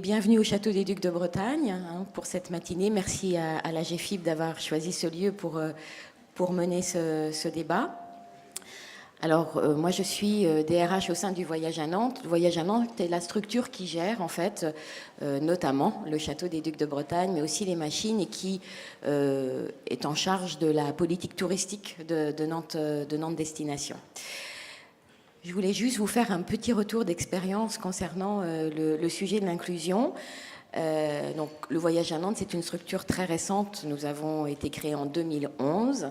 bienvenue au Château des Ducs de Bretagne pour cette matinée. Merci à la GFIP d'avoir choisi ce lieu pour mener ce débat. Alors, moi, je suis DRH au sein du Voyage à Nantes. Le Voyage à Nantes est la structure qui gère, en fait, notamment le Château des Ducs de Bretagne, mais aussi les machines, et qui est en charge de la politique touristique de Nantes Destination. Je voulais juste vous faire un petit retour d'expérience concernant le sujet de l'inclusion. Donc, le Voyage à Nantes, c'est une structure très récente. Nous avons été créés en 2011.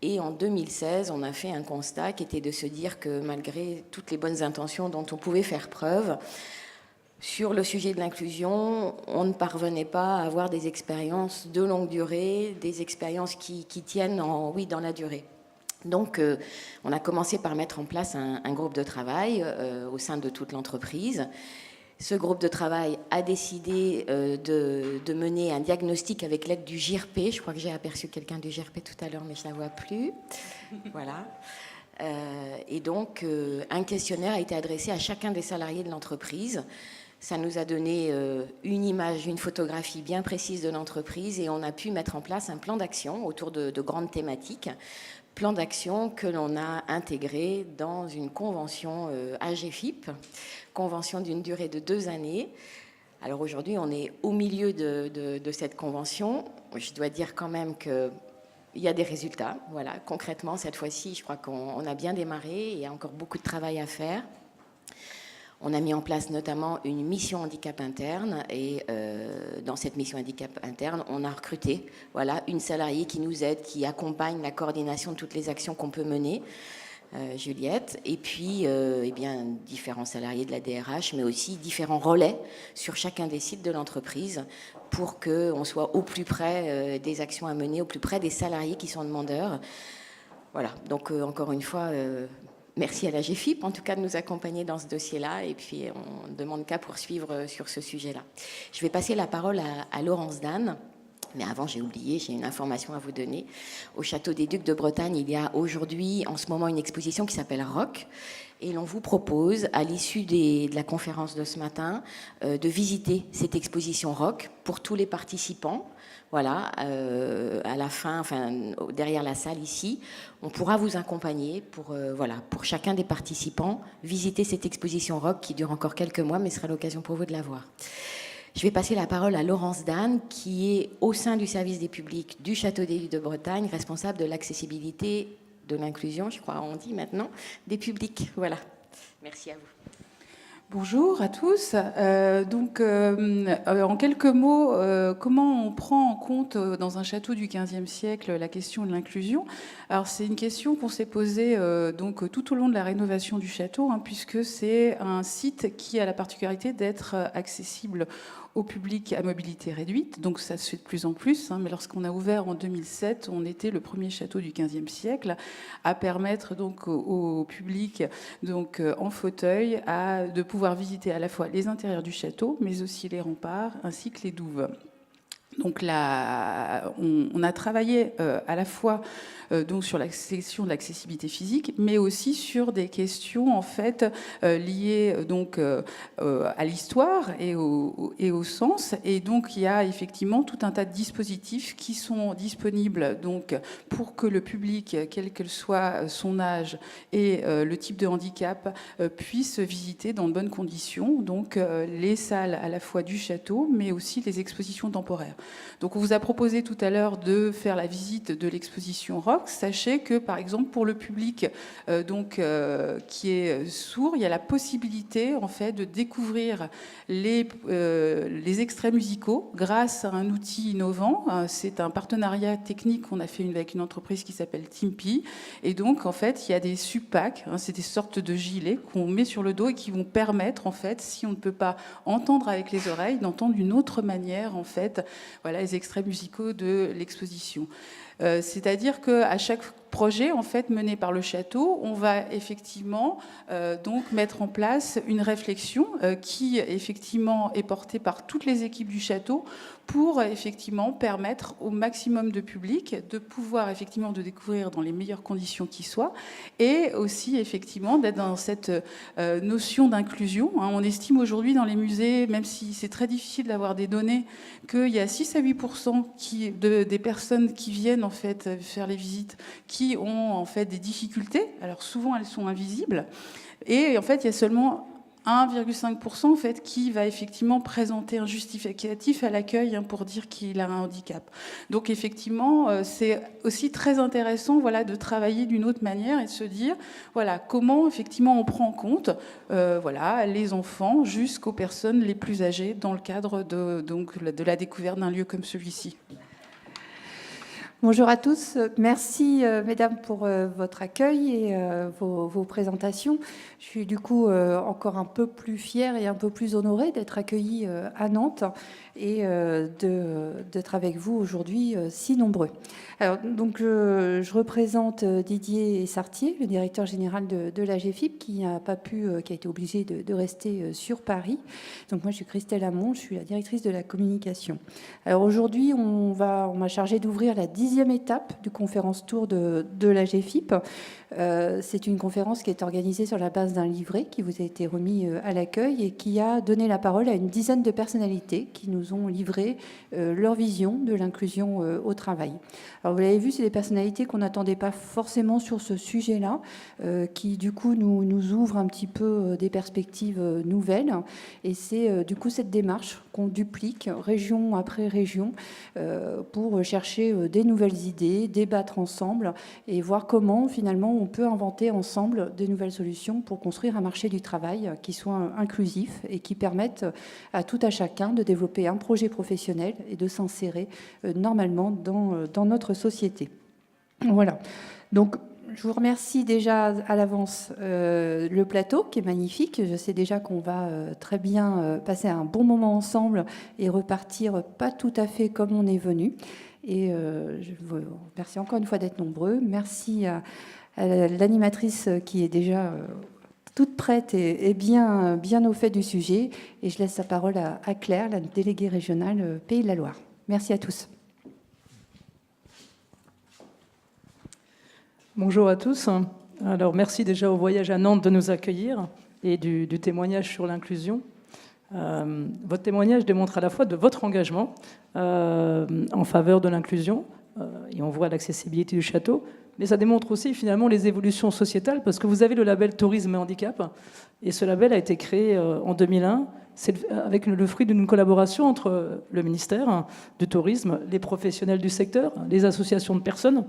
Et en 2016, on a fait un constat qui était de se dire que malgré toutes les bonnes intentions dont on pouvait faire preuve, sur le sujet de l'inclusion, on ne parvenait pas à avoir des expériences de longue durée, des expériences qui tiennent dans la durée. Donc, on a commencé par mettre en place un groupe de travail au sein de toute l'entreprise. Ce groupe de travail a décidé de mener un diagnostic avec l'aide du GIRP. Je crois que j'ai aperçu quelqu'un du GIRP tout à l'heure, mais je ne la vois plus. Voilà. Et donc, un questionnaire a été adressé à chacun des salariés de l'entreprise. Ça nous a donné une image, une photographie bien précise de l'entreprise, et on a pu mettre en place un plan d'action autour de grandes thématiques. Plan d'action que l'on a intégré dans une convention AGFIP, convention d'une durée de 2 années. Alors aujourd'hui, on est au milieu de cette convention. Je dois dire quand même qu'il y a des résultats. Voilà, concrètement, cette fois-ci, je crois qu'on a bien démarré. Il y a encore beaucoup de travail à faire. On a mis en place notamment une mission handicap interne, et dans cette mission handicap interne, on a recruté une salariée qui nous aide, qui accompagne la coordination de toutes les actions qu'on peut mener, Juliette, et puis différents salariés de la DRH, mais aussi différents relais sur chacun des sites de l'entreprise pour qu'on soit au plus près des actions à mener, au plus près des salariés qui sont demandeurs. Voilà, donc encore une fois... Merci à la GFIP, en tout cas, de nous accompagner dans ce dossier-là. Et puis, on ne demande qu'à poursuivre sur ce sujet-là. Je vais passer la parole à Laurence Dan. Mais avant, j'ai oublié, j'ai une information à vous donner. Au Château des Ducs de Bretagne, il y a aujourd'hui, en ce moment, une exposition qui s'appelle Rock. Et l'on vous propose, à l'issue de la conférence de ce matin, de visiter cette exposition Rock pour tous les participants. Voilà, à la fin, derrière la salle ici, on pourra vous accompagner pour chacun des participants, visiter cette exposition Rock qui dure encore quelques mois, mais sera l'occasion pour vous de la voir. Je vais passer la parole à Laurence Dan, qui est au sein du service des publics du Château des Ducs de Bretagne, responsable de l'accessibilité, de l'inclusion, je crois on dit maintenant, des publics. Voilà, merci à vous. Bonjour à tous. En quelques mots, comment on prend en compte dans un château du XVe siècle la question de l'inclusion ? Alors c'est une question qu'on s'est posée tout au long de la rénovation du château, puisque c'est un site qui a la particularité d'être accessible au public à mobilité réduite, donc ça se fait de plus en plus, mais lorsqu'on a ouvert en 2007, on était le premier château du XVe siècle à permettre donc au public en fauteuil de pouvoir visiter à la fois les intérieurs du château, mais aussi les remparts ainsi que les douves. Donc là, on a travaillé à la fois sur la section de l'accessibilité physique, mais aussi sur des questions en fait liées à l'histoire et au sens. Et donc il y a effectivement tout un tas de dispositifs qui sont disponibles donc pour que le public, quel que soit son âge et le type de handicap, puisse visiter dans de bonnes conditions. Donc les salles à la fois du château, mais aussi les expositions temporaires. Donc on vous a proposé tout à l'heure de faire la visite de l'exposition Rock. Sachez que par exemple pour le public qui est sourd, il y a la possibilité en fait de découvrir les extraits musicaux grâce à un outil innovant. C'est un partenariat technique qu'on a fait avec une entreprise qui s'appelle Timpy. Et donc en fait il y a des subpacks, c'est des sortes de gilets qu'on met sur le dos et qui vont permettre en fait, si on ne peut pas entendre avec les oreilles, d'entendre d'une autre manière en fait les extraits musicaux de l'exposition. C'est-à-dire qu'à chaque projet en fait mené par le château, on va effectivement donc mettre en place une réflexion qui effectivement est portée par toutes les équipes du château pour effectivement permettre au maximum de public de pouvoir effectivement de découvrir dans les meilleures conditions qui soient, et aussi effectivement d'être dans cette notion d'inclusion. On estime aujourd'hui dans les musées, même si c'est très difficile d'avoir des données, qu'il y a 6 à 8% des personnes qui viennent en fait faire les visites qui ont en fait des difficultés. Alors souvent elles sont invisibles, et en fait il y a seulement 1,5% en fait qui va effectivement présenter un justificatif à l'accueil pour dire qu'il a un handicap. Donc effectivement, c'est aussi très intéressant, voilà, de travailler d'une autre manière et de se dire, voilà, comment effectivement on prend en compte, voilà, les enfants jusqu'aux personnes les plus âgées dans le cadre de la découverte d'un lieu comme celui-ci. Bonjour à tous. Merci, mesdames, pour votre accueil et vos présentations. Je suis du coup encore un peu plus fière et un peu plus honorée d'être accueillie à Nantes et d'être avec vous aujourd'hui si nombreux. Alors, donc, je représente Didier Sartier, le directeur général de l'AGFIP, qui n'a pas pu, qui a été obligé de rester sur Paris. Donc, moi, je suis Christelle Hamon, je suis la directrice de la communication. Alors, aujourd'hui, on m'a chargé d'ouvrir la 10e étape du conférence tour de l'AGFIP. C'est une conférence qui est organisée sur la base d'un livret qui vous a été remis à l'accueil et qui a donné la parole à une dizaine de personnalités qui nous ont livré leur vision de l'inclusion au travail. Alors vous l'avez vu, c'est des personnalités qu'on n'attendait pas forcément sur ce sujet-là, qui du coup nous ouvrent un petit peu des perspectives nouvelles. Et c'est du coup cette démarche qu'on duplique région après région pour chercher des nouvelles idées, débattre ensemble et voir comment finalement on peut inventer ensemble de nouvelles solutions pour construire un marché du travail qui soit inclusif et qui permette à tout à chacun de développer un projet professionnel et de s'insérer normalement dans notre société. Voilà. Donc, je vous remercie déjà à l'avance le plateau qui est magnifique. Je sais déjà qu'on va très bien passer un bon moment ensemble et repartir pas tout à fait comme on est venu. Et je vous remercie encore une fois d'être nombreux. Merci à l'animatrice qui est déjà toute prête et bien au fait du sujet. Et je laisse la parole à Claire, la déléguée régionale Pays de la Loire. Merci à tous. Bonjour à tous. Alors, merci déjà au Voyage à Nantes de nous accueillir et du témoignage sur l'inclusion. Votre témoignage démontre à la fois de votre engagement en faveur de l'inclusion, et on voit l'accessibilité du château, mais ça démontre aussi finalement les évolutions sociétales, parce que vous avez le label Tourisme et Handicap, et ce label a été créé en 2001, c'est avec le fruit d'une collaboration entre le ministère du Tourisme, les professionnels du secteur, les associations de personnes.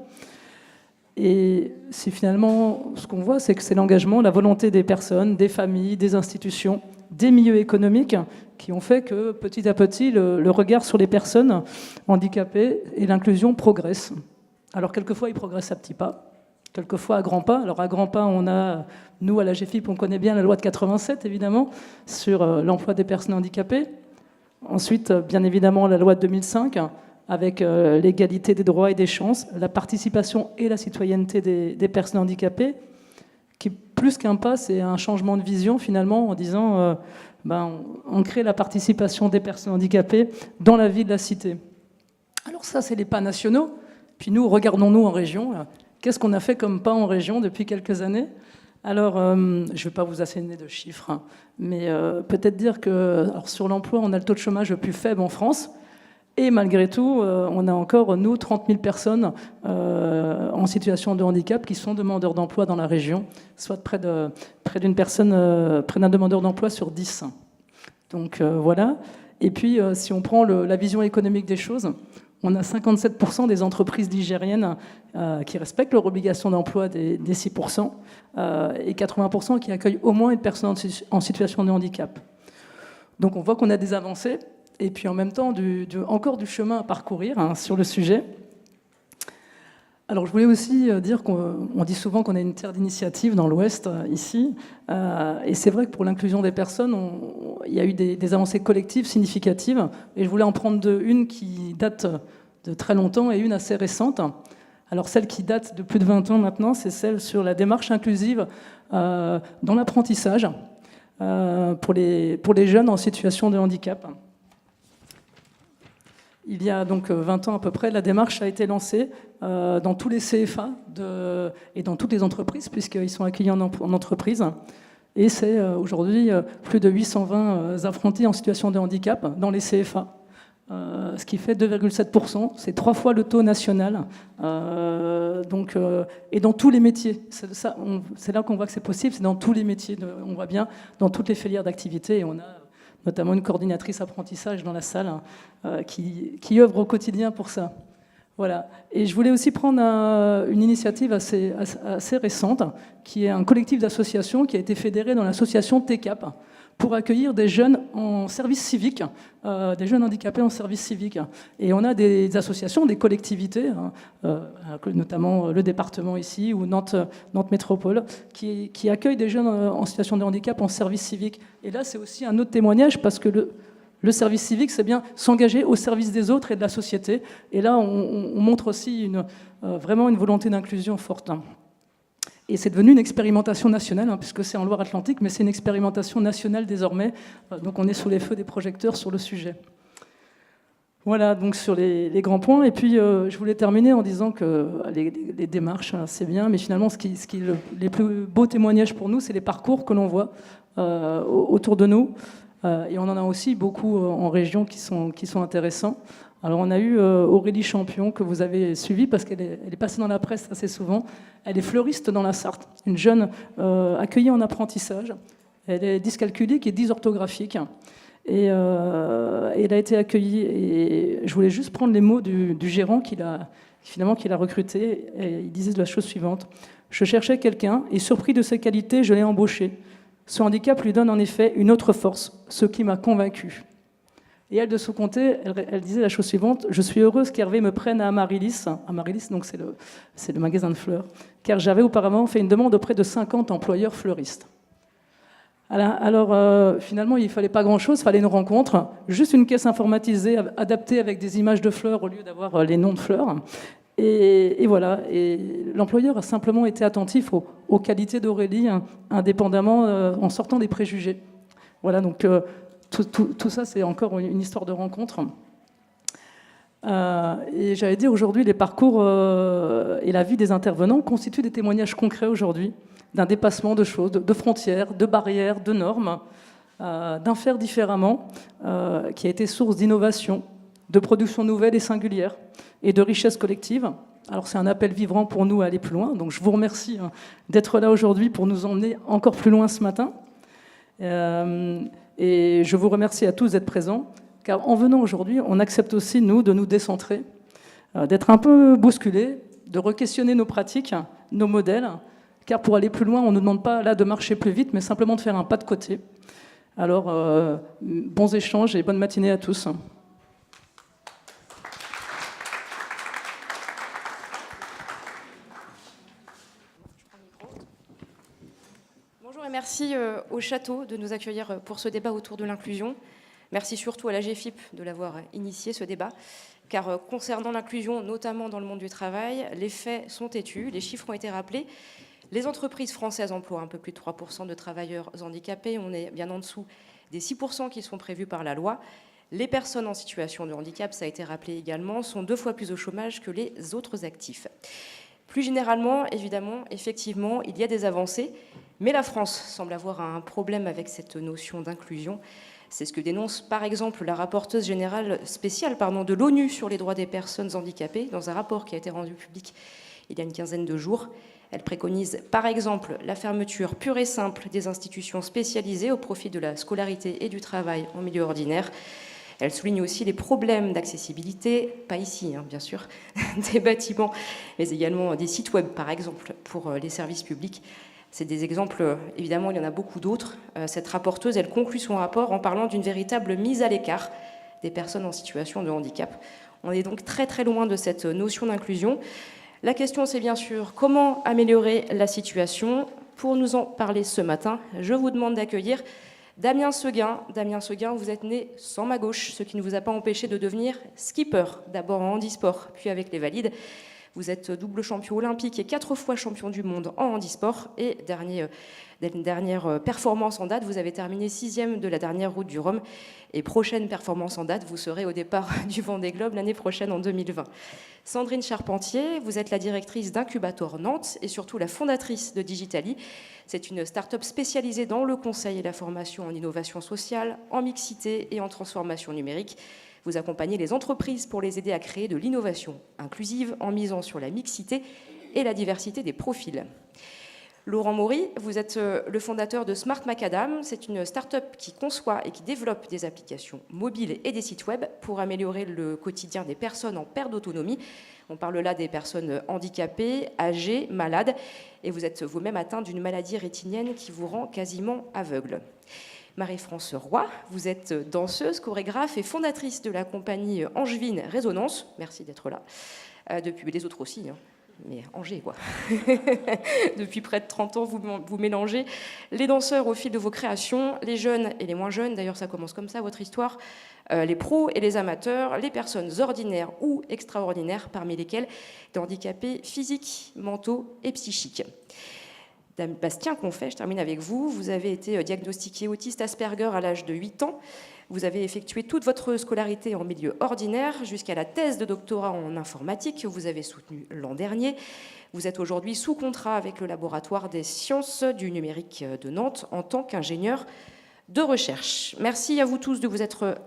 Et c'est finalement, ce qu'on voit, c'est que c'est l'engagement, la volonté des personnes, des familles, des institutions, des milieux économiques qui ont fait que petit à petit, le regard sur les personnes handicapées et l'inclusion progressent. Alors quelquefois, ils progressent à petits pas, quelquefois à grands pas. Alors à grands pas, on a, nous à la GFIP, on connaît bien la loi de 87, évidemment, sur l'emploi des personnes handicapées. Ensuite, bien évidemment, la loi de 2005, avec l'égalité des droits et des chances, la participation et la citoyenneté des personnes handicapées, qui, plus qu'un pas, c'est un changement de vision, finalement, en disant on crée la participation des personnes handicapées dans la vie de la cité. Alors ça, c'est les pas nationaux. Puis nous, regardons-nous en région. Qu'est-ce qu'on a fait comme pas en région depuis quelques années ? Alors, je ne vais pas vous asséner de chiffres, mais peut-être dire que sur l'emploi, on a le taux de chômage le plus faible en France. Et malgré tout, on a encore, nous, 30 000 personnes en situation de handicap qui sont demandeurs d'emploi dans la région, soit près d'un demandeur d'emploi sur 10. Donc voilà. Et puis, si on prend la vision économique des choses, on a 57% des entreprises nigériennes qui respectent leur obligation d'emploi des 6%, et 80% qui accueillent au moins une personne en situation de handicap. Donc on voit qu'on a des avancées. Et puis en même temps, encore du chemin à parcourir sur le sujet. Alors je voulais aussi dire qu'on dit souvent qu'on a une terre d'initiative dans l'Ouest, ici. Et c'est vrai que pour l'inclusion des personnes, il y a eu des avancées collectives significatives. Et je voulais en prendre une qui date de très longtemps et une assez récente. Alors celle qui date de plus de 20 ans maintenant, c'est celle sur la démarche inclusive dans l'apprentissage pour les jeunes en situation de handicap. Il y a donc 20 ans à peu près, la démarche a été lancée dans tous les CFA et dans toutes les entreprises, puisqu'ils sont accueillis en entreprise. Et c'est aujourd'hui plus de 820 apprentis en situation de handicap dans les CFA, ce qui fait 2,7%. C'est 3 fois le taux national. Et dans tous les métiers. C'est là qu'on voit que c'est possible, c'est dans tous les métiers. On voit bien dans toutes les filières d'activité. Et on a notamment une coordinatrice apprentissage dans la salle qui œuvre au quotidien pour ça. Voilà. Et je voulais aussi prendre une initiative assez récente, qui est un collectif d'associations qui a été fédéré dans l'association TCAP pour accueillir des jeunes en service civique, des jeunes handicapés en service civique. Et on a des associations, des collectivités, notamment le département ici ou Nantes Métropole, qui accueillent des jeunes en situation de handicap en service civique. Et là, c'est aussi un autre témoignage parce que le service civique, c'est bien s'engager au service des autres et de la société. Et là, on montre aussi vraiment une volonté d'inclusion forte. Et c'est devenu une expérimentation nationale, puisque c'est en Loire-Atlantique, mais c'est une expérimentation nationale désormais. Donc on est sous les feux des projecteurs sur le sujet. Voilà, donc sur les grands points. Et puis, je voulais terminer en disant que les démarches, c'est bien, mais finalement, les plus beaux témoignages pour nous, c'est les parcours que l'on voit autour de nous. Et on en a aussi beaucoup en région qui sont intéressants. Alors on a eu Aurélie Champion, que vous avez suivie, parce qu'elle est passée dans la presse assez souvent. Elle est fleuriste dans la Sarthe, une jeune accueillie en apprentissage. Elle est dyscalculique et dysorthographique. Et elle a été accueillie. Et je voulais juste prendre les mots du gérant qui l'a recruté. Et il disait la chose suivante. « Je cherchais quelqu'un et surpris de ses qualités, je l'ai embauché. Ce handicap lui donne en effet une autre force, ce qui m'a convaincu. » Et elle, de son côté, elle disait la chose suivante. « Je suis heureuse qu'Hervé me prenne à Amaryllis. » Amaryllis, donc c'est le magasin de fleurs. « Car j'avais auparavant fait une demande auprès de 50 employeurs fleuristes. » Alors, finalement, il ne fallait pas grand-chose, il fallait une rencontre. Juste une caisse informatisée, adaptée avec des images de fleurs au lieu d'avoir les noms de fleurs. Et voilà. Et l'employeur a simplement été attentif aux qualités d'Aurélie, indépendamment, en sortant des préjugés. Voilà, donc... Tout ça, c'est encore une histoire de rencontre. Et j'allais dire, aujourd'hui, les parcours et la vie des intervenants constituent des témoignages concrets aujourd'hui d'un dépassement de choses, de frontières, de barrières, de normes, d'un faire différemment, qui a été source d'innovation, de production nouvelle et singulière, et de richesse collective. Alors c'est un appel vivant pour nous à aller plus loin. Donc je vous remercie d'être là aujourd'hui pour nous emmener encore plus loin ce matin. Et je vous remercie à tous d'être présents, car en venant aujourd'hui, on accepte aussi, nous, de nous décentrer, d'être un peu bousculés, de re-questionner nos pratiques, nos modèles, car pour aller plus loin, on ne nous demande pas là de marcher plus vite, mais simplement de faire un pas de côté. Alors, bons échanges et bonne matinée à tous. Merci au château de nous accueillir pour ce débat autour de l'inclusion. Merci surtout à la GFIP de l'avoir initié, ce débat, car concernant l'inclusion, notamment dans le monde du travail, les faits sont têtus, les chiffres ont été rappelés. Les entreprises françaises emploient un peu plus de 3% de travailleurs handicapés. On est bien en dessous des 6% qui sont prévus par la loi. Les personnes en situation de handicap, ça a été rappelé également, sont 2 fois plus au chômage que les autres actifs. Plus généralement, évidemment, effectivement, il y a des avancées, mais la France semble avoir un problème avec cette notion d'inclusion. C'est ce que dénonce par exemple la rapporteuse générale spéciale de l'ONU sur les droits des personnes handicapées dans un rapport qui a été rendu public il y a une quinzaine de jours. Elle préconise par exemple la fermeture pure et simple des institutions spécialisées au profit de la scolarité et du travail en milieu ordinaire. Elle souligne aussi les problèmes d'accessibilité, pas ici bien sûr, des bâtiments, mais également des sites web par exemple pour les services publics. C'est des exemples, évidemment, il y en a beaucoup d'autres. Cette rapporteuse, elle conclut son rapport en parlant d'une véritable mise à l'écart des personnes en situation de handicap. On est donc très très loin de cette notion d'inclusion. La question, c'est bien sûr comment améliorer la situation. Pour nous en parler ce matin, je vous demande d'accueillir Damien Seguin. Damien Seguin, vous êtes né sans ma gauche, ce qui ne vous a pas empêché de devenir skipper, d'abord en handisport, puis avec les valides. Vous êtes double champion olympique et 4 fois champion du monde en handisport. Et dernière performance en date, vous avez terminé 6e de la dernière route du Rhum. Et prochaine performance en date, vous serez au départ du Vendée Globe l'année prochaine en 2020. Sandrine Charpentier, vous êtes la directrice d'Incubator Nantes et surtout la fondatrice de Digitali. C'est une start-up spécialisée dans le conseil et la formation en innovation sociale, en mixité et en transformation numérique. Vous accompagnez les entreprises pour les aider à créer de l'innovation inclusive en misant sur la mixité et la diversité des profils. Laurent Maury, vous êtes le fondateur de Smart Macadam. C'est une start-up qui conçoit et qui développe des applications mobiles et des sites web pour améliorer le quotidien des personnes en perte d'autonomie. On parle là des personnes handicapées, âgées, malades, et vous êtes vous-même atteint d'une maladie rétinienne qui vous rend quasiment aveugle. Marie-France Roy, vous êtes danseuse, chorégraphe et fondatrice de la compagnie Angevine Résonance. Merci d'être là. Depuis les autres aussi, hein. Mais Angers, quoi. Depuis près de 30 ans, vous mélangez les danseurs au fil de vos créations, les jeunes et les moins jeunes, d'ailleurs ça commence comme ça, votre histoire, les pros et les amateurs, les personnes ordinaires ou extraordinaires, parmi lesquelles des handicapés physiques, mentaux et psychiques. Bastien Confet, je termine avec vous. Vous avez été diagnostiqué autiste Asperger à l'âge de 8 ans. Vous avez effectué toute votre scolarité en milieu ordinaire jusqu'à la thèse de doctorat en informatique que vous avez soutenue l'an dernier. Vous êtes aujourd'hui sous contrat avec le laboratoire des sciences du numérique de Nantes en tant qu'ingénieur de recherche. Merci à vous tous de vous être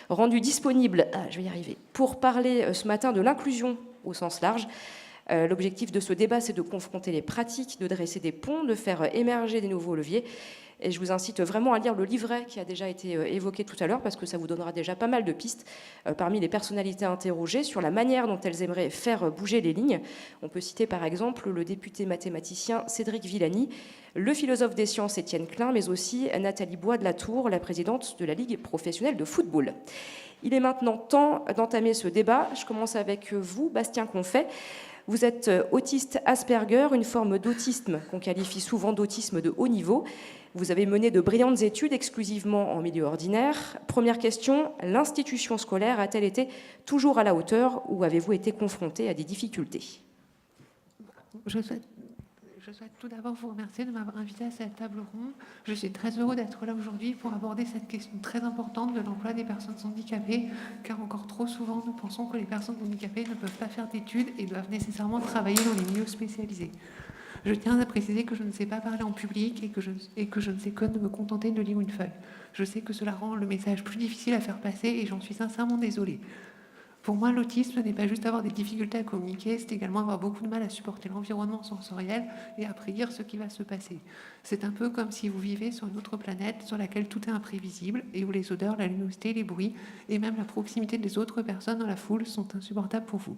rendus disponibles, je vais y arriver, pour parler ce matin de l'inclusion au sens large. L'objectif de ce débat, c'est de confronter les pratiques, de dresser des ponts, de faire émerger des nouveaux leviers. Et je vous incite vraiment à lire le livret qui a déjà été évoqué tout à l'heure, parce que ça vous donnera déjà pas mal de pistes parmi les personnalités interrogées sur la manière dont elles aimeraient faire bouger les lignes. On peut citer par exemple le député mathématicien Cédric Villani, le philosophe des sciences Étienne Klein, mais aussi Nathalie Bois de la Tour, la présidente de la Ligue professionnelle de football. Il est maintenant temps d'entamer ce débat. Je commence avec vous, Bastien Confet. Vous êtes autiste Asperger, une forme d'autisme qu'on qualifie souvent d'autisme de haut niveau. Vous avez mené de brillantes études exclusivement en milieu ordinaire. Première question, l'institution scolaire a-t-elle été toujours à la hauteur ou avez-vous été confronté à des difficultés ? Je souhaite tout d'abord vous remercier de m'avoir invité à cette table ronde. Je suis très heureux d'être là aujourd'hui pour aborder cette question très importante de l'emploi des personnes handicapées, car encore trop souvent, nous pensons que les personnes handicapées ne peuvent pas faire d'études et doivent nécessairement travailler dans les milieux spécialisés. Je tiens à préciser que je ne sais pas parler en public et que je ne sais que de me contenter de lire une feuille. Je sais que cela rend le message plus difficile à faire passer et j'en suis sincèrement désolée. Pour moi, l'autisme n'est pas juste avoir des difficultés à communiquer, c'est également avoir beaucoup de mal à supporter l'environnement sensoriel et à prédire ce qui va se passer. C'est un peu comme si vous vivez sur une autre planète sur laquelle tout est imprévisible et où les odeurs, la luminosité, les bruits et même la proximité des autres personnes dans la foule sont insupportables pour vous.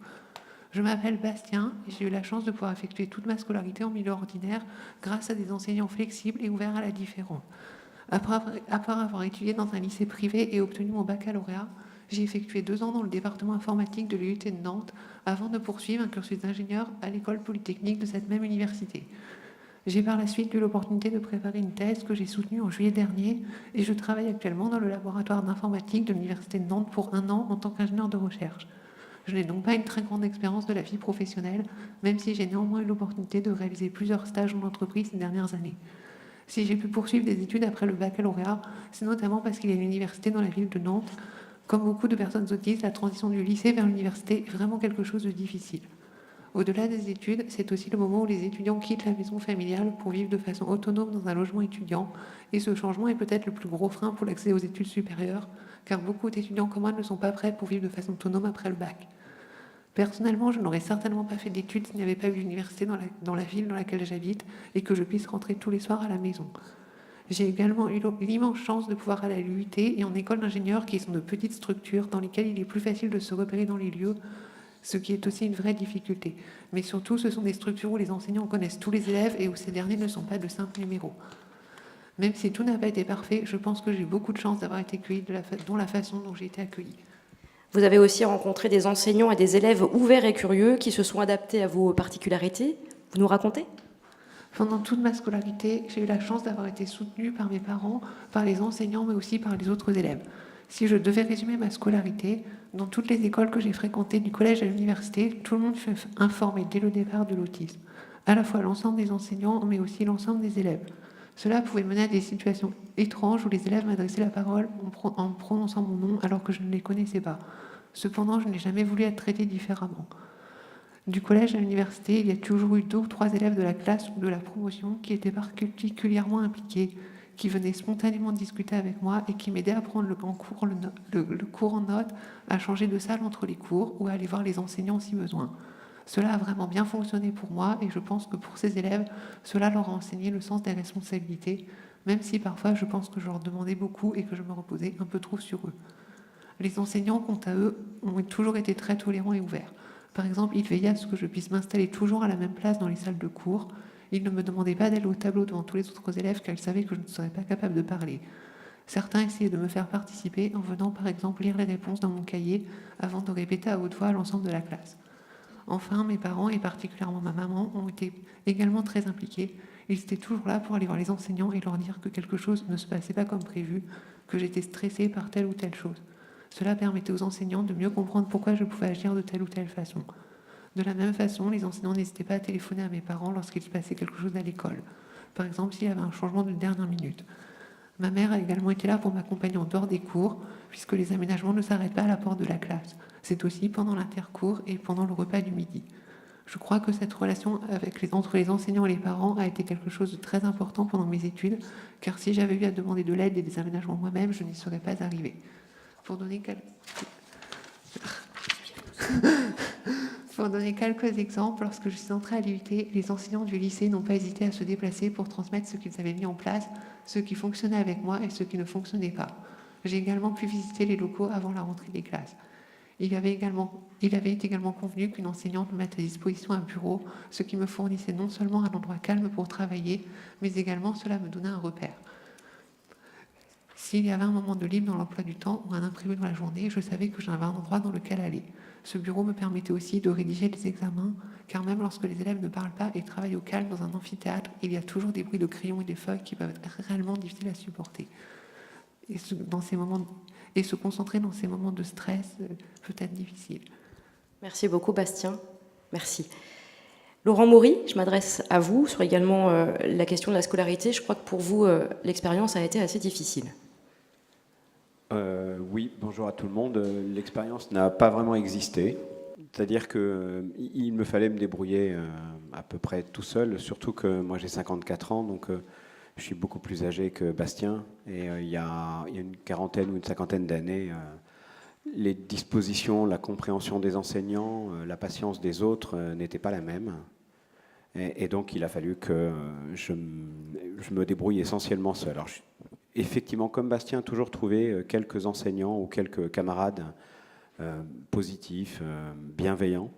Je m'appelle Bastien et j'ai eu la chance de pouvoir effectuer toute ma scolarité en milieu ordinaire grâce à des enseignants flexibles et ouverts à la différence. Après avoir étudié dans un lycée privé et obtenu mon baccalauréat, j'ai effectué 2 ans dans le département informatique de l'UT de Nantes avant de poursuivre un cursus d'ingénieur à l'école polytechnique de cette même université. J'ai par la suite eu l'opportunité de préparer une thèse que j'ai soutenue en juillet dernier et je travaille actuellement dans le laboratoire d'informatique de l'université de Nantes pour 1 an en tant qu'ingénieur de recherche. Je n'ai donc pas une très grande expérience de la vie professionnelle, même si j'ai néanmoins eu l'opportunité de réaliser plusieurs stages en entreprise ces dernières années. Si j'ai pu poursuivre des études après le baccalauréat, c'est notamment parce qu'il y a une université dans la ville de Nantes. Comme beaucoup de personnes autistes, la transition du lycée vers l'université est vraiment quelque chose de difficile. Au-delà des études, c'est aussi le moment où les étudiants quittent la maison familiale pour vivre de façon autonome dans un logement étudiant. Et ce changement est peut-être le plus gros frein pour l'accès aux études supérieures, car beaucoup d'étudiants comme moi ne sont pas prêts pour vivre de façon autonome après le bac. Personnellement, je n'aurais certainement pas fait d'études s'il n'y avait pas eu l'université dans la ville dans laquelle j'habite et que je puisse rentrer tous les soirs à la maison. J'ai également eu l'immense chance de pouvoir aller à l'UT et en école d'ingénieur qui sont de petites structures dans lesquelles il est plus facile de se repérer dans les lieux, ce qui est aussi une vraie difficulté. Mais surtout, ce sont des structures où les enseignants connaissent tous les élèves et où ces derniers ne sont pas de simples numéros. Même si tout n'a pas été parfait, je pense que j'ai beaucoup de chance d'avoir été accueillie de la façon dont j'ai été accueillie. Vous avez aussi rencontré des enseignants et des élèves ouverts et curieux qui se sont adaptés à vos particularités. Vous nous racontez ? Pendant toute ma scolarité, j'ai eu la chance d'avoir été soutenue par mes parents, par les enseignants, mais aussi par les autres élèves. Si je devais résumer ma scolarité, dans toutes les écoles que j'ai fréquentées, du collège à l'université, tout le monde fut informé dès le départ de l'autisme. À la fois l'ensemble des enseignants, mais aussi l'ensemble des élèves. Cela pouvait mener à des situations étranges où les élèves m'adressaient la parole en prononçant mon nom alors que je ne les connaissais pas. Cependant, je n'ai jamais voulu être traitée différemment. Du collège à l'université, il y a toujours eu 2 ou 3 élèves de la classe ou de la promotion qui étaient particulièrement impliqués, qui venaient spontanément discuter avec moi et qui m'aidaient à prendre le cours en note, à changer de salle entre les cours ou à aller voir les enseignants si besoin. Cela a vraiment bien fonctionné pour moi et je pense que pour ces élèves, cela leur a enseigné le sens des responsabilités, même si parfois je pense que je leur demandais beaucoup et que je me reposais un peu trop sur eux. Les enseignants, quant à eux, ont toujours été très tolérants et ouverts. Par exemple, ils veillaient à ce que je puisse m'installer toujours à la même place dans les salles de cours. Ils ne me demandaient pas d'aller au tableau devant tous les autres élèves car ils savaient que je ne serais pas capable de parler. Certains essayaient de me faire participer en venant par exemple lire les réponses dans mon cahier avant de répéter à haute voix à l'ensemble de la classe. Enfin, mes parents, et particulièrement ma maman, ont été également très impliqués. Ils étaient toujours là pour aller voir les enseignants et leur dire que quelque chose ne se passait pas comme prévu, que j'étais stressée par telle ou telle chose. Cela permettait aux enseignants de mieux comprendre pourquoi je pouvais agir de telle ou telle façon. De la même façon, les enseignants n'hésitaient pas à téléphoner à mes parents lorsqu'il se passait quelque chose à l'école. Par exemple, s'il y avait un changement de dernière minute. Ma mère a également été là pour m'accompagner en dehors des cours, puisque les aménagements ne s'arrêtent pas à la porte de la classe. C'est aussi pendant l'intercours et pendant le repas du midi. Je crois que cette relation entre les enseignants et les parents a été quelque chose de très important pendant mes études, car si j'avais eu à demander de l'aide et des aménagements moi-même, je n'y serais pas arrivée. Pour donner quelques exemples, lorsque je suis entrée à l'UIT, les enseignants du lycée n'ont pas hésité à se déplacer pour transmettre ce qu'ils avaient mis en place, ce qui fonctionnait avec moi et ce qui ne fonctionnait pas. J'ai également pu visiter les locaux avant la rentrée des classes. Il avait été également convenu qu'une enseignante me mette à disposition un bureau, ce qui me fournissait non seulement un endroit calme pour travailler, mais également cela me donnait un repère. S'il y avait un moment de libre dans l'emploi du temps ou un imprévu dans la journée, je savais que j'avais un endroit dans lequel aller. Ce bureau me permettait aussi de rédiger les examens, car même lorsque les élèves ne parlent pas et travaillent au calme dans un amphithéâtre, il y a toujours des bruits de crayons et des feuilles qui peuvent être réellement difficiles à supporter. Et se concentrer dans ces moments de stress peut être difficile. Merci beaucoup, Bastien. Merci. Laurent Maury, je m'adresse à vous sur également la question de la scolarité. Je crois que pour vous, l'expérience a été assez difficile. Oui, bonjour à tout le monde. L'expérience n'a pas vraiment existé. C'est-à-dire qu'il me fallait me débrouiller à peu près tout seul, surtout que moi j'ai 54 ans, donc je suis beaucoup plus âgé que Bastien. Et il y a une quarantaine ou une cinquantaine d'années, les dispositions, la compréhension des enseignants, la patience des autres n'étaient pas la même. Et donc il a fallu que je me débrouille essentiellement seul. Alors, effectivement, comme Bastien, toujours trouvé quelques enseignants ou quelques camarades positifs, bienveillants,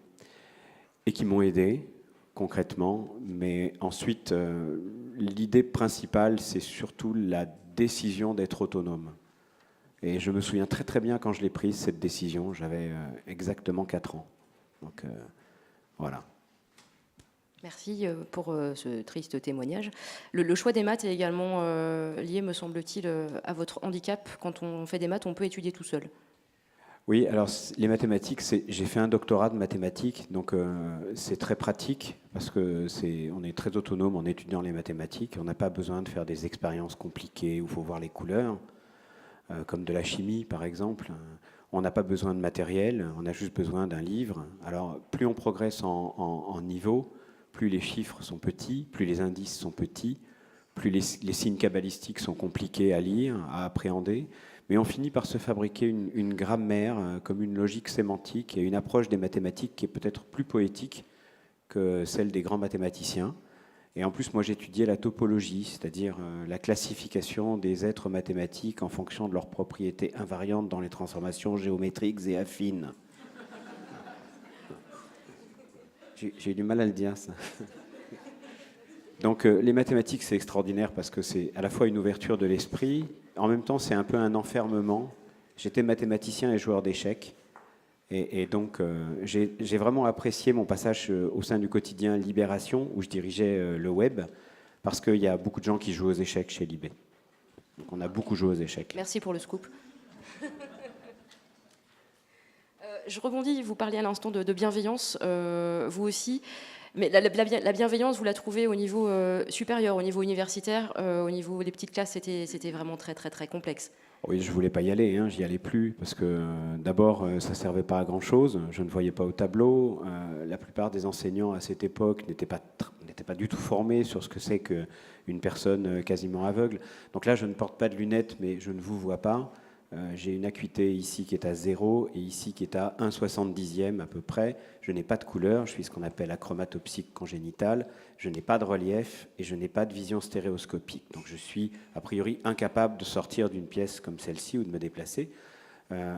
et qui m'ont aidé concrètement. Mais ensuite, l'idée principale, c'est surtout la décision d'être autonome. Et je me souviens très très bien quand je l'ai prise, cette décision. J'avais exactement 4 ans. Donc voilà. Merci pour ce triste témoignage. Le choix des maths est également lié, me semble-t-il, à votre handicap. Quand on fait des maths, on peut étudier tout seul. Oui, alors les mathématiques, j'ai fait un doctorat de mathématiques, donc c'est très pratique parce que on est très autonome en étudiant les mathématiques. On n'a pas besoin de faire des expériences compliquées où il faut voir les couleurs, comme de la chimie par exemple. On n'a pas besoin de matériel, on a juste besoin d'un livre. Alors plus on progresse en niveau, plus les chiffres sont petits, plus les indices sont petits, plus les signes cabalistiques sont compliqués à lire, à appréhender. Mais on finit par se fabriquer une grammaire, comme une logique sémantique et une approche des mathématiques qui est peut-être plus poétique que celle des grands mathématiciens. Et en plus, moi, j'étudiais la topologie, c'est-à-dire la classification des êtres mathématiques en fonction de leurs propriétés invariantes dans les transformations géométriques et affines. J'ai eu du mal à le dire, ça. Donc les mathématiques, c'est extraordinaire parce que c'est à la fois une ouverture de l'esprit, en même temps c'est un peu un enfermement. J'étais mathématicien et joueur d'échecs, et donc j'ai vraiment apprécié mon passage au sein du quotidien Libération, où je dirigeais le web, parce qu'il y a beaucoup de gens qui jouent aux échecs chez Libé. Donc on a beaucoup joué aux échecs. Merci pour le scoop. Je rebondis, vous parliez à l'instant de bienveillance, vous aussi. Mais la bienveillance, vous la trouvez au niveau supérieur, au niveau universitaire, au niveau des petites classes, c'était vraiment très, très, très complexe. Oui, je voulais pas y aller, hein, j'y allais plus, parce que d'abord, ça servait pas à grand-chose, je ne voyais pas au tableau, la plupart des enseignants à cette époque n'étaient pas du tout formés sur ce que c'est qu'une personne quasiment aveugle. Donc là, je ne porte pas de lunettes, mais je ne vous vois pas. J'ai une acuité ici qui est à 0 et ici qui est à 1/70e à peu près. Je n'ai pas de couleur, je suis ce qu'on appelle achromatopsique congénital. Je n'ai pas de relief et je n'ai pas de vision stéréoscopique. Donc je suis a priori incapable de sortir d'une pièce comme celle-ci ou de me déplacer.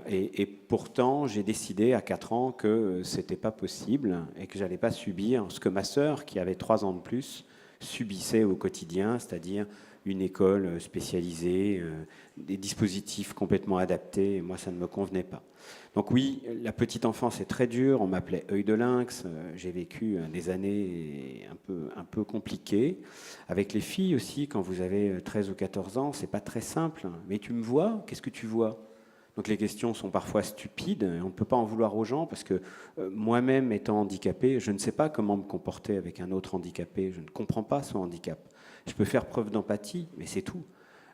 Et pourtant, j'ai décidé à 4 ans que c'était pas possible et que j'allais pas subir ce que ma sœur, qui avait 3 ans de plus, subissait au quotidien, c'est-à-dire une école spécialisée, des dispositifs complètement adaptés, et moi ça ne me convenait pas. Donc oui, la petite enfance est très dure, on m'appelait œil de lynx, j'ai vécu des années un peu compliquées. Avec les filles aussi, quand vous avez 13 ou 14 ans, c'est pas très simple. Mais tu me vois? Qu'est-ce que tu vois? Donc les questions sont parfois stupides, et on ne peut pas en vouloir aux gens, parce que moi-même étant handicapé, je ne sais pas comment me comporter avec un autre handicapé, je ne comprends pas son handicap. Je peux faire preuve d'empathie, mais c'est tout.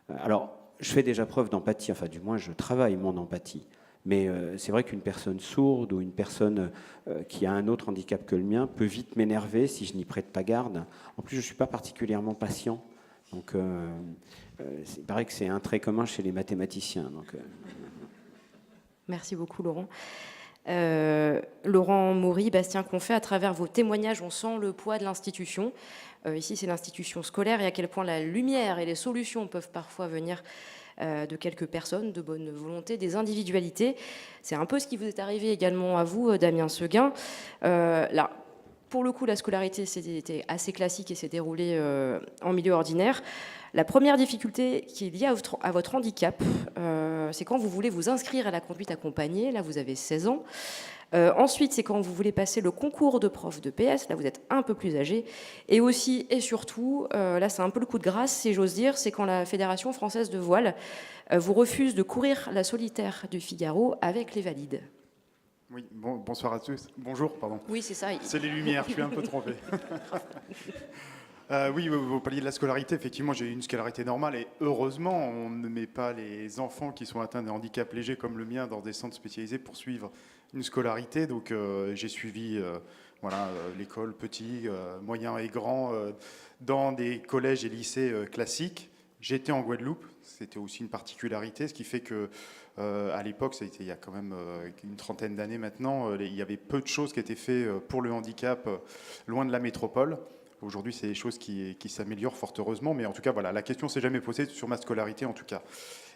Alors, je fais déjà preuve d'empathie, enfin du moins je travaille mon empathie. Mais c'est vrai qu'une personne sourde ou une personne qui a un autre handicap que le mien peut vite m'énerver si je n'y prête pas garde. En plus, je ne suis pas particulièrement patient. Donc, il paraît que c'est un trait commun chez les mathématiciens. Donc, Merci beaucoup, Laurent. Laurent Maury, Bastien Confet, à travers vos témoignages, on sent le poids de l'institution. Ici, c'est l'institution scolaire et à quel point la lumière et les solutions peuvent parfois venir de quelques personnes, de bonne volonté, des individualités. C'est un peu ce qui vous est arrivé également à vous, Damien Seguin. Là, pour le coup, la scolarité, c'était assez classique et s'est déroulée en milieu ordinaire. La première difficulté qui est liée à votre handicap, c'est quand vous voulez vous inscrire à la conduite accompagnée. Là, vous avez 16 ans. Ensuite, c'est quand vous voulez passer le concours de prof de PS. Là, vous êtes un peu plus âgé. Et aussi, et surtout, là, c'est un peu le coup de grâce, si j'ose dire, c'est quand la Fédération française de voile vous refuse de courir la solitaire du Figaro avec les valides. Oui, bonsoir à tous. Bonjour, pardon. Oui, c'est ça. C'est les lumières, je suis un peu trompé. Oui, vous parliez de la scolarité. Effectivement, j'ai eu une scolarité normale et heureusement, on ne met pas les enfants qui sont atteints de handicap léger comme le mien dans des centres spécialisés pour suivre une scolarité. Donc, j'ai suivi l'école petit, moyen et grand dans des collèges et lycées classiques. J'étais en Guadeloupe, c'était aussi une particularité, ce qui fait que à l'époque, c'était il y a quand même une trentaine d'années maintenant, il y avait peu de choses qui étaient faites pour le handicap loin de la métropole. Aujourd'hui, c'est des choses qui s'améliorent fort heureusement, mais en tout cas, voilà, la question s'est jamais posée sur ma scolarité en tout cas.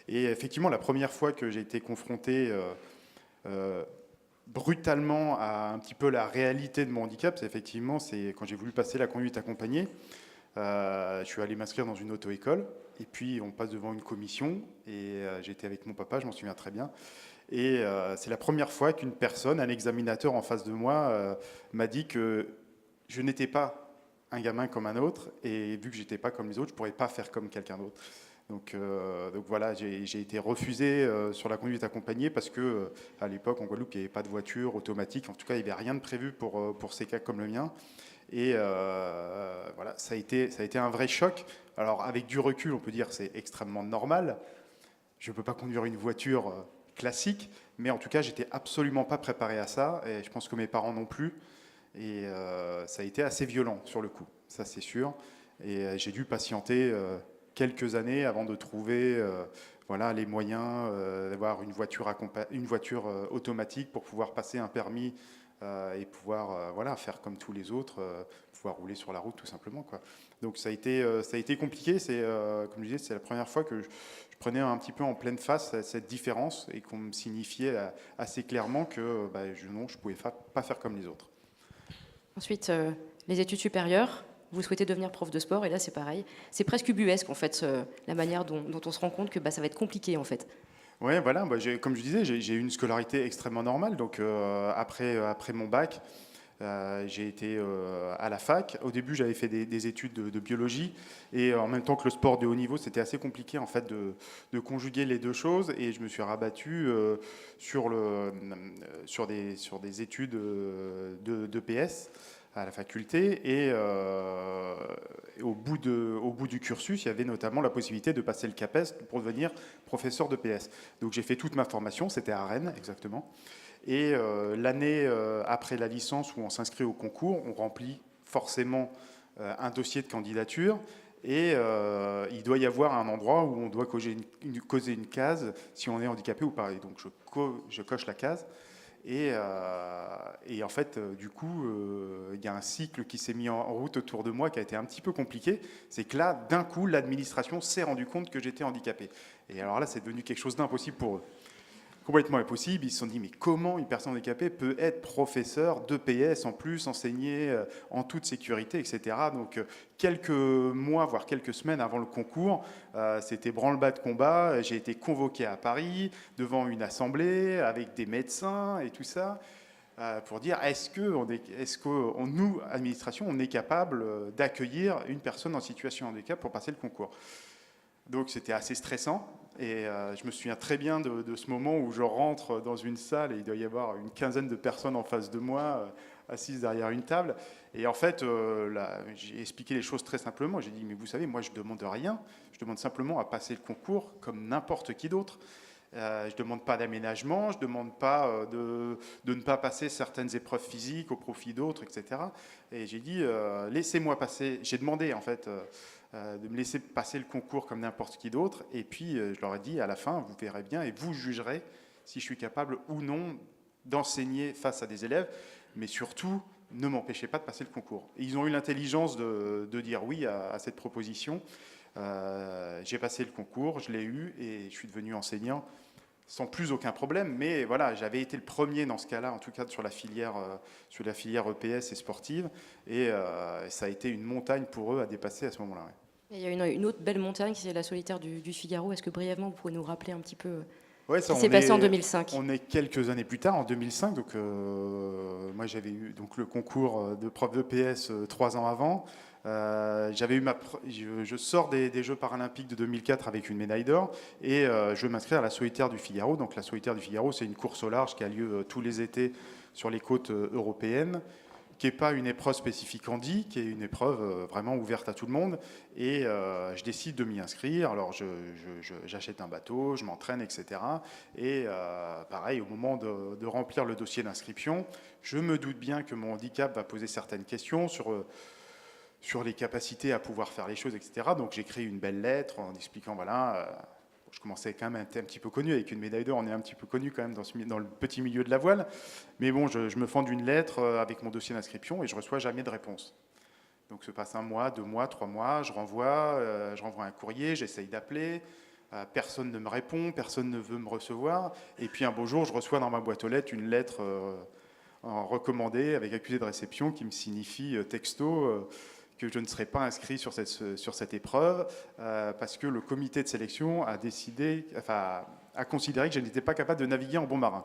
Et effectivement, la première fois que j'ai été confronté brutalement à un petit peu la réalité de mon handicap, c'est quand j'ai voulu passer la conduite accompagnée. Je suis allé m'inscrire dans une auto-école et puis on passe devant une commission et j'étais avec mon papa, je m'en souviens très bien. Et c'est la première fois qu'une personne, un examinateur en face de moi, m'a dit que je n'étais pas un gamin comme un autre et vu que j'étais pas comme les autres, je pourrais pas faire comme quelqu'un d'autre. Donc voilà, j'ai été refusé sur la conduite accompagnée parce que à l'époque en Guadeloupe il n'y avait pas de voiture automatique, en tout cas il n'y avait rien de prévu pour ces cas comme le mien. Et voilà, ça a été un vrai choc. Alors avec du recul, on peut dire que c'est extrêmement normal. Je ne peux pas conduire une voiture classique, mais en tout cas, j'étais absolument pas préparé à ça, et je pense que mes parents non plus. Et ça a été assez violent sur le coup, ça c'est sûr. Et j'ai dû patienter quelques années avant de trouver les moyens d'avoir une voiture automatique pour pouvoir passer un permis et pouvoir faire comme tous les autres, pouvoir rouler sur la route tout simplement, quoi. Donc ça a été compliqué. C'est comme je disais, c'est la première fois que je prenais un petit peu en pleine face cette différence et qu'on me signifiait assez clairement que je pouvais pas faire comme les autres. Ensuite, les études supérieures. Vous souhaitez devenir prof de sport et là c'est pareil. C'est presque ubuesque en fait la manière dont on se rend compte que ça va être compliqué en fait. Oui, comme je disais, j'ai eu une scolarité extrêmement normale. Donc après mon bac, J'ai été à la fac. Au début, j'avais fait des études de biologie, et en même temps que le sport de haut niveau, c'était assez compliqué en fait de conjuguer les deux choses. Et je me suis rabattu sur des études de PS à la faculté. Et au bout du cursus, il y avait notamment la possibilité de passer le CAPES pour devenir professeur de PS. Donc j'ai fait toute ma formation, c'était à Rennes exactement. Et l'année après la licence, où on s'inscrit au concours, on remplit forcément un dossier de candidature, et il doit y avoir un endroit où on doit causer une case si on est handicapé ou pas. Et donc je coche la case. Et en fait, du coup, il y a un cycle qui s'est mis en route autour de moi qui a été un petit peu compliqué. C'est que là, d'un coup, l'administration s'est rendu compte que j'étais handicapé. Et alors là, c'est devenu quelque chose d'impossible pour eux. Complètement impossible. Ils se sont dit, mais comment une personne handicapée peut être professeur de PS en plus, enseigner en toute sécurité, etc. Donc quelques mois, voire quelques semaines avant le concours, c'était branle-bas de combat. J'ai été convoqué à Paris devant une assemblée avec des médecins et tout ça, pour dire, est-ce que nous, administration, on est capable d'accueillir une personne en situation de handicap pour passer le concours. Donc c'était assez stressant. Et je me souviens très bien de ce moment où je rentre dans une salle et il doit y avoir une quinzaine de personnes en face de moi, assises derrière une table. Et en fait, j'ai expliqué les choses très simplement. J'ai dit, mais vous savez, moi, je ne demande rien. Je demande simplement à passer le concours comme n'importe qui d'autre. Je ne demande pas d'aménagement, je ne demande pas de ne pas passer certaines épreuves physiques au profit d'autres, etc. Et j'ai dit, laissez-moi passer. J'ai demandé, en fait, de me laisser passer le concours comme n'importe qui d'autre. Et puis, je leur ai dit, à la fin, vous verrez bien et vous jugerez si je suis capable ou non d'enseigner face à des élèves. Mais surtout, ne m'empêchez pas de passer le concours. Et ils ont eu l'intelligence de dire oui à cette proposition. J'ai passé le concours, je l'ai eu et je suis devenu enseignant sans plus aucun problème. Mais voilà, j'avais été le premier dans ce cas-là, en tout cas sur la filière EPS et sportive. Et ça a été une montagne pour eux à dépasser à ce moment-là. Ouais. Il y a une autre belle montagne, c'est la solitaire du Figaro. Est-ce que brièvement, vous pouvez nous rappeler un petit peu ce qui s'est passé en 2005 ? On est quelques années plus tard, en 2005. Donc, moi, j'avais eu donc, le concours de prof d'EPS 3 ans avant. Je sors des Jeux paralympiques de 2004 avec une médaille d'or et je m'inscris à la solitaire du Figaro. Donc, la solitaire du Figaro, c'est une course au large qui a lieu tous les étés sur les côtes européennes, qui n'est pas une épreuve spécifique handi, qui est une épreuve vraiment ouverte à tout le monde. Et je décide de m'y inscrire. Alors, j'achète un bateau, je m'entraîne, etc. Et pareil, au moment de remplir le dossier d'inscription, je me doute bien que mon handicap va poser certaines questions sur les capacités à pouvoir faire les choses, etc. Donc, j'écris une belle lettre en expliquant, voilà... je commençais quand même à être un petit peu connu. Avec une médaille d'or, on est un petit peu connu quand même dans le petit milieu de la voile. Mais bon, je me fends d'une lettre avec mon dossier d'inscription et je ne reçois jamais de réponse. Donc, se passe 1 mois, 2 mois, 3 mois, je renvoie un courrier, j'essaye d'appeler. Personne ne me répond, personne ne veut me recevoir. Et puis, un beau jour, je reçois dans ma boîte aux lettres une lettre recommandée avec accusé de réception qui me signifie texto... que je ne serai pas inscrit sur cette épreuve parce que le comité de sélection a considéré que je n'étais pas capable de naviguer en bon marin.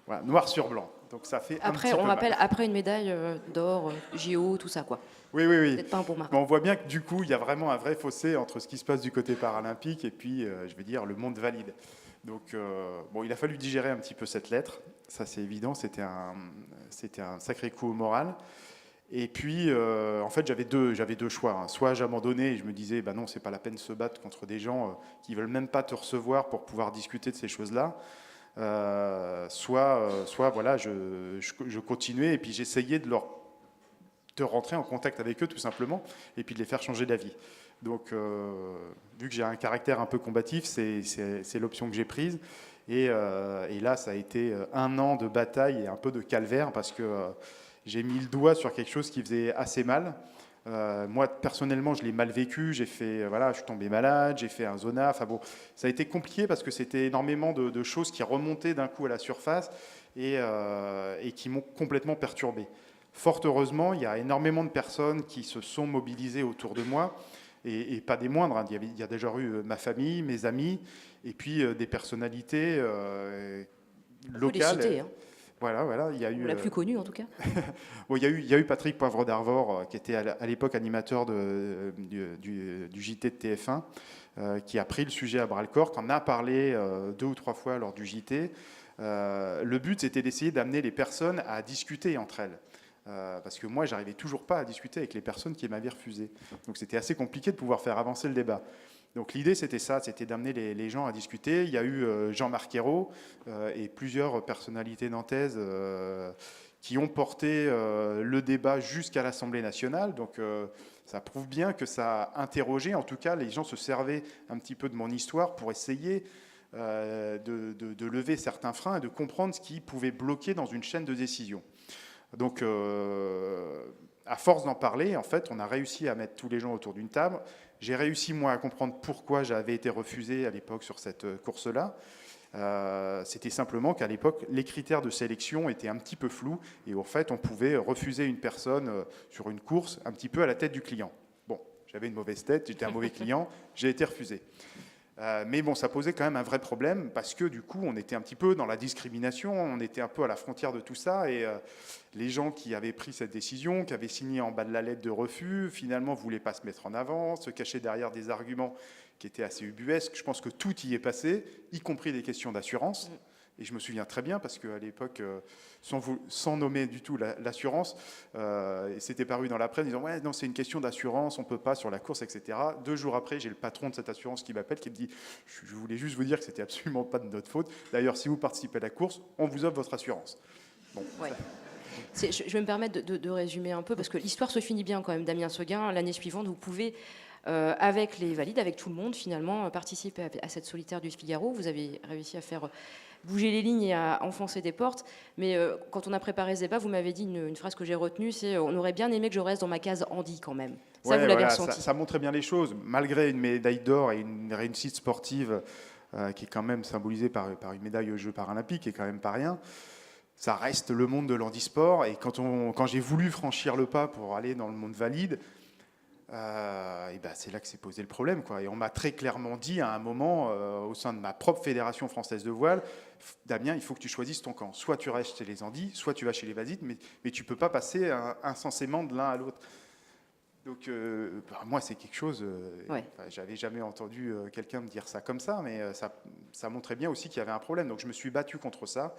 Voilà, noir sur blanc. Donc ça fait après, on rappelle, après une médaille d'or, JO, tout ça, quoi. Oui. Peut-être pas un bon marin. Mais on voit bien que du coup, il y a vraiment un vrai fossé entre ce qui se passe du côté paralympique et puis, je vais dire, le monde valide. Donc, il a fallu digérer un petit peu cette lettre. Ça, c'est évident. C'était un sacré coup au moral. Et puis, en fait, j'avais deux choix. Hein. Soit j'abandonnais et je me disais, non, c'est pas la peine de se battre contre des gens qui veulent même pas te recevoir pour pouvoir discuter de ces choses-là. Soit voilà, je continuais et puis j'essayais de rentrer en contact avec eux tout simplement et puis de les faire changer d'avis. Donc, vu que j'ai un caractère un peu combatif, c'est l'option que j'ai prise. Et là, ça a été 1 an de bataille et un peu de calvaire parce que j'ai mis le doigt sur quelque chose qui faisait assez mal. Moi, personnellement, je l'ai mal vécu. Je suis tombé malade, j'ai fait un zona. Enfin bon, ça a été compliqué parce que c'était énormément de choses qui remontaient d'un coup à la surface et qui m'ont complètement perturbé. Fort heureusement, il y a énormément de personnes qui se sont mobilisées autour de moi et pas des moindres. Hein. Il y a déjà eu ma famille, mes amis et puis des personnalités locales. Faut les citer, hein. Voilà, il y a eu... On l'a plus connu en tout cas. Bon, il y a eu Patrick Poivre d'Arvor, qui était à l'époque animateur du JT de TF1, qui a pris le sujet à bras-le-corps, qui en a parlé 2 ou 3 fois lors du JT. Le but, c'était d'essayer d'amener les personnes à discuter entre elles. Parce que moi, j'arrivais toujours pas à discuter avec les personnes qui m'avaient refusé. Donc c'était assez compliqué de pouvoir faire avancer le débat. Donc l'idée, c'était ça, c'était d'amener les gens à discuter. Il y a eu Jean-Marc Ayrault et plusieurs personnalités nantaises qui ont porté le débat jusqu'à l'Assemblée nationale. Donc ça prouve bien que ça a interrogé. En tout cas, les gens se servaient un petit peu de mon histoire pour essayer de lever certains freins et de comprendre ce qui pouvait bloquer dans une chaîne de décision. Donc, à force d'en parler, en fait, on a réussi à mettre tous les gens autour d'une table. J'ai réussi, moi, à comprendre pourquoi j'avais été refusé à l'époque sur cette course-là. C'était simplement qu'à l'époque, les critères de sélection étaient un petit peu flous et en fait, on pouvait refuser une personne sur une course un petit peu à la tête du client. Bon, j'avais une mauvaise tête, j'étais un mauvais client, j'ai été refusé. Mais bon, ça posait quand même un vrai problème parce que du coup, on était un petit peu dans la discrimination, on était un peu à la frontière de tout ça et les gens qui avaient pris cette décision, qui avaient signé en bas de la lettre de refus, finalement ne voulaient pas se mettre en avant, se cachaient derrière des arguments qui étaient assez ubuesques. Je pense que tout y est passé, y compris des questions d'assurance. Et je me souviens très bien parce qu'à l'époque, sans nommer du tout l'assurance, c'était paru dans la presse disant « Ouais, non, c'est une question d'assurance, on ne peut pas sur la course, etc. » 2 jours après, j'ai le patron de cette assurance qui m'appelle, qui me dit « Je voulais juste vous dire que c'était absolument pas de notre faute. D'ailleurs, si vous participez à la course, on vous offre votre assurance. » Bon, ouais. Je vais me permettre de résumer un peu, parce que l'histoire se finit bien quand même, Damien Seguin. L'année suivante, vous pouvez, avec les valides, avec tout le monde, finalement, participer à cette solitaire du Figaro. Vous avez réussi à faire bouger les lignes et à enfoncer des portes. Mais quand on a préparé ce débat, vous m'avez dit une phrase que j'ai retenue, c'est « On aurait bien aimé que je reste dans ma case Andy quand même ». Ça, vous l'avez ressenti. Ça montrait bien les choses. Malgré une médaille d'or et une réussite sportive qui est quand même symbolisée par une médaille aux Jeux paralympiques, qui est quand même pas rien, ça reste le monde de l'handisport. Et quand j'ai voulu franchir le pas pour aller dans le monde valide, et ben c'est là que s'est posé le problème, quoi. Et on m'a très clairement dit à un moment, au sein de ma propre fédération française de voile, Damien, il faut que tu choisisses ton camp. Soit tu restes chez les handis, soit tu vas chez les valides, mais tu ne peux pas passer insensément de l'un à l'autre. Donc, moi, c'est quelque chose... Ouais. J'avais jamais entendu quelqu'un me dire ça comme ça, mais ça montrait bien aussi qu'il y avait un problème. Donc, je me suis battu contre ça.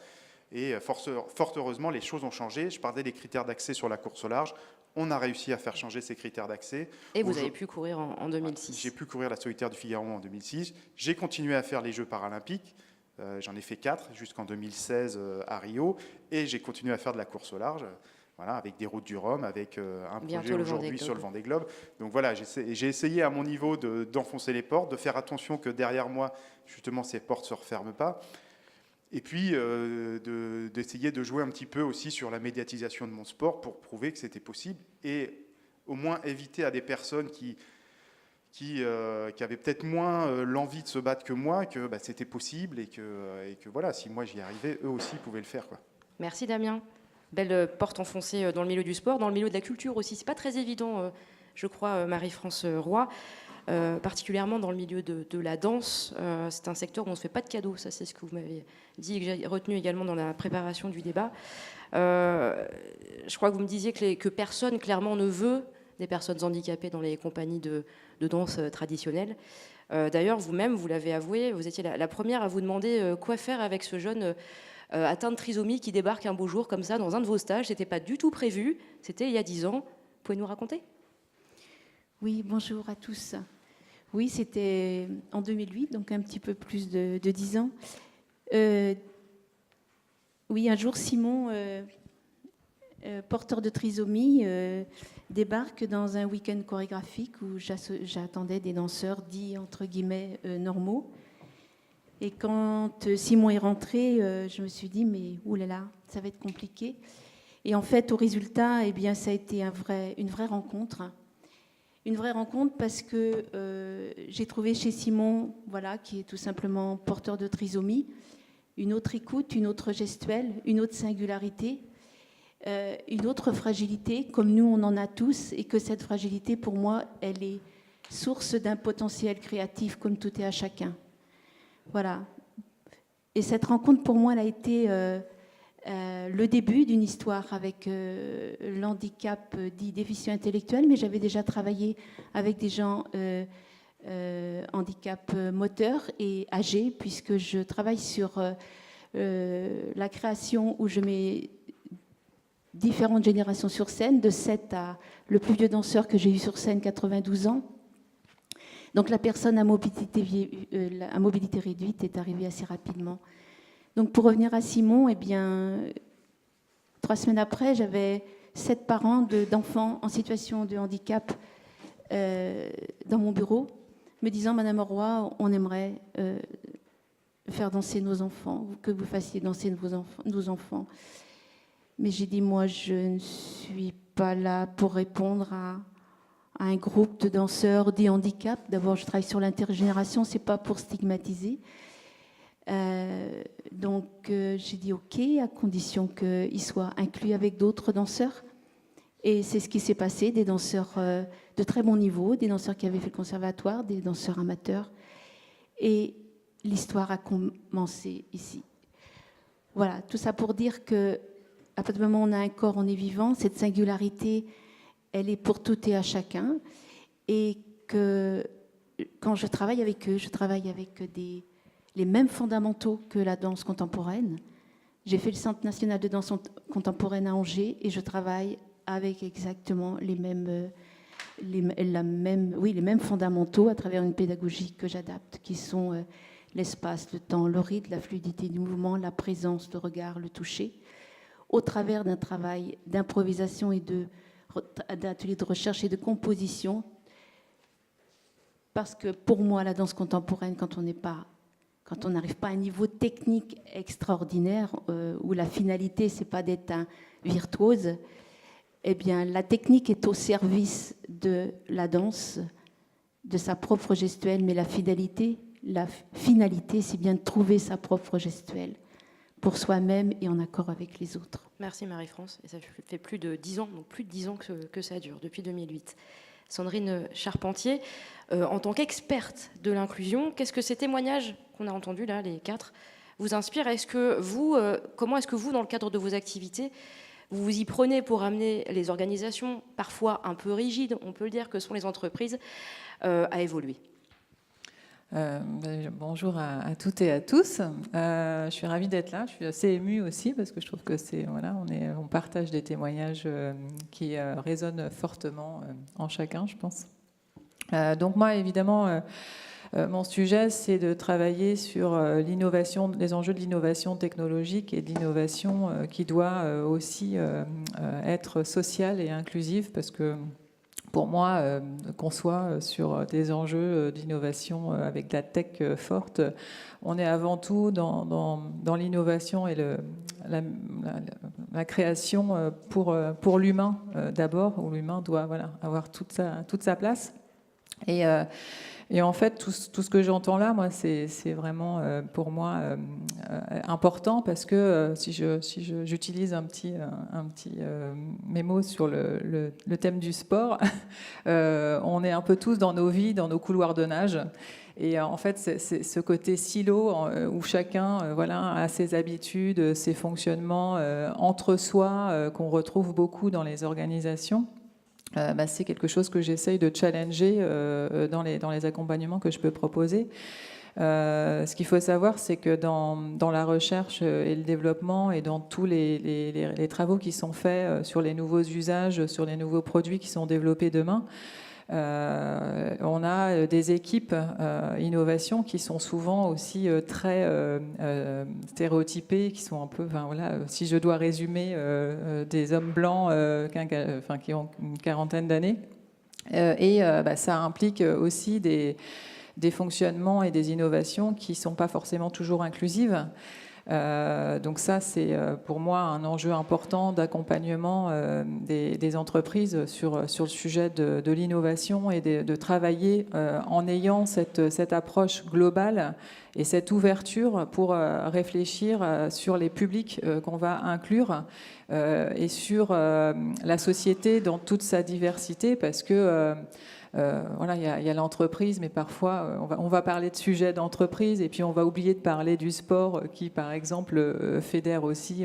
Et fort heureusement, les choses ont changé. Je parlais des critères d'accès sur la course au large. On a réussi à faire changer ces critères d'accès. Et vous avez pu courir en 2006. J'ai pu courir la solitaire du Figaro en 2006. J'ai continué à faire les Jeux paralympiques. J'en ai fait 4 jusqu'en 2016 à Rio. Et j'ai continué à faire de la course au large, voilà, avec des routes du Rhum, avec un projet aujourd'hui sur le Vendée Globe. Donc voilà, j'ai essayé à mon niveau d'enfoncer les portes, de faire attention que derrière moi, justement, ces portes ne se referment pas. Et puis d'essayer de jouer un petit peu aussi sur la médiatisation de mon sport pour prouver que c'était possible et au moins éviter à des personnes qui avaient peut-être moins l'envie de se battre que moi, que c'était possible et que voilà, si moi j'y arrivais, eux aussi pouvaient le faire, quoi. Merci Damien. Belle porte enfoncée dans le milieu du sport, dans le milieu de la culture aussi. C'est pas très évident, je crois, Marie-France Roy. Particulièrement dans le milieu de la danse, c'est un secteur où on ne se fait pas de cadeaux, ça c'est ce que vous m'avez dit et que j'ai retenu également dans la préparation du débat. Je crois que vous me disiez que personne clairement ne veut des personnes handicapées dans les compagnies de danse traditionnelles. D'ailleurs, vous-même, vous l'avez avoué, vous étiez la première à vous demander quoi faire avec ce jeune atteint de trisomie qui débarque un beau jour comme ça dans un de vos stages. C'était pas du tout prévu, c'était il y a 10 ans. Pouvez-nous raconter ? Oui, bonjour à tous. Oui, c'était en 2008, donc un petit peu plus de 10 ans. Oui, un jour, Simon, porteur de trisomie, débarque dans un week-end chorégraphique où j'attendais des danseurs dits, entre guillemets, normaux. Et quand Simon est rentré, je me suis dit, mais oulala, ça va être compliqué. Et en fait, au résultat, eh bien, ça a été une vraie rencontre. Une vraie rencontre parce que j'ai trouvé chez Simon, voilà, qui est tout simplement porteur de trisomie, une autre écoute, une autre gestuelle, une autre singularité, une autre fragilité, comme nous on en a tous, et que cette fragilité, pour moi, elle est source d'un potentiel créatif, comme tout est à chacun. Voilà. Et cette rencontre, pour moi, elle a été le début d'une histoire avec l'handicap dit déficient intellectuel, mais j'avais déjà travaillé avec des gens handicap moteur et âgés, puisque je travaille sur la création où je mets différentes générations sur scène, de 7 à le plus vieux danseur que j'ai eu sur scène, 92 ans. Donc la personne à mobilité réduite est arrivée assez rapidement. Donc pour revenir à Simon, eh bien, 3 semaines après, j'avais 7 parents d'enfants en situation de handicap dans mon bureau, me disant, Madame Roy, on aimerait faire danser nos enfants, que vous fassiez danser nos enfants. Mais j'ai dit, moi, je ne suis pas là pour répondre à un groupe de danseurs dits handicap. D'abord, je travaille sur l'intergénération, c'est pas pour stigmatiser. Donc, j'ai dit OK, à condition qu'ils soient inclus avec d'autres danseurs. Et c'est ce qui s'est passé, des danseurs de très bon niveau, des danseurs qui avaient fait le conservatoire, des danseurs amateurs. Et l'histoire a commencé ici. Voilà, tout ça pour dire que à partir du moment où on a un corps, on est vivant. Cette singularité, elle est pour tout et à chacun. Et que quand je travaille avec eux, je travaille avec les mêmes fondamentaux que la danse contemporaine. J'ai fait le Centre national de danse contemporaine à Angers et je travaille avec exactement les mêmes fondamentaux à travers une pédagogie que j'adapte, qui sont l'espace, le temps, le rythme, la fluidité du mouvement, la présence, le regard, le toucher, au travers d'un travail d'improvisation et d'ateliers de recherche et de composition. Parce que pour moi, la danse contemporaine, quand on n'arrive pas à un niveau technique extraordinaire, où la finalité, c'est pas d'être un virtuose, eh bien, la technique est au service de la danse, de sa propre gestuelle, mais la finalité, c'est bien de trouver sa propre gestuelle pour soi-même et en accord avec les autres. Merci Marie-France. Et ça fait plus de 10 ans, donc plus de 10 ans que ça dure, depuis 2008. Sandrine Charpentier, en tant qu'experte de l'inclusion, qu'est-ce que ces témoignages qu'on a entendus là, les 4, vous inspirent? Comment est-ce que vous, dans le cadre de vos activités, vous vous y prenez pour amener les organisations, parfois un peu rigides, on peut le dire, que sont les entreprises, à évoluer? Bonjour à toutes et à tous. Je suis ravie d'être là. Je suis assez émue aussi parce que je trouve que on partage des témoignages qui résonnent fortement en chacun, je pense. Donc moi, évidemment, mon sujet, c'est de travailler sur l'innovation, les enjeux de l'innovation technologique et de l'innovation qui doit aussi être sociale et inclusive, parce que pour moi, qu'on soit sur des enjeux d'innovation avec de la tech forte, on est avant tout dans l'innovation et la création pour l'humain d'abord, où l'humain doit avoir toute sa place. Et en fait, tout ce que j'entends là, moi, c'est vraiment pour moi important, parce que si j'utilise un petit mémo sur le thème du sport, on est un peu tous dans nos vies, dans nos couloirs de nage. Et en fait, c'est ce côté silo où chacun a ses habitudes, ses fonctionnements entre soi qu'on retrouve beaucoup dans les organisations. C'est quelque chose que j'essaye de challenger dans les accompagnements que je peux proposer. Ce qu'il faut savoir, c'est que dans la recherche et le développement et dans tous les travaux qui sont faits sur les nouveaux usages, sur les nouveaux produits qui sont développés demain, on a des équipes innovation qui sont souvent aussi très stéréotypées, qui sont un peu, si je dois résumer, des hommes blancs qui ont une quarantaine d'années. Ça implique aussi des fonctionnements et des innovations qui ne sont pas forcément toujours inclusives. Donc ça, c'est pour moi un enjeu important d'accompagnement des entreprises sur le sujet de l'innovation et de travailler en ayant cette approche globale et cette ouverture pour réfléchir sur les publics qu'on va inclure et sur la société dans toute sa diversité, parce que il y a l'entreprise, mais parfois on va parler de sujets d'entreprise et puis on va oublier de parler du sport qui, par exemple, fédère aussi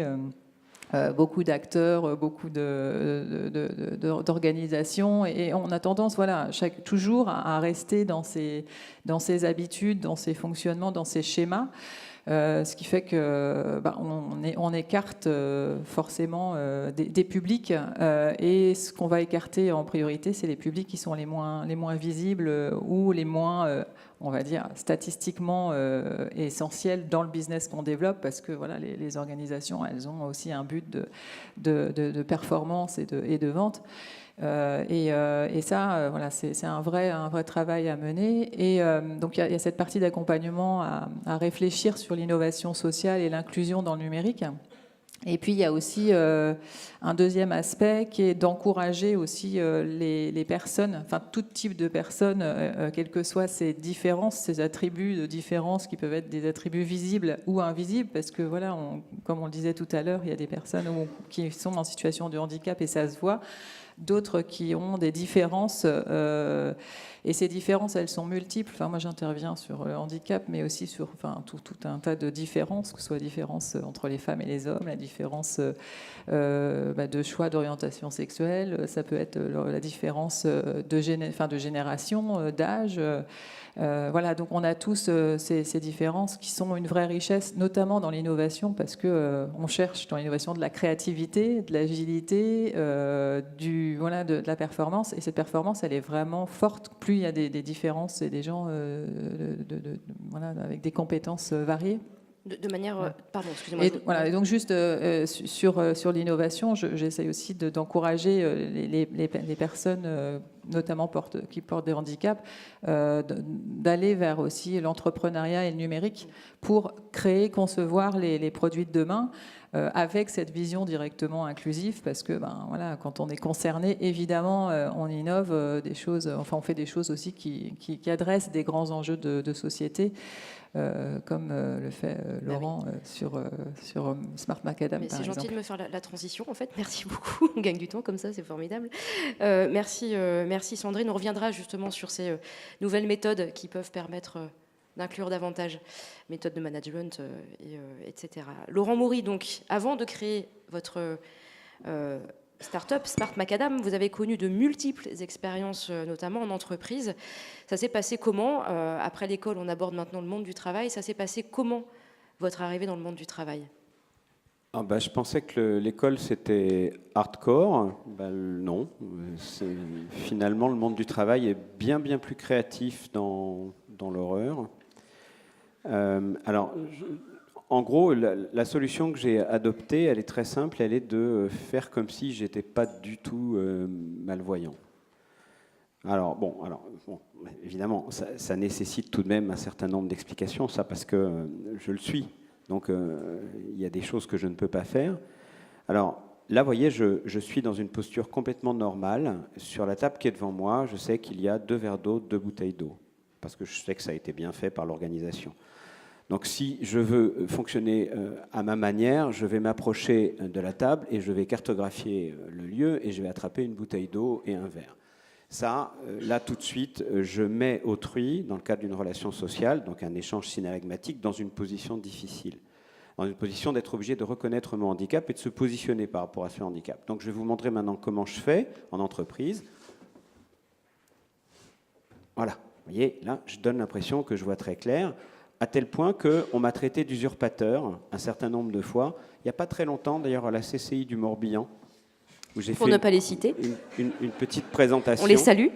beaucoup d'acteurs, beaucoup d'organisations, et on a tendance, voilà, toujours à rester dans ses habitudes, dans ses fonctionnements, dans ses schémas. Ce qui fait que on écarte forcément des publics, et ce qu'on va écarter en priorité, c'est les publics qui sont les moins visibles ou les moins, on va dire, statistiquement essentiels dans le business qu'on développe, parce que voilà, les organisations, elles ont aussi un but de performance et de vente. Et ça, voilà, c'est un vrai travail à mener. Et donc il y a cette partie d'accompagnement à réfléchir sur l'innovation sociale et l'inclusion dans le numérique. Et puis il y a aussi un deuxième aspect qui est d'encourager aussi les personnes, enfin tout type de personnes, quelles que soient ces différences, ces attributs de différence qui peuvent être des attributs visibles ou invisibles, parce que voilà, comme on le disait tout à l'heure, il y a des personnes qui sont en situation de handicap et ça se voit. D'autres qui ont des différences, et ces différences, elles sont multiples. Enfin, moi, j'interviens sur le handicap, mais aussi sur tout un tas de différences, que ce soit la différence entre les femmes et les hommes, la différence de choix d'orientation sexuelle, ça peut être la différence de génération, d'âge. Voilà, donc on a tous ces différences qui sont une vraie richesse, notamment dans l'innovation, parce que on cherche dans l'innovation de la créativité, de l'agilité, de la performance, et cette performance, elle est vraiment forte. Plus il y a des différences et des gens avec des compétences variées. De manière... Pardon, excusez-moi. Et donc juste sur l'innovation, j'essaye aussi d'encourager les personnes, notamment qui portent des handicaps, d'aller vers aussi l'entrepreneuriat et le numérique pour créer, concevoir les produits de demain, avec cette vision directement inclusive, parce que voilà, quand on est concerné, évidemment, on innove des choses, on fait des choses aussi qui adressent des grands enjeux de société. Comme le fait Laurent sur Smart Macadam. C'est gentil de me faire la transition, en fait. Merci beaucoup. On gagne du temps comme ça, c'est formidable. Merci Sandrine. On reviendra justement sur ces nouvelles méthodes qui peuvent permettre d'inclure davantage méthodes de management, etc. Laurent Maury, donc, avant de créer votre start-up Smart Macadam, vous avez connu de multiples expériences, notamment en entreprise. Ça s'est passé comment? Après l'école, on aborde maintenant le monde du travail. Ça s'est passé comment, votre arrivée dans le monde du travail? Je pensais que l'école, c'était hardcore. Non. Finalement, le monde du travail est bien plus créatif dans l'horreur. En gros, la solution que j'ai adoptée, elle est très simple, elle est de faire comme si j'étais pas du tout malvoyant. Évidemment, ça nécessite tout de même un certain nombre d'explications, ça, parce que je le suis. Donc, il y a des choses que je ne peux pas faire. Alors, là, vous voyez, je suis dans une posture complètement normale. Sur la table qui est devant moi, je sais qu'il y a 2 verres d'eau, 2 bouteilles d'eau, parce que je sais que ça a été bien fait par l'organisation. Donc si je veux fonctionner à ma manière, je vais m'approcher de la table et je vais cartographier le lieu et je vais attraper une bouteille d'eau et un verre. Ça, là tout de suite, je mets autrui, dans le cadre d'une relation sociale, donc un échange synalagmatique, dans une position difficile, dans une position d'être obligé de reconnaître mon handicap et de se positionner par rapport à ce handicap. Donc je vais vous montrer maintenant comment je fais en entreprise. Voilà, vous voyez, là, je donne l'impression que je vois très clair, à tel point qu'on m'a traité d'usurpateur un certain nombre de fois. Il n'y a pas très longtemps, d'ailleurs, à la CCI du Morbihan, où j'ai fait ne pas les citer. Une petite présentation. On les salue.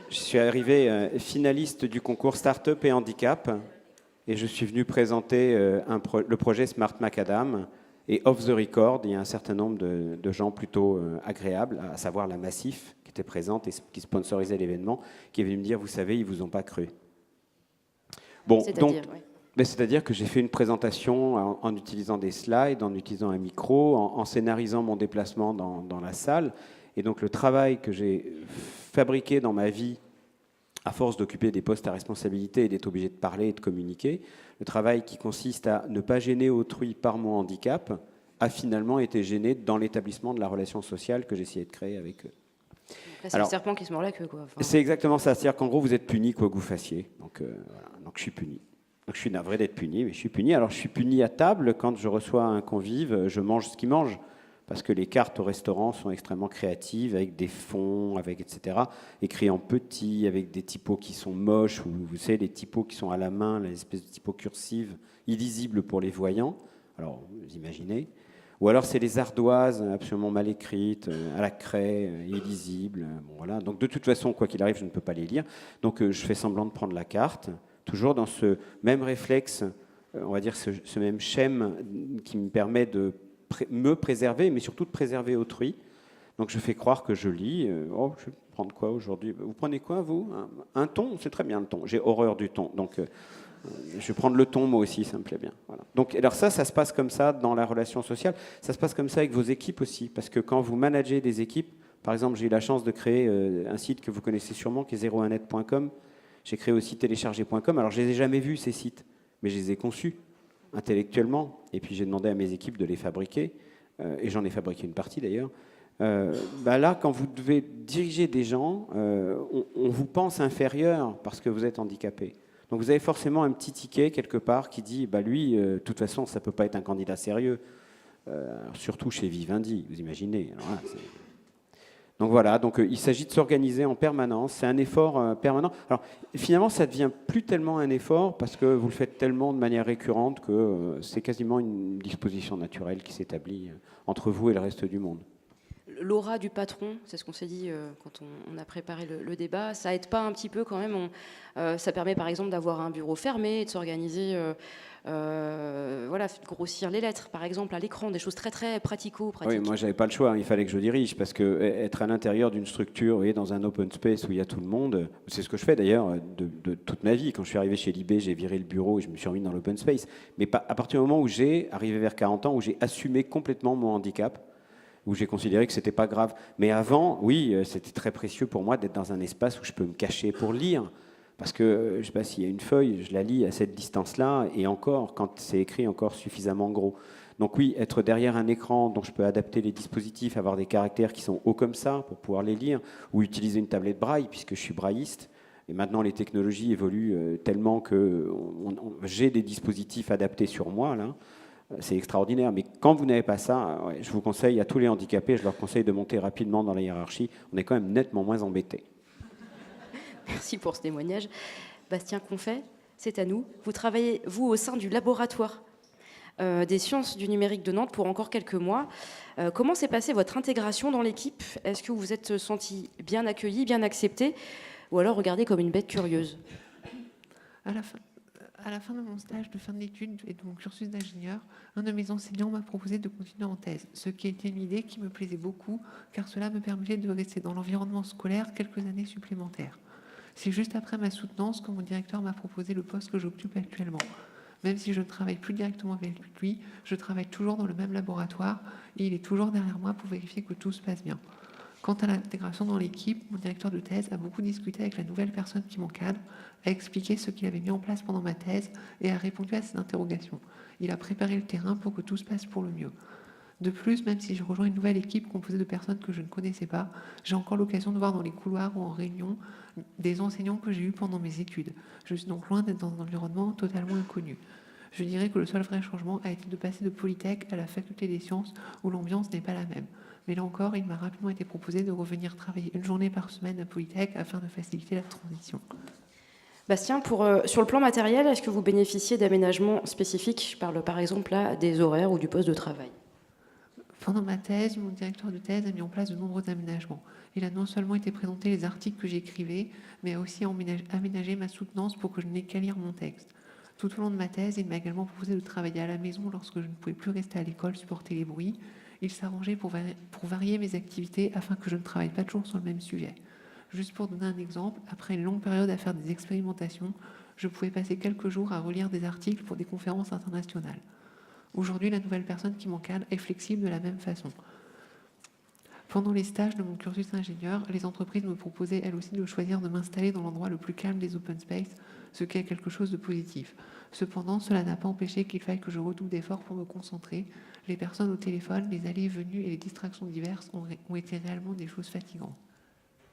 Je suis arrivé finaliste du concours Start-up et Handicap, et je suis venu présenter le projet Smart Macadam. Et off the record, il y a un certain nombre de gens plutôt agréables, à savoir la Massif, qui était présente et qui sponsorisait l'événement, qui est venu me dire, vous savez, ils ne vous ont pas cru. Bon, c'est-à-dire que j'ai fait une présentation en utilisant des slides, en utilisant un micro, en scénarisant mon déplacement dans la salle. Et donc le travail que j'ai fabriqué dans ma vie, à force d'occuper des postes à responsabilité et d'être obligé de parler et de communiquer, le travail qui consiste à ne pas gêner autrui par mon handicap, a finalement été gêné dans l'établissement de la relation sociale que j'essayais de créer avec eux. Là, c'est le serpent qui se mord la queue, quoi. C'est exactement ça. C'est-à-dire qu'en gros, vous êtes puni quoi que vous fassiez. Donc, voilà. Donc je suis puni. Donc je suis navré d'être puni, mais je suis puni. Alors je suis puni à table quand je reçois un convive, je mange ce qu'il mange. Parce que les cartes au restaurant sont extrêmement créatives, avec des fonds, avec etc. Écrits en petit, avec des typos qui sont moches, ou vous savez, les typos qui sont à la main, les espèces de typos cursives, illisibles pour les voyants. Alors, vous imaginez. Ou alors c'est les ardoises absolument mal écrites, à la craie, illisibles. Bon, voilà. Donc de toute façon, quoi qu'il arrive, je ne peux pas les lire. Donc je fais semblant de prendre la carte, toujours dans ce même réflexe, on va dire ce même schème qui me permet de me préserver, mais surtout de préserver autrui. Donc je fais croire que je lis. Oh, je vais prendre quoi aujourd'hui? Vous prenez quoi, vous? Un thon? C'est très bien le thon. J'ai horreur du thon. Donc je vais prendre le thon, moi aussi, ça me plaît bien. Voilà. Donc, alors ça se passe comme ça dans la relation sociale. Ça se passe comme ça avec vos équipes aussi. Parce que quand vous managez des équipes, par exemple, j'ai eu la chance de créer un site que vous connaissez sûrement, qui est 01net.com. J'ai créé aussi télécharger.com. Alors je les ai jamais vus, ces sites, mais je les ai conçus intellectuellement, et puis j'ai demandé à mes équipes de les fabriquer, et j'en ai fabriqué une partie d'ailleurs. Là, quand vous devez diriger des gens, on vous pense inférieur parce que vous êtes handicapé. Donc vous avez forcément un petit ticket quelque part qui dit, lui, de toute façon, ça ne peut pas être un candidat sérieux, surtout chez Vivendi, vous imaginez. Alors là, donc voilà, donc il s'agit de s'organiser en permanence, c'est un effort permanent. Alors finalement, ça ne devient plus tellement un effort parce que vous le faites tellement de manière récurrente que c'est quasiment une disposition naturelle qui s'établit entre vous et le reste du monde. L'aura du patron, c'est ce qu'on s'est dit quand on a préparé le débat, ça aide pas un petit peu quand même. Ça permet par exemple d'avoir un bureau fermé, de s'organiser, voilà, grossir les lettres par exemple à l'écran, des choses très très pratico-pratiques. Oui, moi j'avais pas le choix, il fallait que je dirige parce que être à l'intérieur d'une structure, vous voyez, dans un open space où il y a tout le monde, c'est ce que je fais d'ailleurs de toute ma vie. Quand je suis arrivé chez Libé, j'ai viré le bureau et je me suis remis dans l'open space. Mais à partir du moment où j'ai arrivé vers 40 ans, où j'ai assumé complètement mon handicap, où j'ai considéré que c'était pas grave. Mais avant, oui, c'était très précieux pour moi d'être dans un espace où je peux me cacher pour lire. Parce que, je ne sais pas s'il y a une feuille, je la lis à cette distance-là, et encore, quand c'est écrit encore suffisamment gros. Donc oui, être derrière un écran dont je peux adapter les dispositifs, avoir des caractères qui sont hauts comme ça pour pouvoir les lire, ou utiliser une tablette braille, puisque je suis brailliste. Et maintenant, les technologies évoluent tellement que j'ai des dispositifs adaptés sur moi, là. C'est extraordinaire, mais quand vous n'avez pas ça, je vous conseille à tous les handicapés, je leur conseille de monter rapidement dans la hiérarchie. On est quand même nettement moins embêtés. Merci pour ce témoignage. Bastien Confet, c'est à nous. Vous travaillez, vous, au sein du laboratoire des sciences du numérique de Nantes pour encore quelques mois. Comment s'est passée votre intégration dans l'équipe? Est-ce que vous vous êtes senti bien accueilli, bien accepté, ou alors regardé comme une bête curieuse? À la fin de mon stage de fin d'études et de mon cursus d'ingénieur, un de mes enseignants m'a proposé de continuer en thèse, ce qui était une idée qui me plaisait beaucoup, car cela me permettait de rester dans l'environnement scolaire quelques années supplémentaires. C'est juste après ma soutenance que mon directeur m'a proposé le poste que j'occupe actuellement. Même si je ne travaille plus directement avec lui, je travaille toujours dans le même laboratoire et il est toujours derrière moi pour vérifier que tout se passe bien. Quant à l'intégration dans l'équipe, mon directeur de thèse a beaucoup discuté avec la nouvelle personne qui m'encadre, a expliqué ce qu'il avait mis en place pendant ma thèse et a répondu à ses interrogations. Il a préparé le terrain pour que tout se passe pour le mieux. De plus, même si je rejoins une nouvelle équipe composée de personnes que je ne connaissais pas, j'ai encore l'occasion de voir dans les couloirs ou en réunion des enseignants que j'ai eus pendant mes études. Je suis donc loin d'être dans un environnement totalement inconnu. Je dirais que le seul vrai changement a été de passer de Polytech à la faculté des sciences où l'ambiance n'est pas la même. Mais là encore, il m'a rapidement été proposé de revenir travailler une journée par semaine à Polytech afin de faciliter la transition. Bastien, sur le plan matériel, est-ce que vous bénéficiez d'aménagements spécifiques? Je parle par exemple là des horaires ou du poste de travail. Pendant ma thèse, mon directeur de thèse a mis en place de nombreux aménagements. Il a non seulement été présenté les articles que j'écrivais, mais a aussi aménagé ma soutenance pour que je n'ai qu'à lire mon texte. Tout au long de ma thèse, il m'a également proposé de travailler à la maison lorsque je ne pouvais plus rester à l'école, supporter les bruits. Il s'arrangeait pour varier mes activités afin que je ne travaille pas toujours sur le même sujet. Juste pour donner un exemple, après une longue période à faire des expérimentations, je pouvais passer quelques jours à relire des articles pour des conférences internationales. Aujourd'hui, la nouvelle personne qui m'encadre est flexible de la même façon. Pendant les stages de mon cursus d'ingénieur, les entreprises me proposaient elles aussi de choisir de m'installer dans l'endroit le plus calme des open space, ce qui est quelque chose de positif. Cependant, cela n'a pas empêché qu'il faille que je redouble d'efforts pour me concentrer. Les personnes au téléphone, les allées et venues et les distractions diverses ont été réellement des choses fatigantes.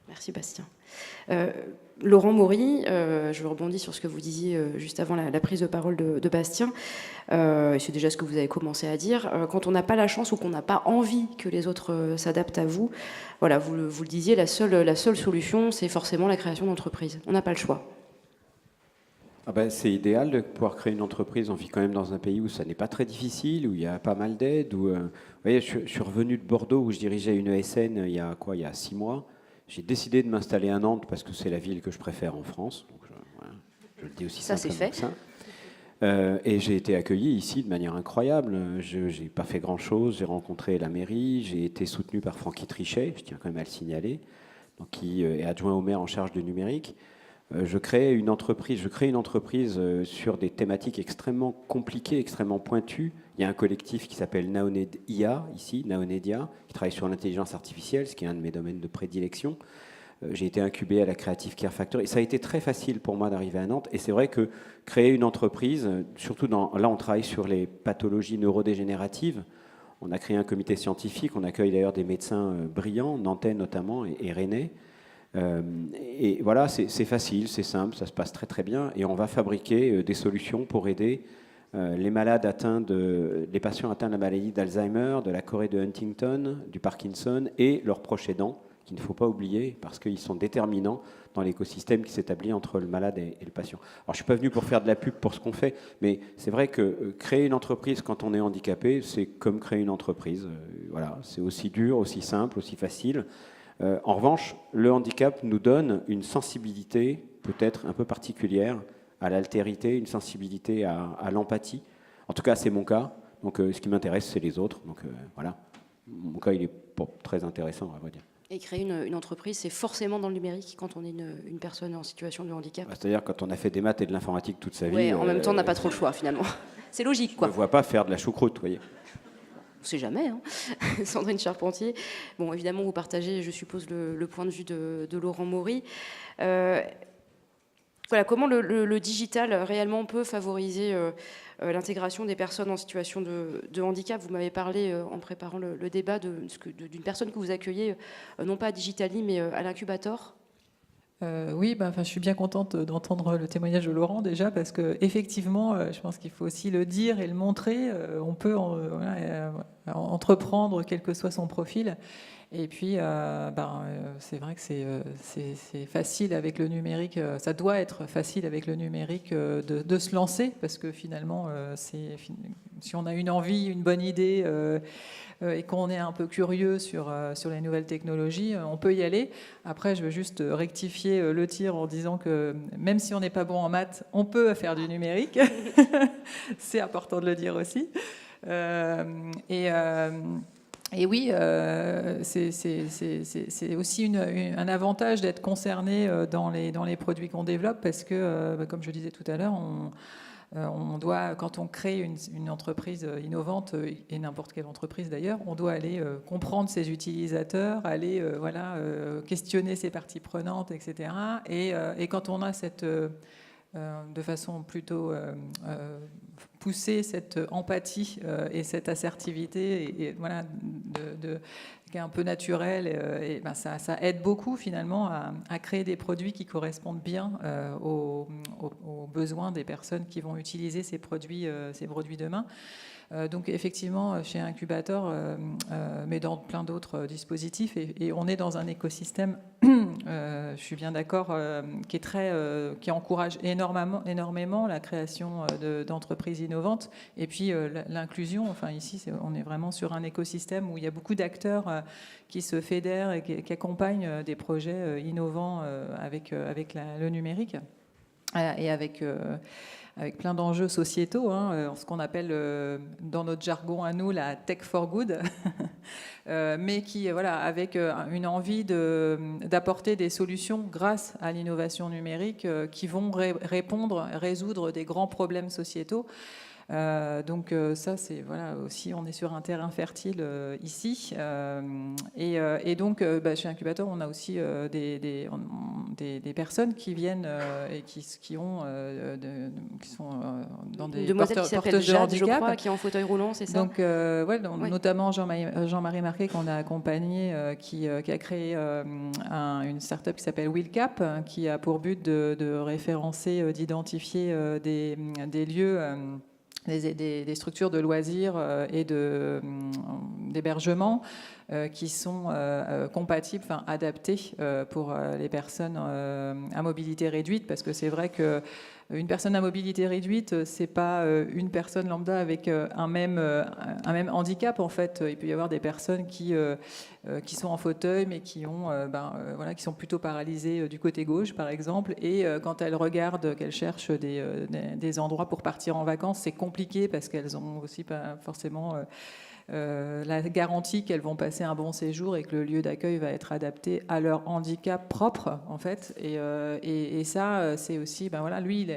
Merci Bastien. Laurent Maury, je rebondis sur ce que vous disiez juste avant la prise de parole de Bastien. C'est déjà ce que vous avez commencé à dire. Quand on n'a pas la chance ou qu'on n'a pas envie que les autres s'adaptent à vous, voilà, vous le disiez, la seule solution, c'est forcément la création d'entreprise. On n'a pas le choix. Ah ben, c'est idéal de pouvoir créer une entreprise. On vit quand même dans un pays où ça n'est pas très difficile, où il y a pas mal d'aides. Vous voyez, je suis revenu de Bordeaux où je dirigeais une ESN il y a 6 mois. J'ai décidé de m'installer à Nantes parce que c'est la ville que je préfère en France. Donc, voilà, je le dis aussi ça, c'est fait. Que ça. Et j'ai été accueilli ici de manière incroyable. Je n'ai pas fait grand-chose. J'ai rencontré la mairie. J'ai été soutenu par Francky Trichet, je tiens quand même à le signaler, donc, qui est adjoint au maire en charge du numérique. Je crée une entreprise sur des thématiques extrêmement compliquées, extrêmement pointues. Il y a un collectif qui s'appelle Naonedia, ici, Naonedia, qui travaille sur l'intelligence artificielle, ce qui est un de mes domaines de prédilection. J'ai été incubé à la Creative Care Factory. Et ça a été très facile pour moi d'arriver à Nantes. Et c'est vrai que créer une entreprise, surtout là on travaille sur les pathologies neurodégénératives. On a créé un comité scientifique, on accueille d'ailleurs des médecins brillants, nantais notamment et rennais. Et voilà, c'est facile, c'est simple, ça se passe très très bien. Et on va fabriquer des solutions pour aider les les patients atteints de la maladie d'Alzheimer, de la chorée de Huntington, du Parkinson et leurs proches aidants, qu'il ne faut pas oublier parce qu'ils sont déterminants dans l'écosystème qui s'établit entre le malade et le patient. Alors je ne suis pas venu pour faire de la pub pour ce qu'on fait, mais c'est vrai que créer une entreprise quand on est handicapé, c'est comme créer une entreprise. Voilà, c'est aussi dur, aussi simple, aussi facile. En revanche, le handicap nous donne une sensibilité peut-être un peu particulière à l'altérité, une sensibilité à l'empathie. En tout cas, c'est mon cas. Donc, ce qui m'intéresse, c'est les autres. Donc, voilà. Mon cas, il est pas très intéressant, à vrai dire. Et créer une entreprise, c'est forcément dans le numérique quand on est une personne en situation de handicap. C'est-à-dire quand on a fait des maths et de l'informatique toute sa vie. Oui, en même temps, on n'a pas trop le choix, finalement. C'est logique, quoi. Je ne vois pas faire de la choucroute, vous voyez. On ne sait jamais, hein. Sandrine Charpentier. Bon, évidemment, vous partagez, je suppose, le point de vue de Laurent Maury. Voilà, comment le digital réellement peut favoriser l'intégration des personnes en situation de handicap. Vous m'avez parlé, en préparant le débat, d'une personne que vous accueillez, non pas à Digitali, mais à l'incubateur. Oui, je suis bien contente d'entendre le témoignage de Laurent déjà, parce qu'effectivement, je pense qu'il faut aussi le dire et le montrer. On peut entreprendre, quel que soit son profil. Et puis, c'est vrai que c'est facile avec le numérique. Ça doit être facile avec le numérique de se lancer, parce que finalement, si on a une envie, une bonne idée, et qu'on est un peu curieux sur les nouvelles technologies, on peut y aller. Après, je veux juste rectifier le tir en disant que même si on n'est pas bon en maths, on peut faire du numérique. C'est important de le dire aussi. Et oui, c'est aussi un avantage d'être concerné dans les produits qu'on développe, parce que, comme je le disais tout à l'heure, on doit, quand on crée une entreprise innovante, et n'importe quelle entreprise d'ailleurs, on doit aller comprendre ses utilisateurs, aller questionner ses parties prenantes, etc. Et quand on a de façon plutôt pousser cette empathie et cette assertivité, qui est un peu naturelle, ça aide beaucoup finalement à créer des produits qui correspondent bien aux besoins des personnes qui vont utiliser ces produits demain. Donc effectivement, chez Incubator, mais dans plein d'autres dispositifs, et on est dans un écosystème, je suis bien d'accord, qui encourage énormément la création d'entreprises innovantes, et puis l'inclusion. Enfin ici, on est vraiment sur un écosystème où il y a beaucoup d'acteurs qui se fédèrent et qui accompagnent des projets innovants avec le numérique, et avec plein d'enjeux sociétaux, ce qu'on appelle dans notre jargon à nous la tech for good, mais qui, avec une envie d'apporter des solutions grâce à l'innovation numérique qui vont résoudre des grands problèmes sociétaux. Donc ça, c'est voilà aussi, on est sur un terrain fertile ici. Et donc, chez Incubateur, on a aussi des personnes qui viennent et qui sont dans des porteuses de handicap, je crois, qui est en fauteuil roulant, c'est ça? Donc, notamment Jean-Marie Marquet, qu'on a accompagné, qui a créé une start-up qui s'appelle Willcap, qui a pour but de référencer, d'identifier des lieux, des structures de loisirs et d'hébergement qui sont compatibles, adaptés pour les personnes à mobilité réduite, parce que c'est vrai que une personne à mobilité réduite, c'est pas une personne lambda avec un même handicap. En fait, il peut y avoir des personnes qui sont en fauteuil, mais qui ont, qui sont plutôt paralysées du côté gauche, par exemple. Et quand elles regardent, qu'elles cherchent des endroits pour partir en vacances, c'est compliqué parce qu'elles ont aussi pas forcément la garantie qu'elles vont passer un bon séjour et que le lieu d'accueil va être adapté à leur handicap propre, en fait. Et ça, c'est aussi, lui,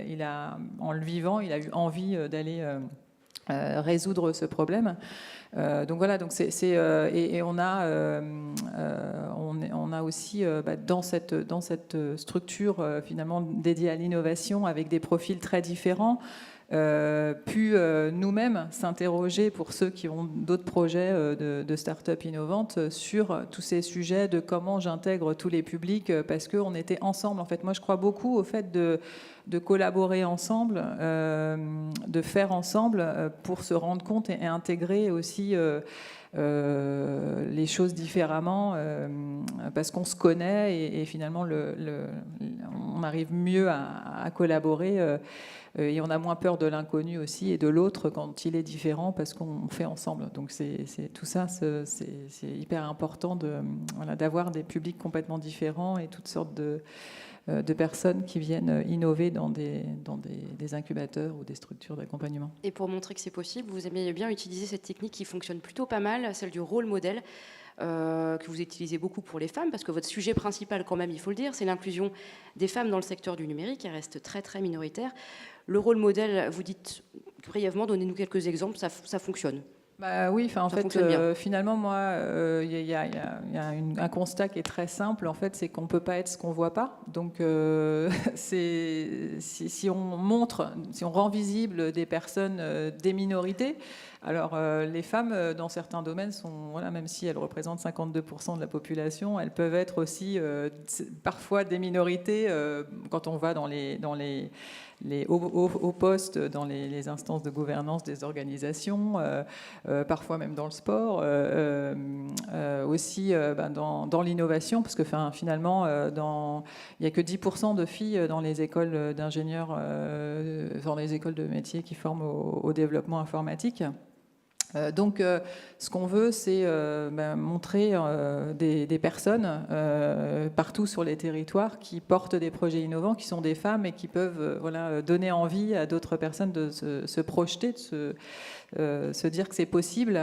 en le vivant, il a eu envie d'aller résoudre ce problème. Donc voilà, donc on a aussi dans cette structure finalement dédiée à l'innovation, avec des profils très différents, pu nous-mêmes s'interroger, pour ceux qui ont d'autres projets de start-up innovantes, sur tous ces sujets de comment j'intègre tous les publics, parce qu'on était ensemble. En fait, moi, je crois beaucoup au fait de collaborer ensemble, de faire ensemble pour se rendre compte et intégrer aussi les choses différemment, parce qu'on se connaît et finalement on arrive mieux à collaborer. Et on a moins peur de l'inconnu aussi et de l'autre quand il est différent, parce qu'on fait ensemble. Donc tout ça, c'est hyper important d'avoir des publics complètement différents et toutes sortes de personnes qui viennent innover dans des incubateurs ou des structures d'accompagnement. Et pour montrer que c'est possible, vous aimez bien utiliser cette technique qui fonctionne plutôt pas mal, celle du rôle modèle, que vous utilisez beaucoup pour les femmes, parce que votre sujet principal, quand même, il faut le dire, c'est l'inclusion des femmes dans le secteur du numérique, elle reste très très minoritaire. Le rôle modèle, vous dites brièvement, donnez-nous quelques exemples, ça fonctionne. Oui, en fait, finalement, moi, il y a un constat qui est très simple, en fait, c'est qu'on ne peut pas être ce qu'on ne voit pas. Donc, si on rend visible des personnes, des minorités, alors les femmes, dans certains domaines, même si elles représentent 52% de la population, elles peuvent être aussi parfois des minorités quand on va dans les hauts postes, dans les instances de gouvernance des organisations, parfois même dans le sport, aussi dans l'innovation, parce que finalement, il n'y a que 10% de filles dans les écoles d'ingénieurs, dans les écoles de métiers qui forment au développement informatique. Donc, ce qu'on veut, c'est montrer des personnes partout sur les territoires qui portent des projets innovants, qui sont des femmes et qui peuvent donner envie à d'autres personnes de se projeter, de se dire que c'est possible.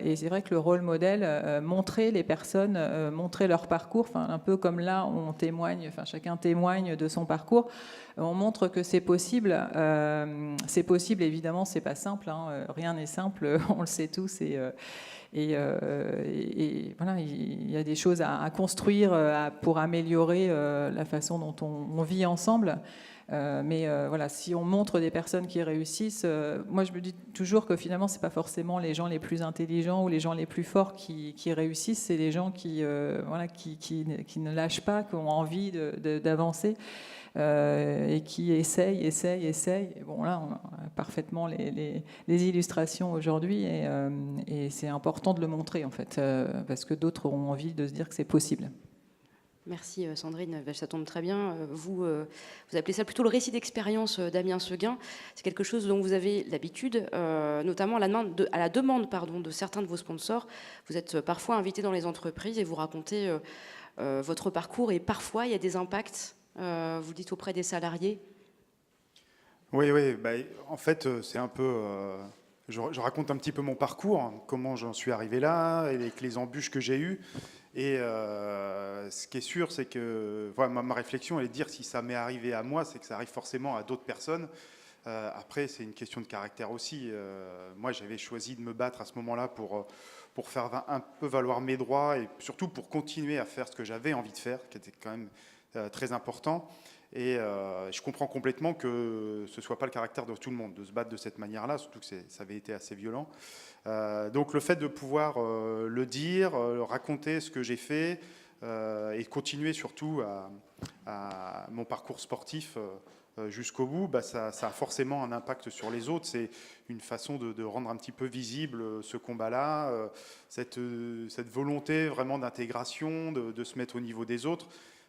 Et c'est vrai que le rôle modèle, montrer les personnes, montrer leur parcours, un peu comme là, on témoigne, chacun témoigne de son parcours. On montre que c'est possible. C'est possible, évidemment, c'est pas simple. Rien n'est simple, on le sait tous. Et voilà, il y a des choses à construire pour améliorer la façon dont on vit ensemble. Mais voilà, si on montre des personnes qui réussissent, moi je me dis toujours que finalement c'est pas forcément les gens les plus intelligents ou les gens les plus forts qui réussissent, c'est les gens qui ne lâchent pas, qui ont envie d'avancer. Et qui essayent. Et bon, là, on a parfaitement les illustrations aujourd'hui, et c'est important de le montrer, en fait, parce que d'autres ont envie de se dire que c'est possible. Merci Sandrine, ça tombe très bien. Vous appelez ça plutôt le récit d'expérience d'Amiens Seguin. C'est quelque chose dont vous avez l'habitude, notamment à la demande de certains de vos sponsors. Vous êtes parfois invité dans les entreprises et vous racontez votre parcours, et parfois il y a des impacts. Vous dites auprès des salariés. Oui, en fait, c'est un peu... je raconte un petit peu mon parcours, comment j'en suis arrivé là, et les embûches que j'ai eues. Et ce qui est sûr, c'est que ma réflexion, elle est de dire, si ça m'est arrivé à moi, c'est que ça arrive forcément à d'autres personnes. Après, c'est une question de caractère aussi. Moi, j'avais choisi de me battre à ce moment-là pour faire un peu valoir mes droits et surtout pour continuer à faire ce que j'avais envie de faire, qui était quand même très important. Et je comprends complètement que ce ne soit pas le caractère de tout le monde de se battre de cette manière-là, surtout que ça avait été assez violent. Donc le fait de pouvoir le dire, raconter ce que j'ai fait et continuer surtout à mon parcours sportif jusqu'au bout, ça a forcément un impact sur les autres. C'est une façon de rendre un petit peu visible ce combat-là, cette volonté vraiment d'intégration, de se mettre au niveau des autres.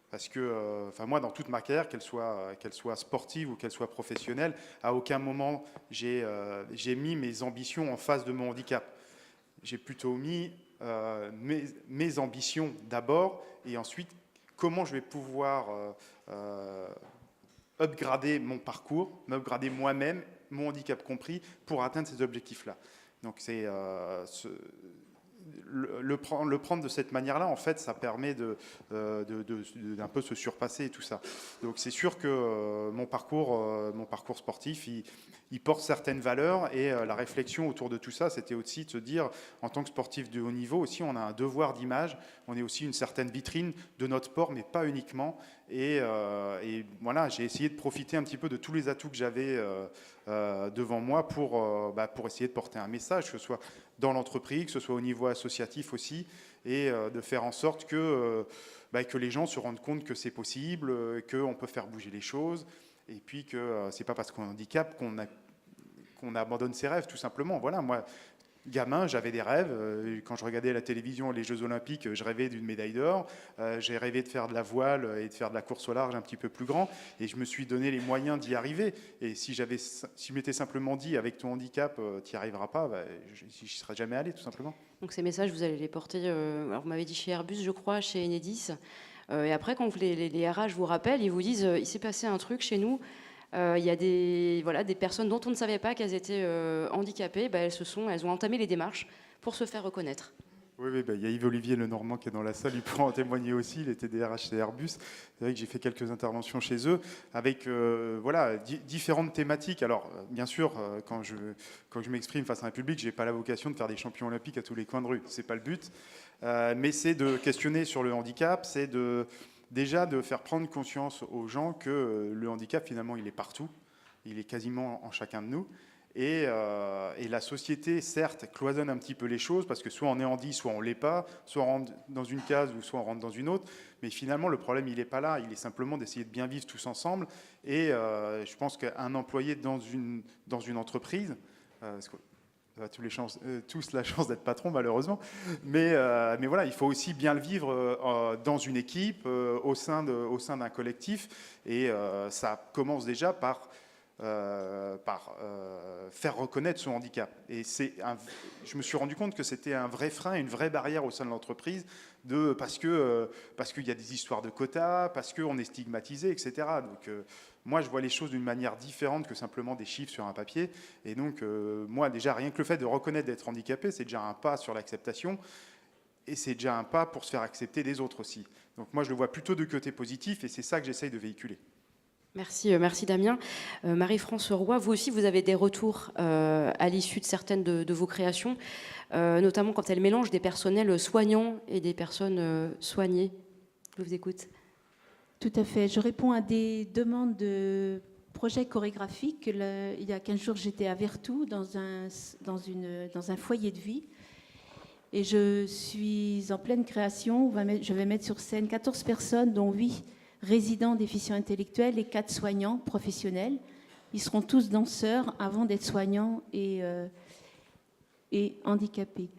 Parce que moi, dans toute ma carrière, qu'elle soit sportive ou qu'elle soit professionnelle, à aucun moment j'ai mis mes ambitions en face de mon handicap. J'ai plutôt mis mes ambitions d'abord, et ensuite comment je vais pouvoir upgrader mon parcours, m'upgrader moi-même, mon handicap compris, pour atteindre ces objectifs-là. Donc c'est le prendre de cette manière-là, en fait, ça permet d'un peu se surpasser et tout ça. Donc c'est sûr que mon parcours sportif, il porte certaines valeurs, et la réflexion autour de tout ça, c'était aussi de se dire, en tant que sportif de haut niveau aussi, on a un devoir d'image, on est aussi une certaine vitrine de notre sport, mais pas uniquement. Et voilà, j'ai essayé de profiter un petit peu de tous les atouts que j'avais devant moi pour essayer de porter un message, que ce soit dans l'entreprise, que ce soit au niveau associatif aussi, et de faire en sorte que les gens se rendent compte que c'est possible, qu'on peut faire bouger les choses, et puis que c'est pas parce qu'on a un handicap qu'on abandonne ses rêves, tout simplement. Voilà, moi, gamin, j'avais des rêves. Quand je regardais la télévision, les Jeux Olympiques, je rêvais d'une médaille d'or. J'ai rêvé de faire de la voile et de faire de la course au large un petit peu plus grand. Et je me suis donné les moyens d'y arriver. Et si je m'étais simplement dit, avec ton handicap, tu n'y arriveras pas, je n'y serais jamais allé, tout simplement. Donc ces messages, vous allez les porter, alors vous m'avez dit chez Airbus, je crois, chez Enedis. Et après, quand les RH vous rappellent, ils vous disent, il s'est passé un truc chez nous. Il y a des personnes dont on ne savait pas qu'elles étaient handicapées, elles ont entamé les démarches pour se faire reconnaître. Oui, il y a Yves-Olivier Lenormand qui est dans la salle, il pourra en témoigner aussi, il était DRH chez Airbus. C'est vrai que j'ai fait quelques interventions chez eux avec différentes thématiques. Alors, bien sûr, quand je m'exprime face à un public, je n'ai pas la vocation de faire des champions olympiques à tous les coins de rue, ce n'est pas le but. Mais c'est de questionner sur le handicap, c'est déjà de faire prendre conscience aux gens que le handicap, finalement, il est partout. Il est quasiment en chacun de nous. Et la société, certes, cloisonne un petit peu les choses, parce que soit on est handi, soit on ne l'est pas, soit on rentre dans une case, ou soit on rentre dans une autre. Mais finalement, le problème, il n'est pas là. Il est simplement d'essayer de bien vivre tous ensemble. Et je pense qu'un employé dans une entreprise... tous la chance d'être patron, malheureusement. Mais voilà, il faut aussi bien le vivre dans une équipe, au sein d'un collectif. Et ça commence déjà par faire reconnaître son handicap. Et je me suis rendu compte que c'était un vrai frein, une vraie barrière au sein de l'entreprise, parce qu'il y a des histoires de quotas, parce qu'on est stigmatisé, etc. Donc moi, je vois les choses d'une manière différente que simplement des chiffres sur un papier. Et donc, moi, déjà, rien que le fait de reconnaître d'être handicapé, c'est déjà un pas sur l'acceptation. Et c'est déjà un pas pour se faire accepter des autres aussi. Donc moi, je le vois plutôt de côté positif, et c'est ça que j'essaye de véhiculer. Merci Damien. Marie-France Roy, vous aussi, vous avez des retours à l'issue de certaines de vos créations, notamment quand elles mélangent des personnels soignants et des personnes soignées. Je vous écoute. Tout à fait. Je réponds à des demandes de projets chorégraphiques. Il y a 15 jours, j'étais à Vertou, dans un foyer de vie. Et je suis en pleine création. Je vais mettre sur scène 14 personnes, dont 8 résidents déficients intellectuels et 4 soignants professionnels. Ils seront tous danseurs avant d'être soignants et handicapés.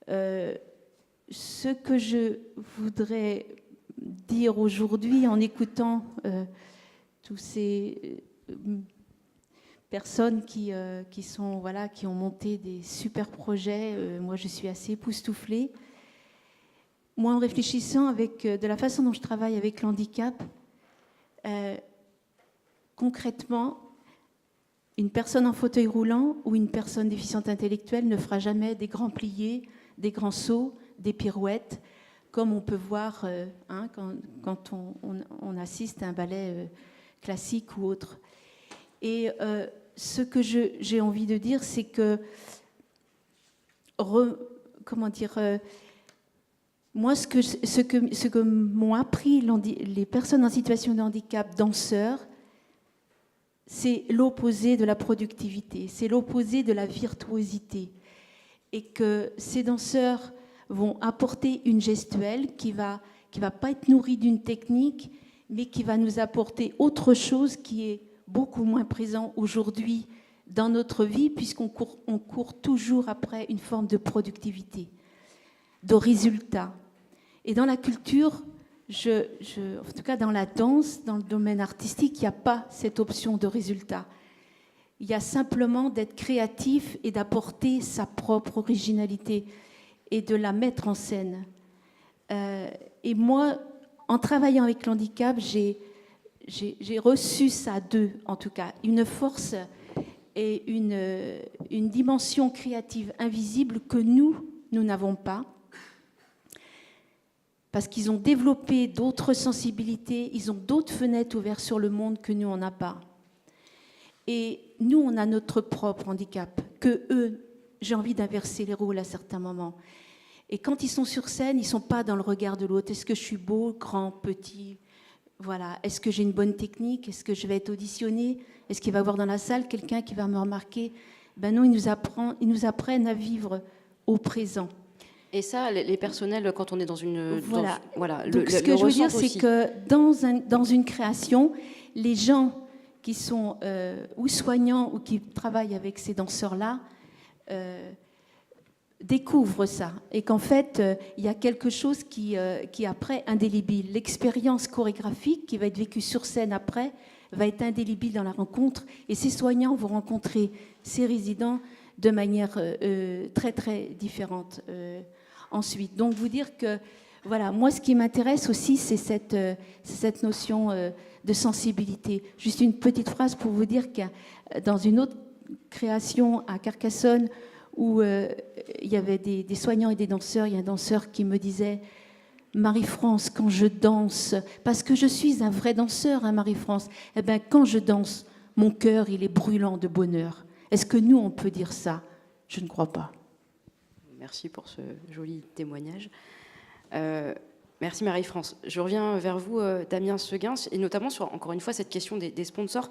Ce que je voudrais dire aujourd'hui en écoutant tous ces personnes qui ont monté des super projets, moi je suis assez époustouflée. Moi, en réfléchissant de la façon dont je travaille avec le handicap, concrètement, une personne en fauteuil roulant ou une personne déficiente intellectuelle ne fera jamais des grands pliés, des grands sauts, des pirouettes, comme on peut voir quand on assiste à un ballet classique ou autre. Et ce que j'ai envie de dire, c'est que, moi, ce que m'ont appris les personnes en situation de handicap danseurs, c'est l'opposé de la productivité, c'est l'opposé de la virtuosité. Et que ces danseurs vont apporter une gestuelle qui va pas être nourrie d'une technique, mais qui va nous apporter autre chose qui est beaucoup moins présent aujourd'hui dans notre vie, puisqu'on court toujours après une forme de productivité, de résultat. Et dans la culture, en tout cas dans la danse, dans le domaine artistique, il n'y a pas cette option de résultat. Il y a simplement d'être créatif et d'apporter sa propre originalité et de la mettre en scène. Et moi, en travaillant avec l'handicap, j'ai reçu ça d'eux, en tout cas, une force et une dimension créative invisible que nous n'avons pas, parce qu'ils ont développé d'autres sensibilités, ils ont d'autres fenêtres ouvertes sur le monde que nous, on n'a pas. Et nous, on a notre propre handicap, que eux, j'ai envie d'inverser les rôles à certains moments. Et quand ils sont sur scène, ils ne sont pas dans le regard de l'autre. Est-ce que je suis beau, grand, petit? Voilà. Est-ce que j'ai une bonne technique? Est-ce que je vais être auditionné? Est-ce qu'il va y avoir dans la salle quelqu'un qui va me remarquer? Ben non, ils nous apprennent à vivre au présent. Et ça, les personnels, quand on est dans une... Voilà. Voilà. Donc, ce que je veux dire, c'est que dans une création, les gens qui sont ou soignants ou qui travaillent avec ces danseurs-là découvrent ça. Et qu'en fait, il y a quelque chose qui est après indélébile. L'expérience chorégraphique qui va être vécue sur scène après va être indélébile dans la rencontre. Et ces soignants vont rencontrer ces résidents de manière très, très différente ensuite. Donc, vous dire que, voilà, moi, ce qui m'intéresse aussi, c'est cette notion de sensibilité. Juste une petite phrase pour vous dire que dans une autre création à Carcassonne, où il y avait des soignants et des danseurs, il y a un danseur qui me disait « Marie-France, quand je danse, parce que je suis un vrai danseur, hein, Marie-France, eh bien, quand je danse, mon cœur, il est brûlant de bonheur. » Est-ce que nous, on peut dire ça? Je ne crois pas. Merci pour ce joli témoignage. Merci Marie-France. Je reviens vers vous, Damien Seguin, et notamment sur, encore une fois, cette question des sponsors,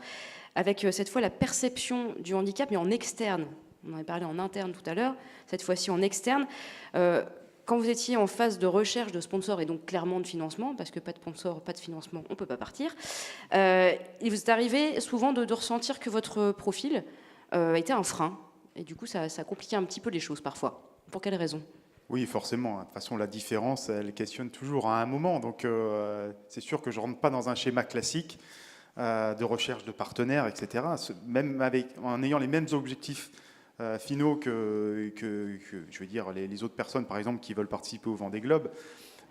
avec cette fois la perception du handicap, mais en externe. On en avait parlé en interne tout à l'heure, cette fois-ci en externe. Quand vous étiez en phase de recherche de sponsors et donc clairement de financement, parce que pas de sponsor, pas de financement, on ne peut pas partir, il vous est arrivé souvent de ressentir que votre profil était un frein. Et du coup, ça compliquait un petit peu les choses parfois. Pour quelles raisons? Oui, forcément. De toute façon, la différence, elle questionne toujours à un moment. Donc, c'est sûr que je ne rentre pas dans un schéma classique de recherche de partenaires, etc. Même en ayant les mêmes objectifs finaux que je veux dire, les autres personnes, par exemple, qui veulent participer au Vendée Globe,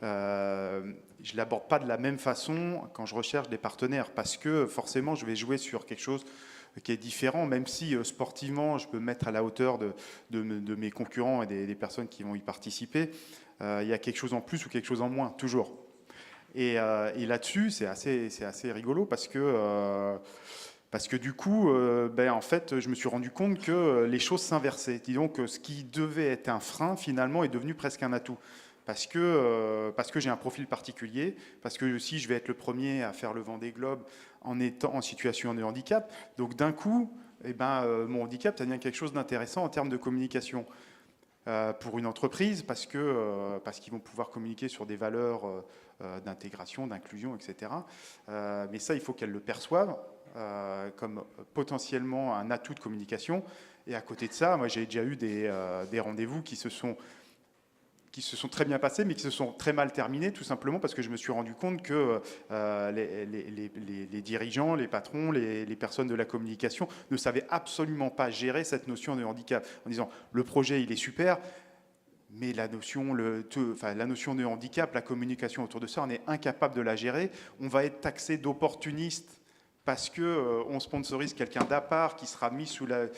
je ne l'aborde pas de la même façon quand je recherche des partenaires, parce que forcément, je vais jouer sur quelque chose qui est différent, même si sportivement, je peux me mettre à la hauteur de mes concurrents et des personnes qui vont y participer. Il y a quelque chose en plus ou quelque chose en moins, toujours. Et là-dessus, c'est assez rigolo parce que du coup, en fait, je me suis rendu compte que les choses s'inversaient. Disons que ce qui devait être un frein, finalement, est devenu presque un atout. Parce que j'ai un profil particulier, parce que si je vais être le premier à faire le Vendée Globe en étant en situation de handicap, donc d'un coup, mon handicap, ça devient quelque chose d'intéressant en termes de communication pour une entreprise, parce qu'ils vont pouvoir communiquer sur des valeurs d'intégration, d'inclusion, etc. Mais ça, il faut qu'elles le perçoivent comme potentiellement un atout de communication. Et à côté de ça, moi, j'ai déjà eu des rendez-vous qui se sont très bien passés, mais qui se sont très mal terminés, tout simplement parce que je me suis rendu compte que les dirigeants, les patrons, les personnes de la communication ne savaient absolument pas gérer cette notion de handicap, en disant le projet il est super, mais la notion de handicap, la communication autour de ça, on est incapable de la gérer. On va être taxé d'opportuniste parce qu'on sponsorise quelqu'un d'à part qui sera mis sous le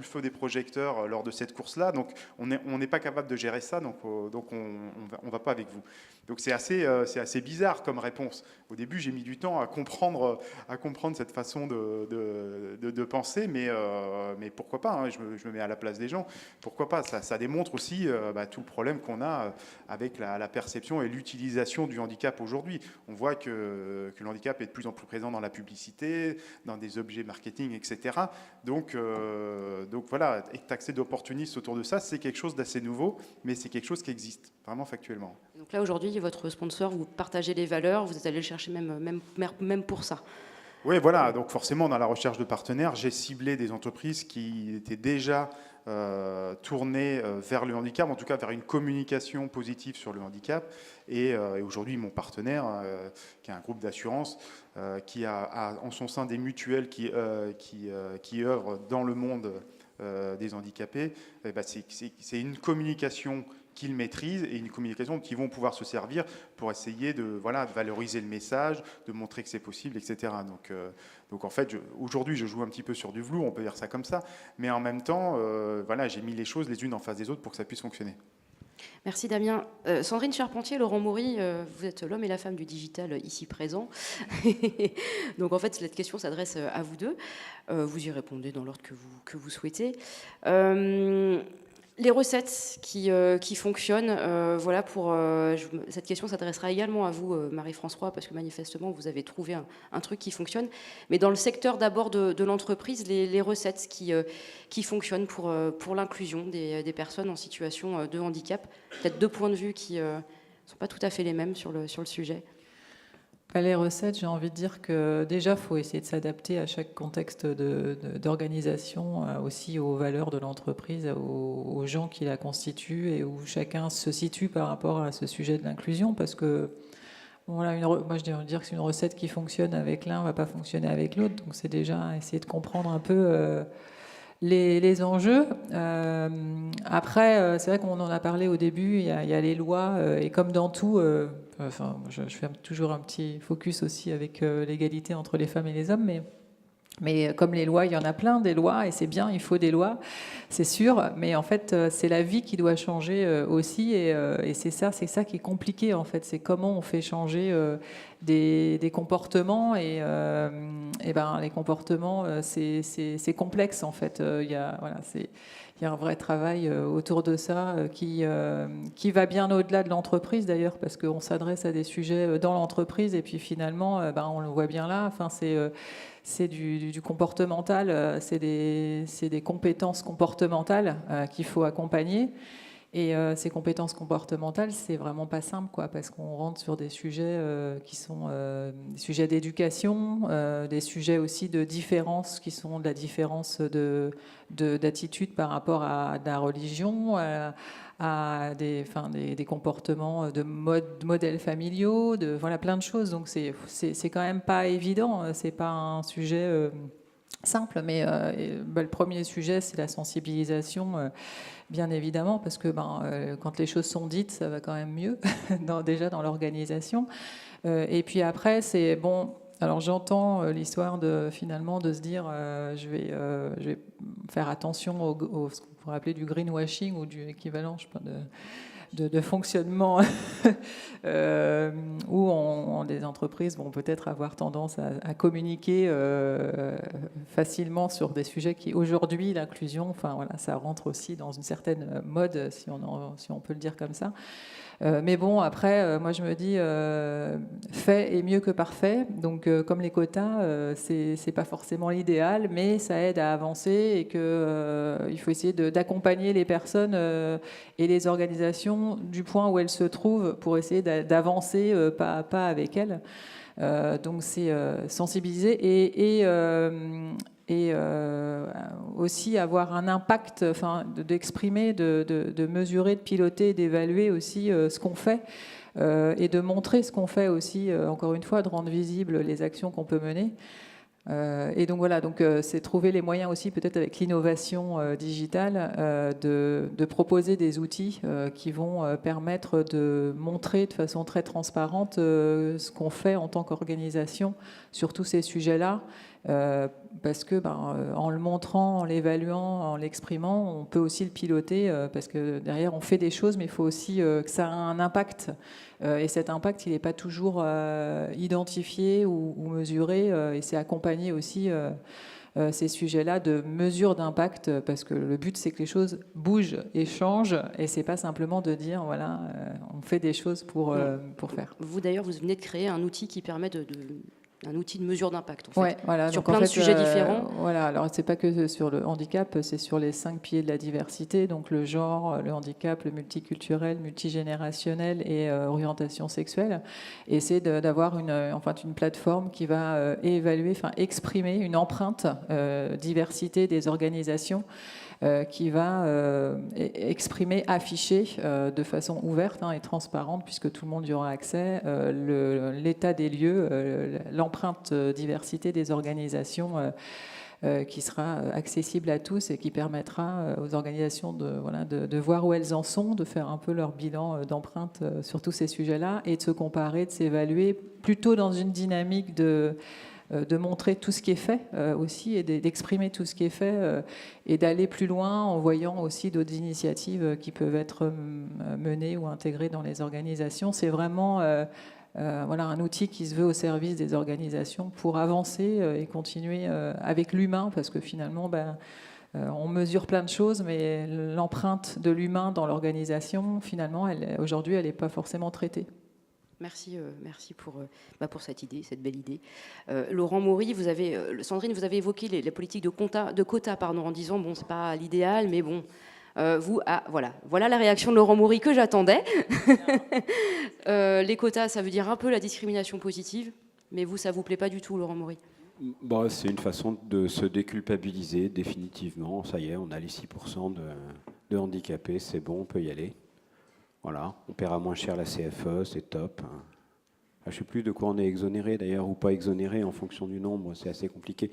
feu des projecteurs lors de cette course-là. Donc, on n'est pas capable de gérer ça, donc on ne va pas avec vous. Donc, c'est assez bizarre comme réponse. Au début, j'ai mis du temps à comprendre cette façon de penser, mais pourquoi pas, hein, je me mets à la place des gens. Pourquoi pas, ça démontre aussi tout le problème qu'on a avec la perception et l'utilisation du handicap aujourd'hui. On voit que le handicap est de plus en plus présent dans la publicité, dans des objets marketing, etc. Donc voilà, être taxé d'opportuniste autour de ça, c'est quelque chose d'assez nouveau, mais c'est quelque chose qui existe, vraiment factuellement. Donc là, aujourd'hui, votre sponsor, vous partagez les valeurs, vous êtes allé le chercher même pour ça. Oui, voilà, donc forcément, dans la recherche de partenaires, j'ai ciblé des entreprises qui étaient déjà tournées vers le handicap, en tout cas vers une communication positive sur le handicap. Et aujourd'hui, mon partenaire, qui est un groupe d'assurance, qui a en son sein des mutuelles qui œuvrent dans le monde des handicapés, c'est une communication qu'ils maîtrisent et une communication dont ils vont pouvoir se servir pour essayer de valoriser le message, de montrer que c'est possible, etc. Donc en fait, aujourd'hui, je joue un petit peu sur du velours, on peut dire ça comme ça, mais en même temps, j'ai mis les choses les unes en face des autres pour que ça puisse fonctionner. Merci Damien. Sandrine Charpentier, Laurent Maury, vous êtes l'homme et la femme du digital ici présent. Donc en fait, cette question s'adresse à vous deux. Vous y répondez dans l'ordre que vous souhaitez. Les recettes qui fonctionnent, cette question s'adressera également à vous, Marie-François, parce que manifestement, vous avez trouvé un truc qui fonctionne. Mais dans le secteur d'abord de l'entreprise, les recettes qui fonctionnent pour l'inclusion des personnes en situation de handicap, peut-être 2 points de vue qui ne sont pas tout à fait les mêmes sur le sujet. Les recettes, j'ai envie de dire que déjà, il faut essayer de s'adapter à chaque contexte d'organisation, aussi aux valeurs de l'entreprise, aux gens qui la constituent et où chacun se situe par rapport à ce sujet de l'inclusion. Parce que, moi, je veux dire que c'est une recette qui fonctionne avec l'un, ne va pas fonctionner avec l'autre. Donc, c'est déjà essayer de comprendre un peu les enjeux. Après, c'est vrai qu'on en a parlé au début, il y a les lois, et comme dans tout, je fais toujours un petit focus aussi avec l'égalité entre les femmes et les hommes, mais comme les lois, il y en a plein des lois, et c'est bien, il faut des lois, c'est sûr, mais en fait, c'est la vie qui doit changer aussi, et c'est ça qui est compliqué, en fait, c'est comment on fait changer des comportements, et les comportements, c'est complexe, en fait. Il y a un vrai travail autour de ça qui va bien au-delà de l'entreprise, d'ailleurs, parce qu'on s'adresse à des sujets dans l'entreprise, et puis finalement, on le voit bien là, c'est du comportemental, c'est des compétences comportementales qu'il faut accompagner. Et ces compétences comportementales, c'est vraiment pas simple, parce qu'on rentre sur des sujets qui sont des sujets d'éducation, des sujets aussi de différence, qui sont de la différence d'attitude par rapport à la religion, à des comportements de modèles familiaux, plein de choses. Donc c'est quand même pas évident, c'est pas un sujet simple, mais le premier sujet, c'est la sensibilisation, bien évidemment, parce que quand les choses sont dites, ça va quand même mieux, déjà dans l'organisation. Et puis après, c'est bon. Alors j'entends l'histoire finalement de se dire je vais faire attention ce qu'on pourrait appeler du greenwashing ou du équivalent, je sais pas, de fonctionnement où des entreprises vont peut-être avoir tendance à communiquer facilement sur des sujets qui aujourd'hui l'inclusion, ça rentre aussi dans une certaine mode, si on peut le dire comme ça. Mais bon, après, moi je me dis, fait est mieux que parfait. Donc, comme les quotas, c'est pas forcément l'idéal, mais ça aide à avancer et il faut essayer d'accompagner les personnes et les organisations du point où elles se trouvent pour essayer d'avancer pas à pas avec elles. Donc, c'est sensibiliser et aussi avoir un impact, d'exprimer, de mesurer, de piloter, d'évaluer aussi ce qu'on fait et de montrer ce qu'on fait aussi, encore une fois, de rendre visibles les actions qu'on peut mener. Et donc voilà, donc c'est trouver les moyens aussi peut-être avec l'innovation digitale de proposer des outils qui vont permettre de montrer de façon très transparente ce qu'on fait en tant qu'organisation sur tous ces sujets-là. Parce que en le montrant, en l'évaluant, en l'exprimant, on peut aussi le piloter parce que derrière on fait des choses, mais il faut aussi que ça ait un impact. Et cet impact, il n'est pas toujours identifié ou mesuré. Et c'est accompagné aussi ces sujets-là de mesures d'impact, parce que le but, c'est que les choses bougent et changent. Et c'est pas simplement de dire, voilà, on fait des choses pour faire. Vous, d'ailleurs, vous venez de créer un outil qui permet un outil de mesure d'impact, en fait, ouais, voilà, sur donc plein de sujets différents. Voilà, alors c'est pas que sur le handicap, c'est sur les 5 piliers de la diversité, donc le genre, le handicap, le multiculturel, multigénérationnel et orientation sexuelle. Et c'est d'avoir une plateforme qui va évaluer, exprimer une empreinte diversité des organisations. Qui va exprimer, afficher de façon ouverte et transparente, puisque tout le monde y aura accès, l'état des lieux, l'empreinte diversité des organisations qui sera accessible à tous et qui permettra aux organisations de voir où elles en sont, de faire un peu leur bilan d'empreinte sur tous ces sujets-là et de se comparer, de s'évaluer, plutôt dans une dynamique de montrer tout ce qui est fait aussi et d'exprimer tout ce qui est fait et d'aller plus loin en voyant aussi d'autres initiatives qui peuvent être menées ou intégrées dans les organisations. C'est vraiment un outil qui se veut au service des organisations pour avancer et continuer avec l'humain, parce que finalement, on mesure plein de choses, mais l'empreinte de l'humain dans l'organisation, finalement, aujourd'hui, elle n'est pas forcément traitée. Merci pour cette idée, cette belle idée. Laurent Maury, Sandrine, vous avez évoqué les politiques de quotas, en disant bon, c'est pas l'idéal, mais bon, voilà la réaction de Laurent Maury que j'attendais. Les quotas, ça veut dire un peu la discrimination positive, mais vous, ça vous plaît pas du tout, Laurent Maury? C'est une façon de se déculpabiliser définitivement. Ça y est, on a les 6% de handicapés, c'est bon, on peut y aller. Voilà, on paiera moins cher la CFE, c'est top. Je ne sais plus de quoi on est exonéré d'ailleurs, ou pas exonéré en fonction du nombre, c'est assez compliqué.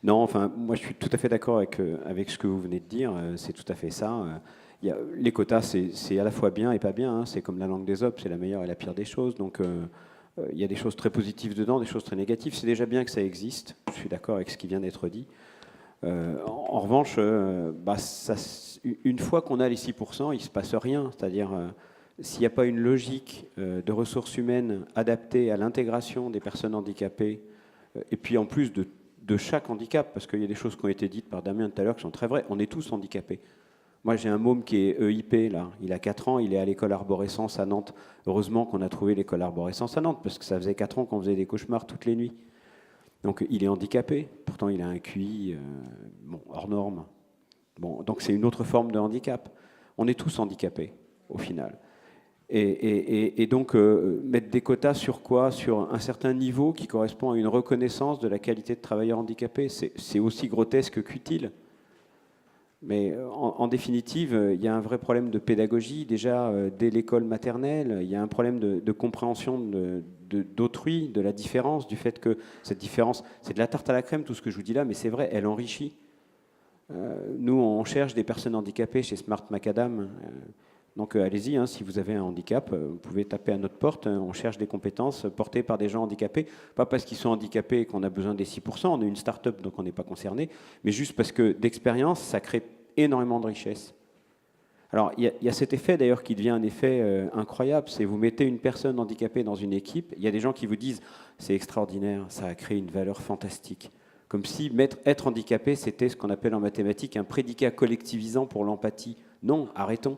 Non, moi je suis tout à fait d'accord avec ce que vous venez de dire, c'est tout à fait ça. Les quotas, c'est à la fois bien et pas bien, c'est comme la langue des Op, c'est la meilleure et la pire des choses. Donc il y a des choses très positives dedans, des choses très négatives. C'est déjà bien que ça existe, je suis d'accord avec ce qui vient d'être dit. En revanche, une fois qu'on a les 6%, il ne se passe rien. C'est-à-dire, s'il n'y a pas une logique de ressources humaines adaptée à l'intégration des personnes handicapées, et puis en plus de chaque handicap, parce qu'il y a des choses qui ont été dites par Damien tout à l'heure qui sont très vraies, on est tous handicapés. Moi, j'ai un môme qui est EIP, là. Il a 4 ans, il est à l'école Arborescence à Nantes. Heureusement qu'on a trouvé l'école Arborescence à Nantes, parce que ça faisait 4 ans qu'on faisait des cauchemars toutes les nuits. Donc il est handicapé, pourtant il a un QI hors norme. Donc c'est une autre forme de handicap. On est tous handicapés, au final. Et donc mettre des quotas sur quoi? Sur un certain niveau qui correspond à une reconnaissance de la qualité de travailleur handicapé. C'est aussi grotesque qu'utile. Mais en définitive, il y a un vrai problème de pédagogie, déjà dès l'école maternelle. Il y a un problème de compréhension d'autrui, de la différence, du fait que cette différence, c'est de la tarte à la crème, tout ce que je vous dis là, mais c'est vrai, elle enrichit. Nous, on cherche des personnes handicapées chez Smart Macadam. Donc allez-y, si vous avez un handicap, vous pouvez taper à notre porte. On cherche des compétences portées par des gens handicapés. Pas parce qu'ils sont handicapés et qu'on a besoin des 6%, on est une start-up, donc on n'est pas concerné, mais juste parce que d'expérience, ça crée énormément de richesse. Alors, il y a cet effet d'ailleurs qui devient un effet incroyable, c'est vous mettez une personne handicapée dans une équipe, il y a des gens qui vous disent c'est extraordinaire, ça a créé une valeur fantastique. Comme si être handicapé, c'était ce qu'on appelle en mathématiques un prédicat collectivisant pour l'empathie. Non, arrêtons.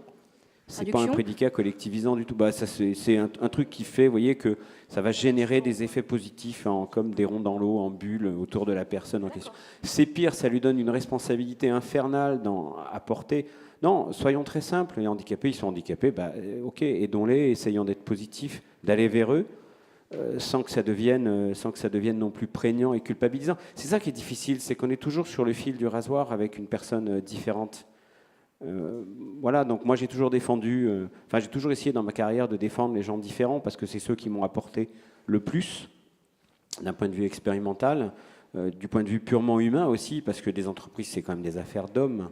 C'est pas un prédicat collectivisant du tout. C'est un truc qui fait, vous voyez, que ça va générer des effets positifs comme des ronds dans l'eau, en bulle, autour de la personne en question. C'est pire, ça lui donne une responsabilité infernale à porter. Non, soyons très simples. Les handicapés, ils sont handicapés. Ok, aidons-les, essayons d'être positifs, d'aller vers eux, sans que ça devienne non plus prégnant et culpabilisant. C'est ça qui est difficile, c'est qu'on est toujours sur le fil du rasoir avec une personne différente. Voilà, donc moi j'ai toujours défendu, j'ai toujours essayé dans ma carrière de défendre les gens différents parce que c'est ceux qui m'ont apporté le plus d'un point de vue expérimental. du point de vue purement humain aussi, parce que des entreprises, c'est quand même des affaires d'hommes.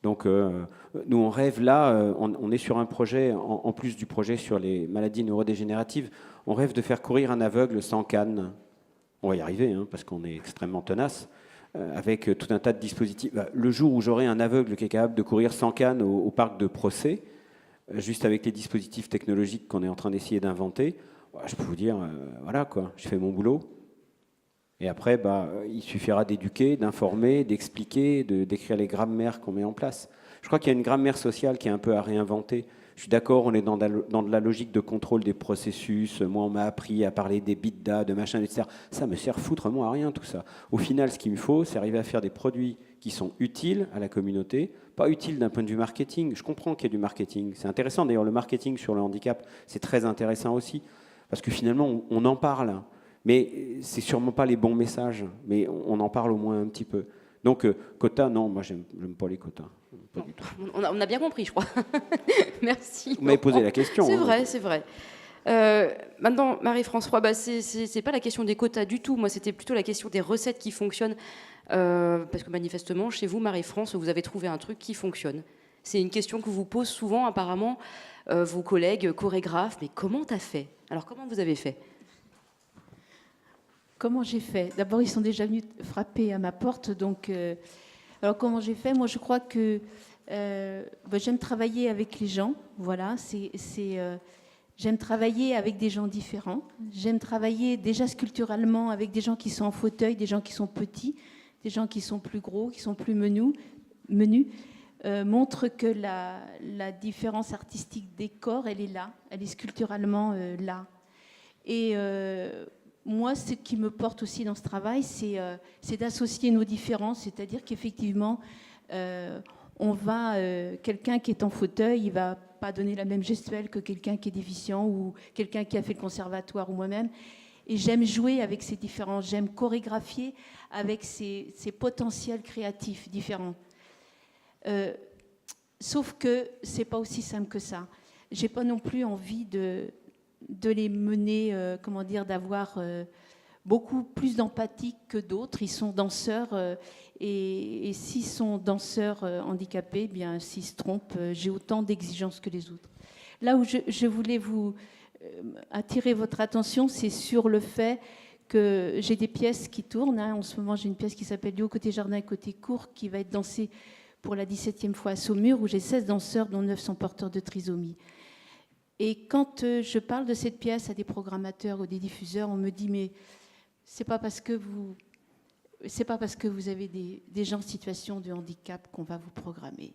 Donc, nous, on rêve là, on est sur un projet, en plus du projet sur les maladies neurodégénératives, on rêve de faire courir un aveugle sans canne. On va y arriver, hein, parce qu'on est extrêmement tenace, avec tout un tas de dispositifs. Le jour où j'aurai un aveugle qui est capable de courir sans canne au parc de Procès, juste avec les dispositifs technologiques qu'on est en train d'essayer d'inventer, je peux vous dire, voilà quoi, je fais mon boulot. Et après, il suffira d'éduquer, d'informer, d'expliquer, d'écrire les grammaires qu'on met en place. Je crois qu'il y a une grammaire sociale qui est un peu à réinventer. Je suis d'accord, on est dans de la logique de contrôle des processus. Moi, on m'a appris à parler des bidas, de machin, etc. Ça me sert foutrement à rien, tout ça. Au final, ce qu'il me faut, c'est arriver à faire des produits qui sont utiles à la communauté, pas utiles d'un point de vue marketing. Je comprends qu'il y ait du marketing. C'est intéressant, d'ailleurs, le marketing sur le handicap, c'est très intéressant aussi, parce que finalement, on en parle. Mais c'est sûrement pas les bons messages, mais on en parle au moins un petit peu. Donc, quotas, non, moi, j'aime pas les quotas. Pas du tout. On a bien compris, je crois. Merci. Vous m'avez posé la question. C'est hein. vrai, c'est vrai. Maintenant, Marie-François, c'est pas la question des quotas du tout. Moi, c'était plutôt la question des recettes qui fonctionnent. Parce que manifestement, chez vous, Marie-France, vous avez trouvé un truc qui fonctionne. C'est une question que vous posent souvent, apparemment, vos collègues chorégraphes. Mais comment t'as fait? Alors, comment vous avez fait? Comment j'ai fait? D'abord, ils sont déjà venus frapper à ma porte. Donc, alors, comment j'ai fait? Moi, je crois que j'aime travailler avec les gens. Voilà, j'aime travailler avec des gens différents. J'aime travailler déjà sculpturalement avec des gens qui sont en fauteuil, des gens qui sont petits, des gens qui sont plus gros, qui sont plus menus. Montre que la différence artistique des corps, elle est là. Elle est sculpturalement là. Et moi, ce qui me porte aussi dans ce travail, c'est d'associer nos différences, c'est-à-dire qu'effectivement, quelqu'un qui est en fauteuil, il ne va pas donner la même gestuelle que quelqu'un qui est déficient ou quelqu'un qui a fait le conservatoire ou moi-même. Et j'aime jouer avec ces différences, j'aime chorégraphier avec ces potentiels créatifs différents. Sauf que ce n'est pas aussi simple que ça. Je n'ai pas non plus envie de les mener, d'avoir beaucoup plus d'empathie que d'autres. Ils sont danseurs et s'ils sont danseurs handicapés, bien s'ils se trompent, j'ai autant d'exigences que les autres. Là où je voulais vous attirer votre attention, c'est sur le fait que j'ai des pièces qui tournent. En ce moment, j'ai une pièce qui s'appelle Du haut côté jardin et côté cour qui va être dansée pour la 17e fois à Saumur, où j'ai 16 danseurs, dont 9 sont porteurs de trisomie. Et quand je parle de cette pièce à des programmateurs ou des diffuseurs, on me dit mais c'est pas parce que vous avez des gens en situation de handicap qu'on va vous programmer.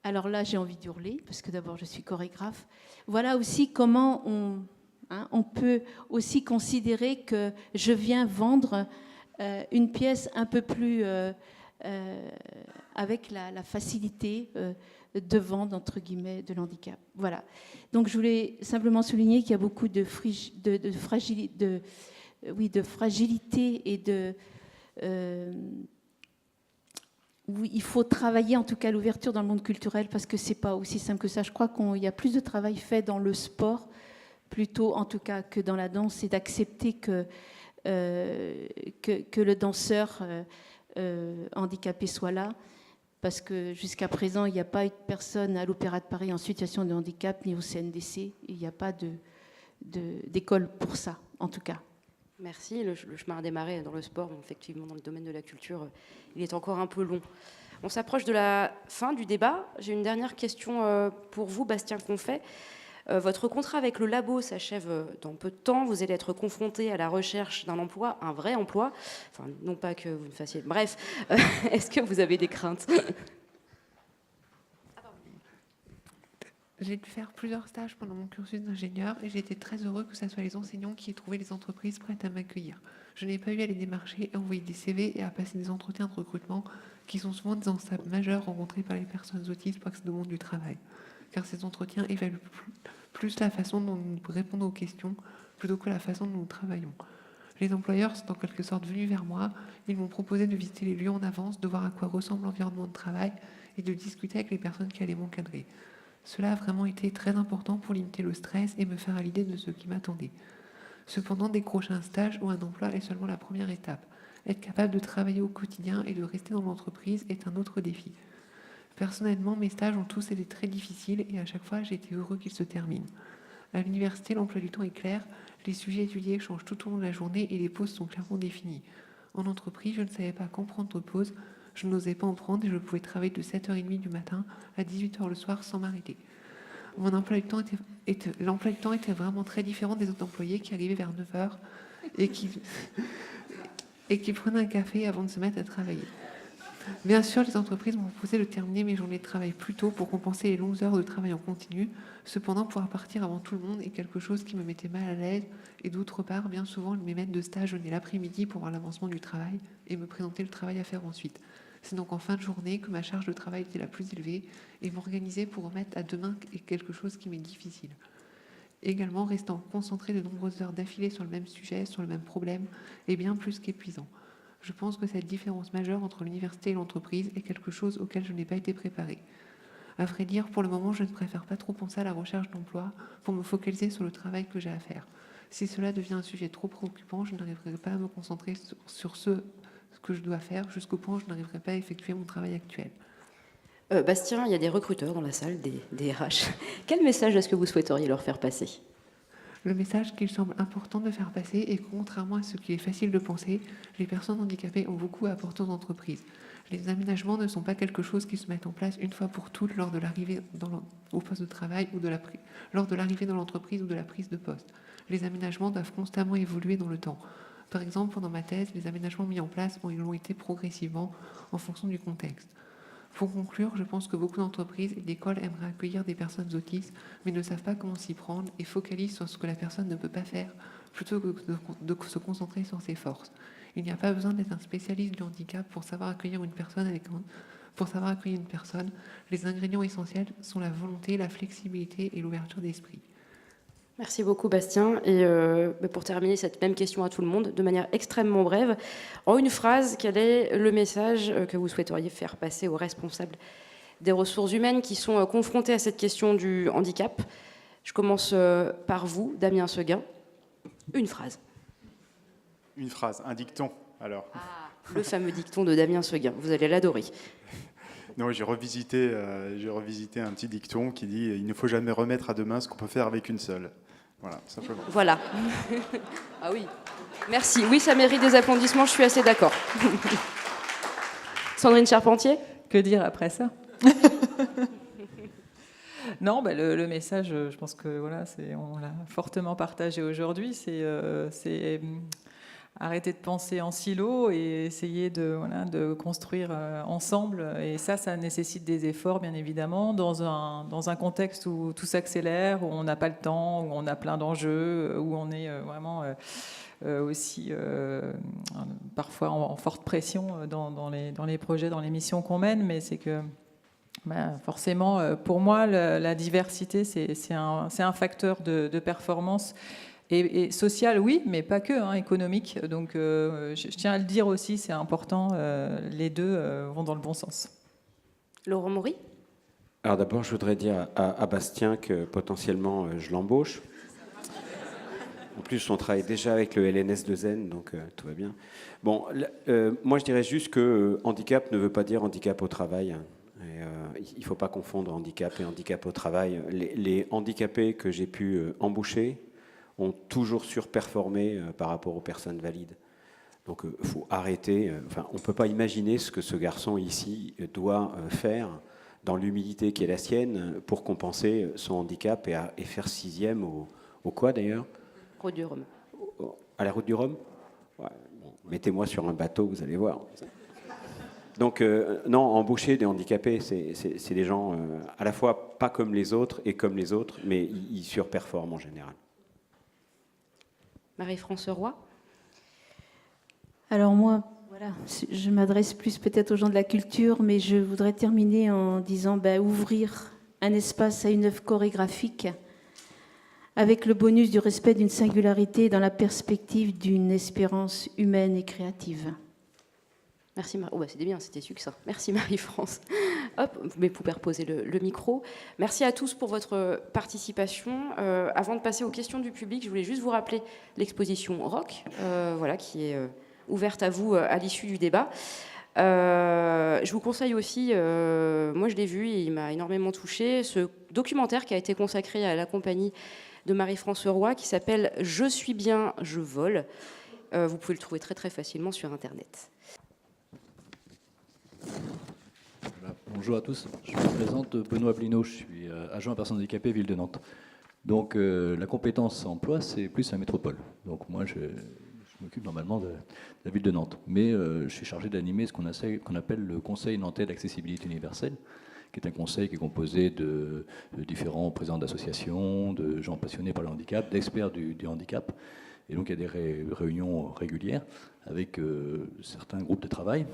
Alors là, j'ai envie d'hurler parce que d'abord je suis chorégraphe. Voilà aussi comment on peut aussi considérer que je viens vendre une pièce un peu plus avec la facilité de vente, entre guillemets, de l'handicap. Voilà. Donc, je voulais simplement souligner qu'il y a beaucoup de fragilité et oui, il faut travailler, en tout cas, l'ouverture dans le monde culturel parce que c'est pas aussi simple que ça. Je crois qu'il y a plus de travail fait dans le sport, plutôt, en tout cas, que dans la danse, et d'accepter que le danseur handicapé soit là. Parce que jusqu'à présent, il n'y a pas eu de personne à l'Opéra de Paris en situation de handicap, ni au CNDC. Il n'y a pas d'école pour ça, en tout cas. Merci. Le chemin a démarré dans le sport, mais effectivement, dans le domaine de la culture, il est encore un peu long. On s'approche de la fin du débat. J'ai une dernière question pour vous, Bastien Confet. Votre contrat avec le labo s'achève dans peu de temps. Vous allez être confronté à la recherche d'un emploi, un vrai emploi. Enfin, non pas que vous ne fassiez... Bref, est-ce que vous avez des craintes? J'ai dû faire plusieurs stages pendant mon cursus d'ingénieur et j'ai été très heureux que ce soit les enseignants qui aient trouvé les entreprises prêtes à m'accueillir. Je n'ai pas eu à les démarcher, à envoyer des CV et à passer des entretiens de recrutement qui sont souvent des obstacles majeurs rencontrés par les personnes autistes pour accéder au monde du travail. Car ces entretiens évaluent plus la façon dont nous répondons aux questions plutôt que la façon dont nous travaillons. Les employeurs sont en quelque sorte venus vers moi. Ils m'ont proposé de visiter les lieux en avance, de voir à quoi ressemble l'environnement de travail et de discuter avec les personnes qui allaient m'encadrer. Cela a vraiment été très important pour limiter le stress et me faire à l'idée de ce qui m'attendait. Cependant, décrocher un stage ou un emploi est seulement la première étape. Être capable de travailler au quotidien et de rester dans l'entreprise est un autre défi. Personnellement, mes stages ont tous été très difficiles et à chaque fois, j'ai été heureux qu'ils se terminent. À l'université, l'emploi du temps est clair, les sujets étudiés changent tout au long de la journée et les pauses sont clairement définies. En entreprise, je ne savais pas quand prendre de pause, je n'osais pas en prendre et je pouvais travailler de 7h30 du matin à 18h le soir sans m'arrêter. Mon emploi du temps l'emploi du temps était vraiment très différent des autres employés qui arrivaient vers 9h et qui prenaient un café avant de se mettre à travailler. Bien sûr, les entreprises m'ont proposé de terminer mes journées de travail plus tôt pour compenser les longues heures de travail en continu. Cependant, pouvoir partir avant tout le monde est quelque chose qui me mettait mal à l'aise. Et d'autre part, bien souvent, mes maîtres de stage venaient l'après-midi pour voir l'avancement du travail et me présenter le travail à faire ensuite. C'est donc en fin de journée que ma charge de travail était la plus élevée et m'organiser pour remettre à demain est quelque chose qui m'est difficile. Également, restant concentré de nombreuses heures d'affilée sur le même sujet, sur le même problème, est bien plus qu'épuisant. Je pense que cette différence majeure entre l'université et l'entreprise est quelque chose auquel je n'ai pas été préparée. À vrai dire, pour le moment, je ne préfère pas trop penser à la recherche d'emploi pour me focaliser sur le travail que j'ai à faire. Si cela devient un sujet trop préoccupant, je n'arriverai pas à me concentrer sur ce que je dois faire, jusqu'au point où je n'arriverai pas à effectuer mon travail actuel. Bastien, il y a des recruteurs dans la salle, des RH. Quel message est-ce que vous souhaiteriez leur faire passer ? Le message qu'il semble important de faire passer est que, contrairement à ce qu'il est facile de penser, les personnes handicapées ont beaucoup à apporter aux entreprises. Les aménagements ne sont pas quelque chose qui se met en place une fois pour toutes lors de l'arrivée au poste de travail ou lors de l'arrivée dans l'entreprise ou de la prise de poste. Les aménagements doivent constamment évoluer dans le temps. Par exemple, pendant ma thèse, les aménagements mis en place ont été progressivement en fonction du contexte. Pour conclure, je pense que beaucoup d'entreprises et d'écoles aimeraient accueillir des personnes autistes, mais ne savent pas comment s'y prendre et focalisent sur ce que la personne ne peut pas faire, plutôt que de se concentrer sur ses forces. Il n'y a pas besoin d'être un spécialiste du handicap pour savoir accueillir une personne. Les ingrédients essentiels sont la volonté, la flexibilité et l'ouverture d'esprit. Merci beaucoup Bastien. Et pour terminer cette même question à tout le monde, de manière extrêmement brève, en une phrase, quel est le message que vous souhaiteriez faire passer aux responsables des ressources humaines qui sont confrontés à cette question du handicap ? Je commence par vous, Damien Seguin. Une phrase. Une phrase, un dicton, alors. Ah, le fameux dicton de Damien Seguin, vous allez l'adorer. Non, j'ai revisité un petit dicton qui dit « Il ne faut jamais remettre à demain ce qu'on peut faire avec une seule ». Voilà, simplement. Voilà. Ah oui, merci. Oui, ça mérite des applaudissements, je suis assez d'accord. Sandrine Charpentier ? Que dire après ça ? Non, le message, je pense que voilà, on l'a fortement partagé aujourd'hui, c'est arrêter de penser en silo et essayer de construire ensemble. Et ça nécessite des efforts, bien évidemment, dans un contexte où tout s'accélère, où on n'a pas le temps, où on a plein d'enjeux, où on est vraiment aussi parfois en forte pression dans les projets, dans les missions qu'on mène. Mais c'est que forcément, pour moi, la diversité, c'est un facteur de performance. Et social, oui, mais pas que, économique. Donc, je tiens à le dire aussi, c'est important, les deux vont dans le bon sens. Laurent Maury ? Alors d'abord, je voudrais dire à Bastien que potentiellement, je l'embauche. En plus, on travaille déjà avec le LNS de Zen, donc tout va bien. Bon, moi, je dirais juste que handicap ne veut pas dire handicap au travail. Il ne faut pas confondre handicap et handicap au travail. Les handicapés que j'ai pu embaucher ont toujours surperformé par rapport aux personnes valides. Donc il faut arrêter. On ne peut pas imaginer ce que ce garçon ici doit faire dans l'humilité qui est la sienne pour compenser son handicap et faire 6e au quoi d'ailleurs ? Route du Rhum. À la route du Rhum ? Ouais, bon, mettez-moi sur un bateau, vous allez voir. Donc non, embaucher des handicapés, c'est des gens à la fois pas comme les autres et comme les autres, mais ils surperforment en général. Marie-France Roy ? Alors moi, voilà, je m'adresse plus peut-être aux gens de la culture, mais je voudrais terminer en disant ouvrir un espace à une œuvre chorégraphique avec le bonus du respect d'une singularité dans la perspective d'une espérance humaine et créative. Merci Marie. Oh, c'était bien, c'était succinct. Merci Marie-France. Hop, vous pouvez reposer le micro. Merci à tous pour votre participation. Avant de passer aux questions du public, je voulais juste vous rappeler l'exposition Rock, qui est ouverte à vous à l'issue du débat. Je vous conseille aussi, moi je l'ai vu et il m'a énormément touché, ce documentaire qui a été consacré à la compagnie de Marie-France Roy qui s'appelle « Je suis bien, je vole ». Vous pouvez le trouver très très facilement sur Internet. Voilà, bonjour à tous, je me présente Benoît Blino, je suis agent à personnes handicapées Ville de Nantes. Donc la compétence emploi, c'est plus la métropole. Donc moi, je m'occupe normalement de la Ville de Nantes. Mais je suis chargé d'animer ce qu'on appelle le Conseil nantais d'accessibilité universelle, qui est un conseil qui est composé de différents présidents d'associations, de gens passionnés par le handicap, d'experts du handicap. Et donc il y a des réunions régulières avec certains groupes de travail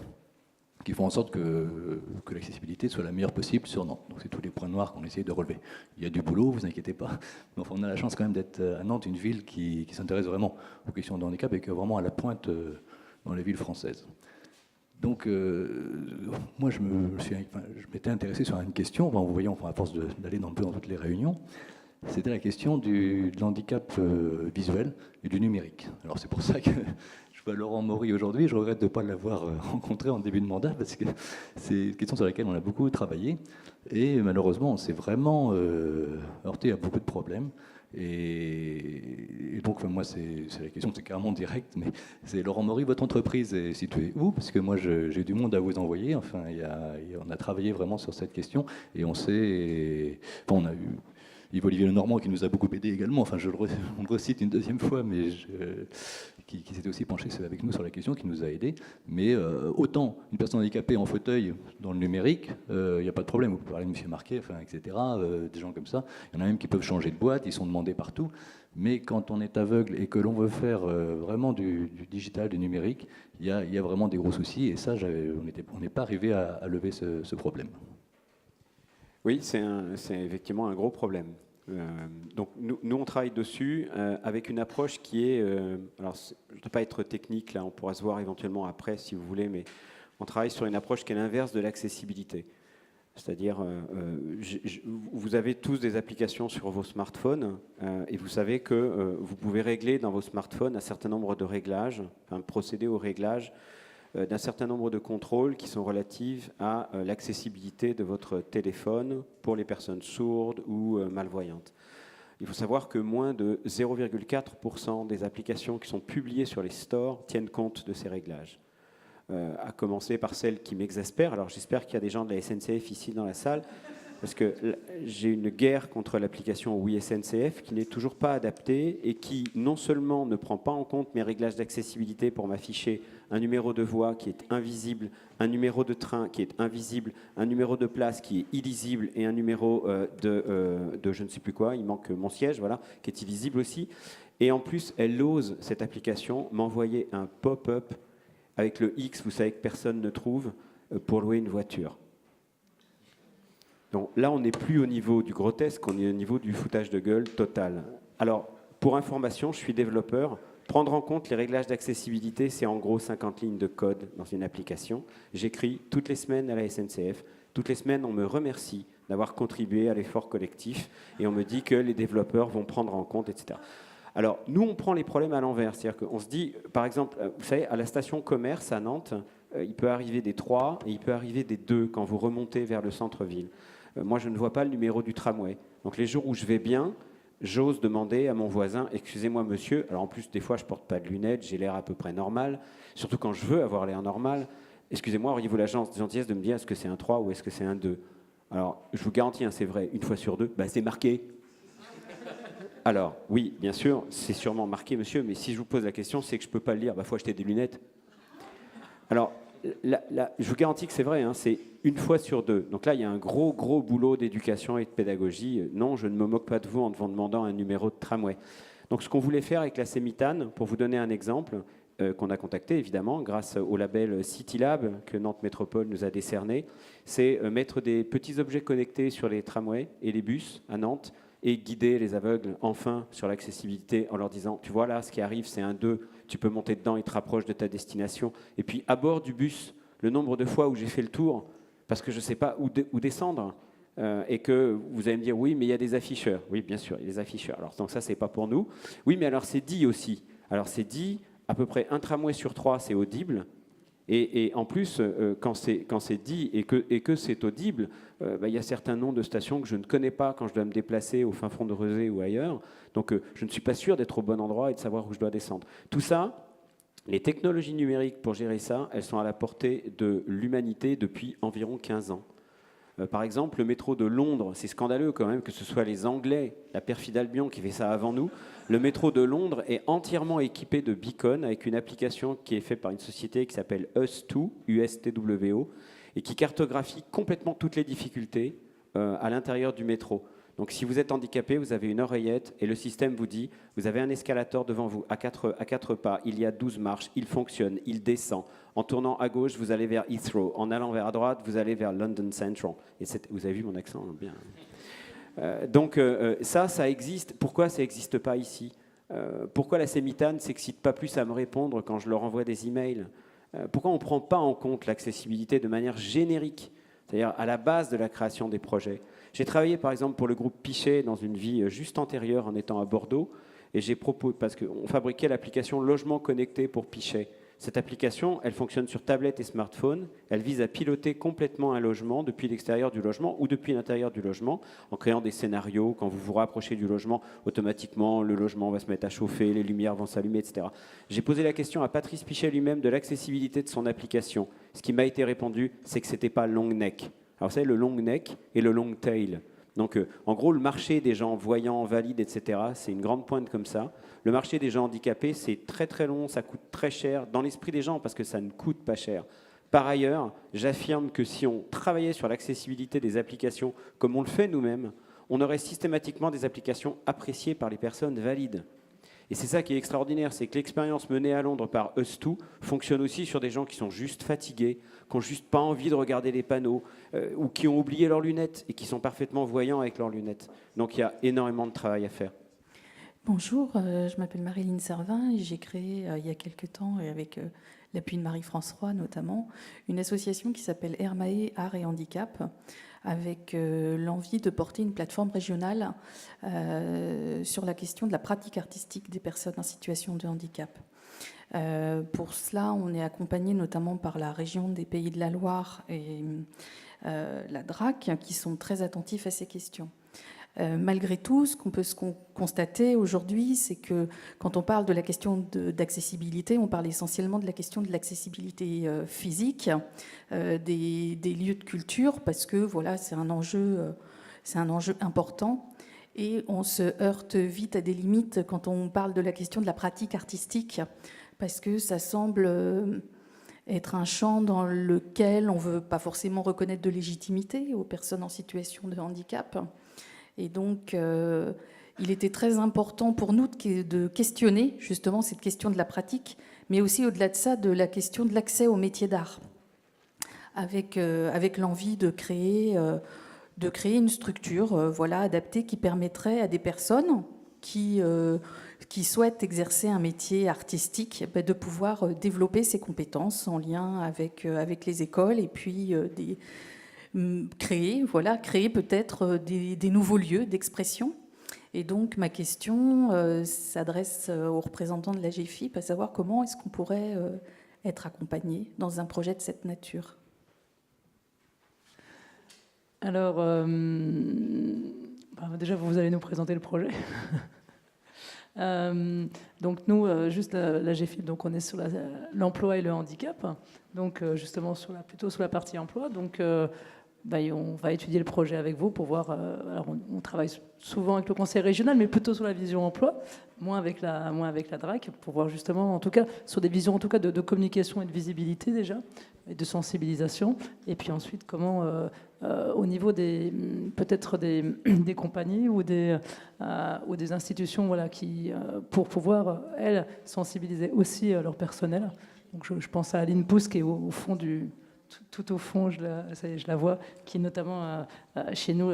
qui font en sorte que l'accessibilité soit la meilleure possible sur Nantes. Donc c'est tous les points noirs qu'on essaye de relever. Il y a du boulot, vous inquiétez pas, mais enfin, on a la chance quand même d'être à Nantes, une ville qui s'intéresse vraiment aux questions de handicap et qui est vraiment à la pointe dans les villes françaises. Donc moi je m'étais intéressé sur une question, en vous voyant à force d'aller un peu dans toutes les réunions, c'était la question de l'handicap visuel et du numérique. Alors c'est pour ça que Laurent Maury aujourd'hui, je regrette de ne pas l'avoir rencontré en début de mandat parce que c'est une question sur laquelle on a beaucoup travaillé et malheureusement on s'est vraiment heurté à beaucoup de problèmes et donc enfin, moi c'est la question, c'est carrément direct, mais c'est Laurent Maury, votre entreprise est située où? Parce que moi j'ai du monde à vous envoyer, enfin on a travaillé vraiment sur cette question et on a eu Yves-Olivier Lenormand qui nous a beaucoup aidé également, enfin on le recite une deuxième fois, mais qui s'était aussi penché avec nous sur la question, qui nous a aidés. Mais autant une personne handicapée en fauteuil dans le numérique, il n'y a pas de problème. Vous pouvez parler de M. Marquet, etc., des gens comme ça. Il y en a même qui peuvent changer de boîte, ils sont demandés partout. Mais quand on est aveugle et que l'on veut faire vraiment du digital, du numérique, il y a vraiment des gros soucis. Et ça, on n'est pas arrivé à lever ce problème. Oui, c'est effectivement un gros problème. Donc nous, on travaille dessus avec une approche qui est... alors, je ne dois pas être technique, là, on pourra se voir éventuellement après, si vous voulez, mais on travaille sur une approche qui est l'inverse de l'accessibilité. C'est-à-dire, vous avez tous des applications sur vos smartphones et vous savez que vous pouvez régler dans vos smartphones un certain nombre de réglages, procéder au réglage d'un certain nombre de contrôles qui sont relatifs à l'accessibilité de votre téléphone pour les personnes sourdes ou malvoyantes. Il faut savoir que moins de 0,4% des applications qui sont publiées sur les stores tiennent compte de ces réglages. À commencer par celle qui m'exaspère. Alors j'espère qu'il y a des gens de la SNCF ici dans la salle, parce que j'ai une guerre contre l'application Oui SNCF qui n'est toujours pas adaptée et qui non seulement ne prend pas en compte mes réglages d'accessibilité pour m'afficher un numéro de voie qui est invisible, un numéro de train qui est invisible, un numéro de place qui est illisible et un numéro de je ne sais plus quoi, il manque mon siège, voilà, qui est illisible aussi. Et en plus, elle ose, cette application, m'envoyer un pop-up avec le X, vous savez que personne ne trouve, pour louer une voiture. Donc là, on n'est plus au niveau du grotesque, on est au niveau du foutage de gueule total. Alors, pour information, je suis développeur. Prendre en compte les réglages d'accessibilité, c'est en gros 50 lignes de code dans une application. J'écris toutes les semaines à la SNCF. Toutes les semaines, on me remercie d'avoir contribué à l'effort collectif et on me dit que les développeurs vont prendre en compte, etc. Alors, nous, on prend les problèmes à l'envers. C'est-à-dire qu'on se dit, par exemple, vous savez, à la station Commerce à Nantes, il peut arriver des 3 et il peut arriver des 2 quand vous remontez vers le centre-ville. Moi, je ne vois pas le numéro du tramway. Donc, les jours où je vais bien, j'ose demander à mon voisin, excusez-moi monsieur, alors en plus, des fois, je ne porte pas de lunettes, j'ai l'air à peu près normal, surtout quand je veux avoir l'air normal. Excusez-moi, auriez-vous la gentillesse de me dire est-ce que c'est un 3 ou est-ce que c'est un 2 ? Alors, je vous garantis, c'est vrai, une fois sur 2, c'est marqué. Alors, oui, bien sûr, c'est sûrement marqué, monsieur, mais si je vous pose la question, c'est que je ne peux pas le lire. Faut acheter des lunettes. Alors, je vous garantis que c'est vrai, c'est une fois sur 2. Donc là, il y a un gros boulot d'éducation et de pédagogie. Non, je ne me moque pas de vous en vous demandant un numéro de tramway. Donc ce qu'on voulait faire avec la Sémitane, pour vous donner un exemple, qu'on a contacté évidemment grâce au label CityLab que Nantes Métropole nous a décerné, c'est mettre des petits objets connectés sur les tramways et les bus à Nantes et guider les aveugles enfin sur l'accessibilité en leur disant tu vois là ce qui arrive c'est un 2, tu peux monter dedans, il te rapproche de ta destination. Et puis à bord du bus, le nombre de fois où j'ai fait le tour parce que je ne sais pas où descendre et que vous allez me dire oui mais il y a des afficheurs. Oui bien sûr il y a des afficheurs. Alors donc ça c'est pas pour nous. Oui mais alors c'est dit aussi. Alors c'est dit à peu près un tramway sur 3, c'est audible. Et en plus, quand c'est dit et que c'est audible, il y a certains noms de stations que je ne connais pas quand je dois me déplacer au fin fond de Rezé ou ailleurs. Donc je ne suis pas sûr d'être au bon endroit et de savoir où je dois descendre. Tout ça, les technologies numériques pour gérer ça, elles sont à la portée de l'humanité depuis environ 15 ans. Par exemple, le métro de Londres, c'est scandaleux quand même que ce soit les Anglais, la perfide Albion qui fait ça avant nous. Le métro de Londres est entièrement équipé de beacons avec une application qui est faite par une société qui s'appelle US2, USTWO, et qui cartographie complètement toutes les difficultés à l'intérieur du métro. Donc si vous êtes handicapé, vous avez une oreillette et le système vous dit, vous avez un escalator devant vous à 4 pas, il y a 12 marches, il fonctionne, il descend. En tournant à gauche, vous allez vers Heathrow. En allant vers à droite, vous allez vers London Central. Et vous avez vu mon accent bien. Donc ça existe. Pourquoi ça n'existe pas ici? Pourquoi la Sémitane ne s'excite pas plus à me répondre quand je leur envoie des emails? Pourquoi on ne prend pas en compte l'accessibilité de manière générique, c'est-à-dire à la base de la création des projets? J'ai travaillé par exemple pour le groupe Pichet dans une vie juste antérieure en étant à Bordeaux, et j'ai proposé, parce qu'on fabriquait l'application Logement Connecté pour Pichet. Cette application, elle fonctionne sur tablette et smartphone. Elle vise à piloter complètement un logement depuis l'extérieur du logement ou depuis l'intérieur du logement, en créant des scénarios. Quand vous vous rapprochez du logement, automatiquement, le logement va se mettre à chauffer, les lumières vont s'allumer, etc. J'ai posé la question à Patrice Pichet lui-même de l'accessibilité de son application. Ce qui m'a été répondu, c'est que ce n'était pas long neck. Alors vous savez, le long neck et le long tail. Donc, en gros, le marché des gens voyants, valides, etc., c'est une grande pointe comme ça. Le marché des gens handicapés, c'est très très long, ça coûte très cher dans l'esprit des gens parce que ça ne coûte pas cher. Par ailleurs, j'affirme que si on travaillait sur l'accessibilité des applications comme on le fait nous-mêmes, on aurait systématiquement des applications appréciées par les personnes valides. Et c'est ça qui est extraordinaire, c'est que l'expérience menée à Londres par US2 fonctionne aussi sur des gens qui sont juste fatigués, qui n'ont juste pas envie de regarder les panneaux, ou qui ont oublié leurs lunettes et qui sont parfaitement voyants avec leurs lunettes. Donc il y a énormément de travail à faire. Bonjour, je m'appelle Marilyn Servin et j'ai créé il y a quelques temps, et avec l'appui de Marie-France Roy notamment, une association qui s'appelle Hermae Art et Handicap, avec l'envie de porter une plateforme régionale sur la question de la pratique artistique des personnes en situation de handicap. Pour cela, on est accompagné notamment par la région des Pays de la Loire et la DRAC, qui sont très attentifs à ces questions. Malgré tout, ce qu'on peut constater aujourd'hui, c'est que quand on parle de la question d'accessibilité, on parle essentiellement de la question de l'accessibilité physique des lieux de culture, parce que voilà, c'est un enjeu important. Et on se heurte vite à des limites quand on parle de la question de la pratique artistique, parce que ça semble être un champ dans lequel on ne veut pas forcément reconnaître de légitimité aux personnes en situation de handicap. Et donc, il était très important pour nous de questionner justement cette question de la pratique, mais aussi au-delà de ça, de la question de l'accès au métier d'art, avec l'envie de créer une structure adaptée qui permettrait à des personnes qui souhaitent exercer un métier artistique de pouvoir développer ces compétences en lien avec les écoles et puis créer peut-être des nouveaux lieux d'expression. Et donc ma question s'adresse aux représentants de la GFIP, à savoir comment est-ce qu'on pourrait être accompagné dans un projet de cette nature. Alors, déjà, vous allez nous présenter le projet. Donc nous, juste la GFIP, donc on est sur l'emploi et le handicap, donc justement plutôt sur la partie emploi. Donc on va étudier le projet avec vous pour voir. Alors on travaille souvent avec le conseil régional, mais plutôt sur la vision emploi, moins avec la DRAC, pour voir justement, en tout cas, sur des visions en tout cas de communication et de visibilité déjà, et de sensibilisation. Et puis ensuite, comment, au niveau peut-être des compagnies ou des institutions, qui, pour pouvoir, elles, sensibiliser aussi leur personnel. Donc je pense à Aline Pousse, qui est au fond tout au fond, je la vois, qui est notamment chez nous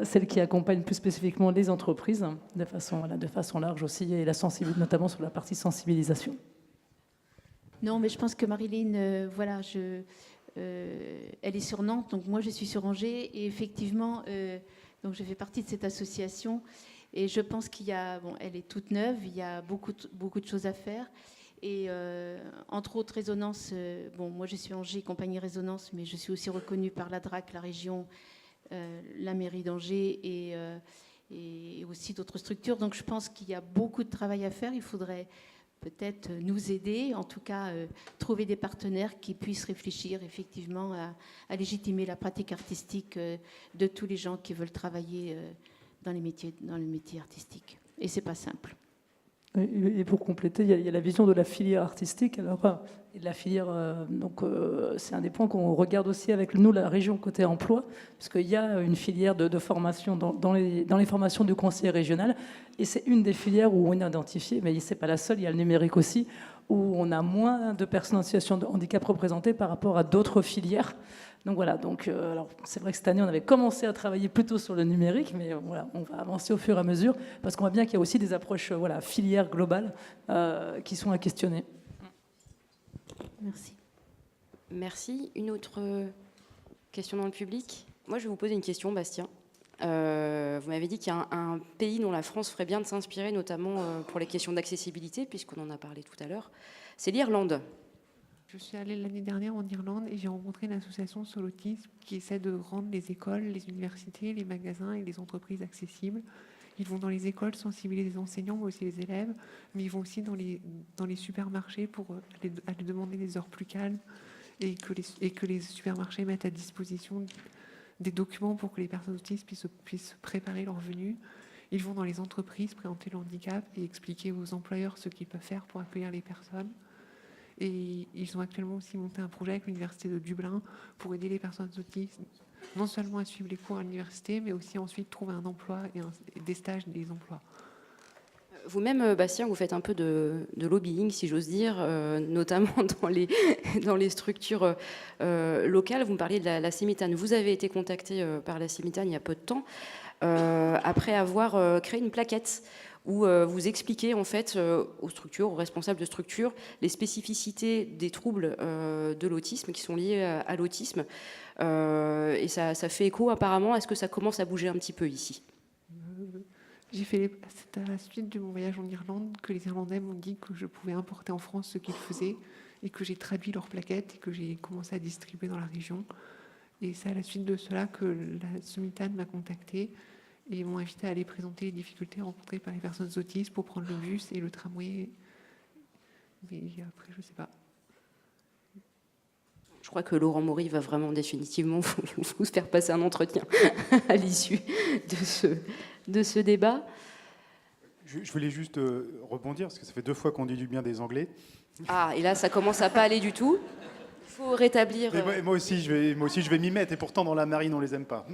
celle qui accompagne plus spécifiquement les entreprises de façon large aussi, et notamment sur la partie sensibilisation. Non, mais je pense que Marilyn, elle est sur Nantes, donc moi je suis sur Angers, et effectivement, donc je fais partie de cette association, et je pense qu'il y a, elle est toute neuve, il y a beaucoup de choses à faire. Et entre autres, Résonance, bon, moi je suis Angers, compagnie Résonance, mais je suis aussi reconnue par la DRAC, la région, la mairie d'Angers et aussi d'autres structures. Donc je pense qu'il y a beaucoup de travail à faire. Il faudrait peut-être nous aider, en tout cas trouver des partenaires qui puissent réfléchir effectivement à légitimer la pratique artistique de tous les gens qui veulent travailler dans le métier artistique. Et c'est pas simple. Et pour compléter, il y a la vision de la filière artistique. Alors, et de la filière, c'est un des points qu'on regarde aussi avec nous, la région côté emploi, parce qu'il y a une filière de formation dans les formations du conseil régional, et c'est une des filières où on a identifié, mais ce n'est pas la seule, il y a le numérique aussi, où on a moins de personnes en situation de handicap représentées par rapport à d'autres filières. Donc voilà, alors c'est vrai que cette année, on avait commencé à travailler plutôt sur le numérique, mais voilà, on va avancer au fur et à mesure, parce qu'on voit bien qu'il y a aussi des approches filières globales qui sont à questionner. Merci. Merci. Une autre question dans le public? Moi, je vais vous poser une question, Bastien. Vous m'avez dit qu'il y a un pays dont la France ferait bien de s'inspirer, notamment pour les questions d'accessibilité, puisqu'on en a parlé tout à l'heure. C'est l'Irlande. Je suis allée l'année dernière en Irlande et j'ai rencontré une association sur l'autisme qui essaie de rendre les écoles, les universités, les magasins et les entreprises accessibles. Ils vont dans les écoles sensibiliser les enseignants, mais aussi les élèves, mais ils vont aussi dans les supermarchés pour aller demander des heures plus calmes et que les supermarchés mettent à disposition des documents pour que les personnes autistes puissent préparer leur venue. Ils vont dans les entreprises présenter le handicap et expliquer aux employeurs ce qu'ils peuvent faire pour accueillir les personnes. Et ils ont actuellement aussi monté un projet avec l'Université de Dublin pour aider les personnes autistes non seulement à suivre les cours à l'université, mais aussi ensuite trouver un emploi et des stages et des emplois. Vous-même, Bastien, vous faites un peu de lobbying, si j'ose dire, notamment dans les structures locales. Vous me parliez de la Cimitane. Vous avez été contacté par la Cimitane il y a peu de temps, après avoir créé une plaquette où vous expliquez en fait aux structures, aux responsables de structures, les spécificités des troubles de l'autisme qui sont liés à l'autisme. Et ça fait écho apparemment. Est-ce que ça commence à bouger un petit peu ici? C'est à la suite de mon voyage en Irlande que les Irlandais m'ont dit que je pouvais importer en France ce qu'ils faisaient et que j'ai traduit leurs plaquettes et que j'ai commencé à distribuer dans la région. Et c'est à la suite de cela que la Cimitane m'a contactée et m'ont invité à aller présenter les difficultés rencontrées par les personnes autistes pour prendre le bus et le tramway. Mais après, je ne sais pas. Je crois que Laurent Maury va vraiment définitivement vous faire passer un entretien à l'issue de ce débat. Je voulais juste rebondir, parce que ça fait 2 fois qu'on dit du bien des Anglais. Ah, et là, ça commence à pas aller du tout. Il faut rétablir... Moi aussi, je vais m'y mettre, et pourtant, dans la marine, on les aime pas.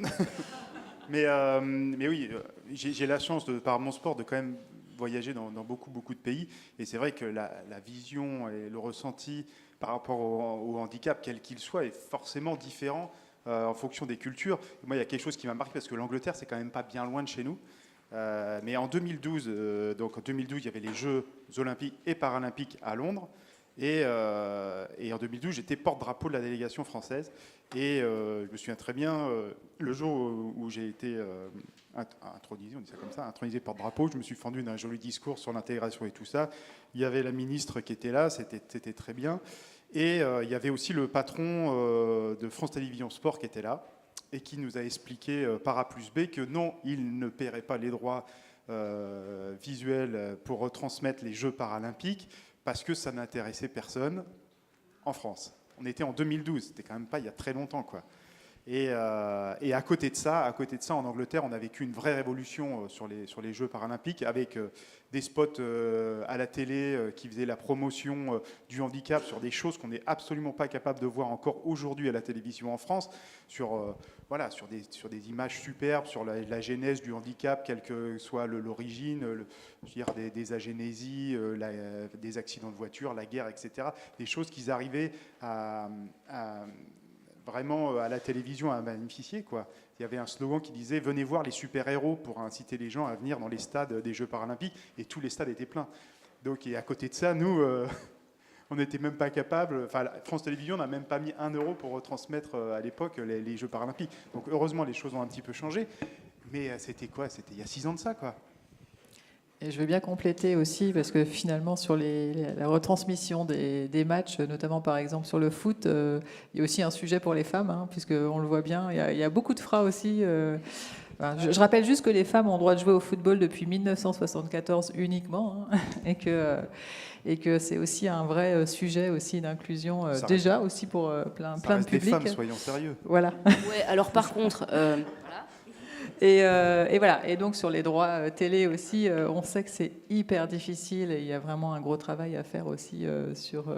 mais oui, j'ai la chance, par mon sport, de quand même voyager dans beaucoup de pays. Et c'est vrai que la vision et le ressenti par rapport au handicap, quel qu'il soit, est forcément différent en fonction des cultures. Et moi, il y a quelque chose qui m'a marqué, parce que l'Angleterre, c'est quand même pas bien loin de chez nous. Mais en 2012, il y avait les Jeux olympiques et paralympiques à Londres. Et en 2012, j'étais porte-drapeau de la délégation française. Et je me souviens très bien, le jour où j'ai été intronisé, on dit ça comme ça, intronisé porte-drapeau, je me suis fendu d'un joli discours sur l'intégration et tout ça. Il y avait la ministre qui était là, c'était très bien. Et il y avait aussi le patron de France Télévisions Sport qui était là et qui nous a expliqué par A plus B que non, il ne paierait pas les droits visuels pour retransmettre les Jeux paralympiques parce que ça n'intéressait personne en France. On était en 2012, c'était quand même pas il y a très longtemps, quoi. Et à côté de ça, en Angleterre, on a vécu une vraie révolution sur les Jeux paralympiques avec des spots à la télé qui faisaient la promotion du handicap sur des choses qu'on n'est absolument pas capable de voir encore aujourd'hui à la télévision en France, sur des images superbes, sur la genèse du handicap, quelle que soit l'origine, des agénésies, des accidents de voiture, la guerre, etc. Des choses qu'ils arrivaient vraiment à la télévision à magnifier, quoi. Il y avait un slogan qui disait « Venez voir les super-héros » pour inciter les gens à venir dans les stades des Jeux paralympiques, et tous les stades étaient pleins. Donc, et à côté de ça, nous, on n'était même pas capable... Enfin, France Télévisions n'a même pas mis 1 euro pour retransmettre à l'époque les Jeux paralympiques. Donc, heureusement, les choses ont un petit peu changé. Mais c'était quoi? C'était il y a 6 ans de ça, quoi. Et je veux bien compléter aussi, parce que finalement, sur la retransmission des matchs, notamment par exemple sur le foot, il y a aussi un sujet pour les femmes, hein, puisqu'on le voit bien, il y a beaucoup de phrases aussi. Je rappelle juste que les femmes ont le droit de jouer au football depuis 1974 uniquement, hein, et que c'est aussi un vrai sujet aussi d'inclusion, déjà aussi pour plein de publics. Les femmes, soyons sérieux. Voilà. Ouais, alors par contre... voilà. Et voilà. Et donc sur les droits télé aussi, on sait que c'est hyper difficile et il y a vraiment un gros travail à faire aussi sur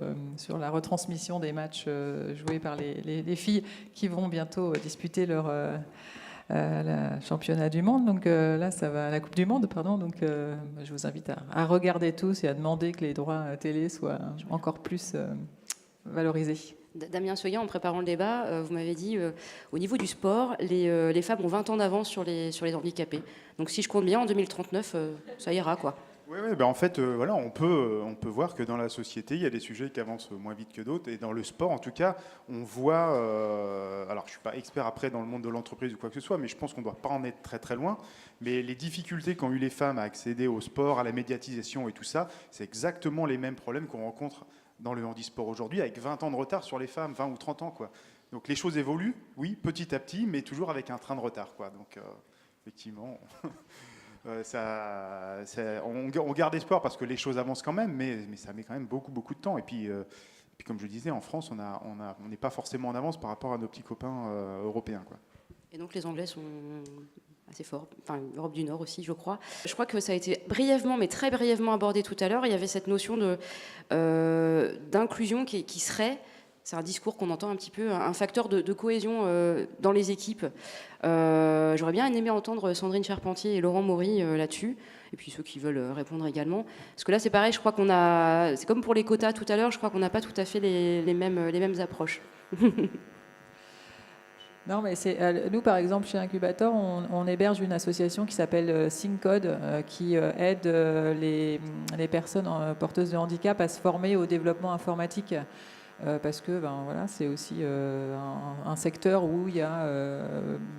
la retransmission des matchs joués par les filles qui vont bientôt disputer leur championnat du monde. Donc là, ça va la Coupe du Monde, pardon. Donc je vous invite à regarder tous et à demander que les droits télé soient encore plus valorisés. Damien Seguin, en préparant le débat, vous m'avez dit, au niveau du sport, les femmes ont 20 ans d'avance sur les handicapés. Donc si je compte bien, en 2039, ça ira, quoi. Oui, ben en fait, voilà, on peut voir que dans la société, il y a des sujets qui avancent moins vite que d'autres. Et dans le sport, en tout cas, on voit... alors, je ne suis pas expert après dans le monde de l'entreprise ou quoi que ce soit, mais je pense qu'on ne doit pas en être très très loin. Mais les difficultés qu'ont eu les femmes à accéder au sport, à la médiatisation et tout ça, c'est exactement les mêmes problèmes qu'on rencontre dans le handisport aujourd'hui, avec 20 ans de retard sur les femmes, 20 ou 30 ans, quoi. Donc les choses évoluent, oui, petit à petit, mais toujours avec un train de retard, quoi. Donc effectivement, on garde espoir parce que les choses avancent quand même, mais ça met quand même beaucoup de temps. Et puis comme je disais, en France, on n'est pas forcément en avance par rapport à nos petits copains européens, quoi. Et donc les Anglais sont assez forts, enfin l'Europe du Nord aussi, je crois. Je crois que ça a été brièvement, mais très brièvement abordé tout à l'heure. Il y avait cette notion d'inclusion qui serait, c'est un discours qu'on entend un petit peu, un facteur de cohésion dans les équipes. J'aurais bien aimé entendre Sandrine Charpentier et Laurent Maury là-dessus, et puis ceux qui veulent répondre également. Parce que là, c'est pareil, je crois c'est comme pour les quotas tout à l'heure, je crois qu'on n'a pas tout à fait les mêmes approches. Non, mais nous, par exemple, chez Incubator, on héberge une association qui s'appelle SyncCode, qui aide les personnes porteuses de handicap à se former au développement informatique. Parce que voilà, c'est aussi un secteur où il y a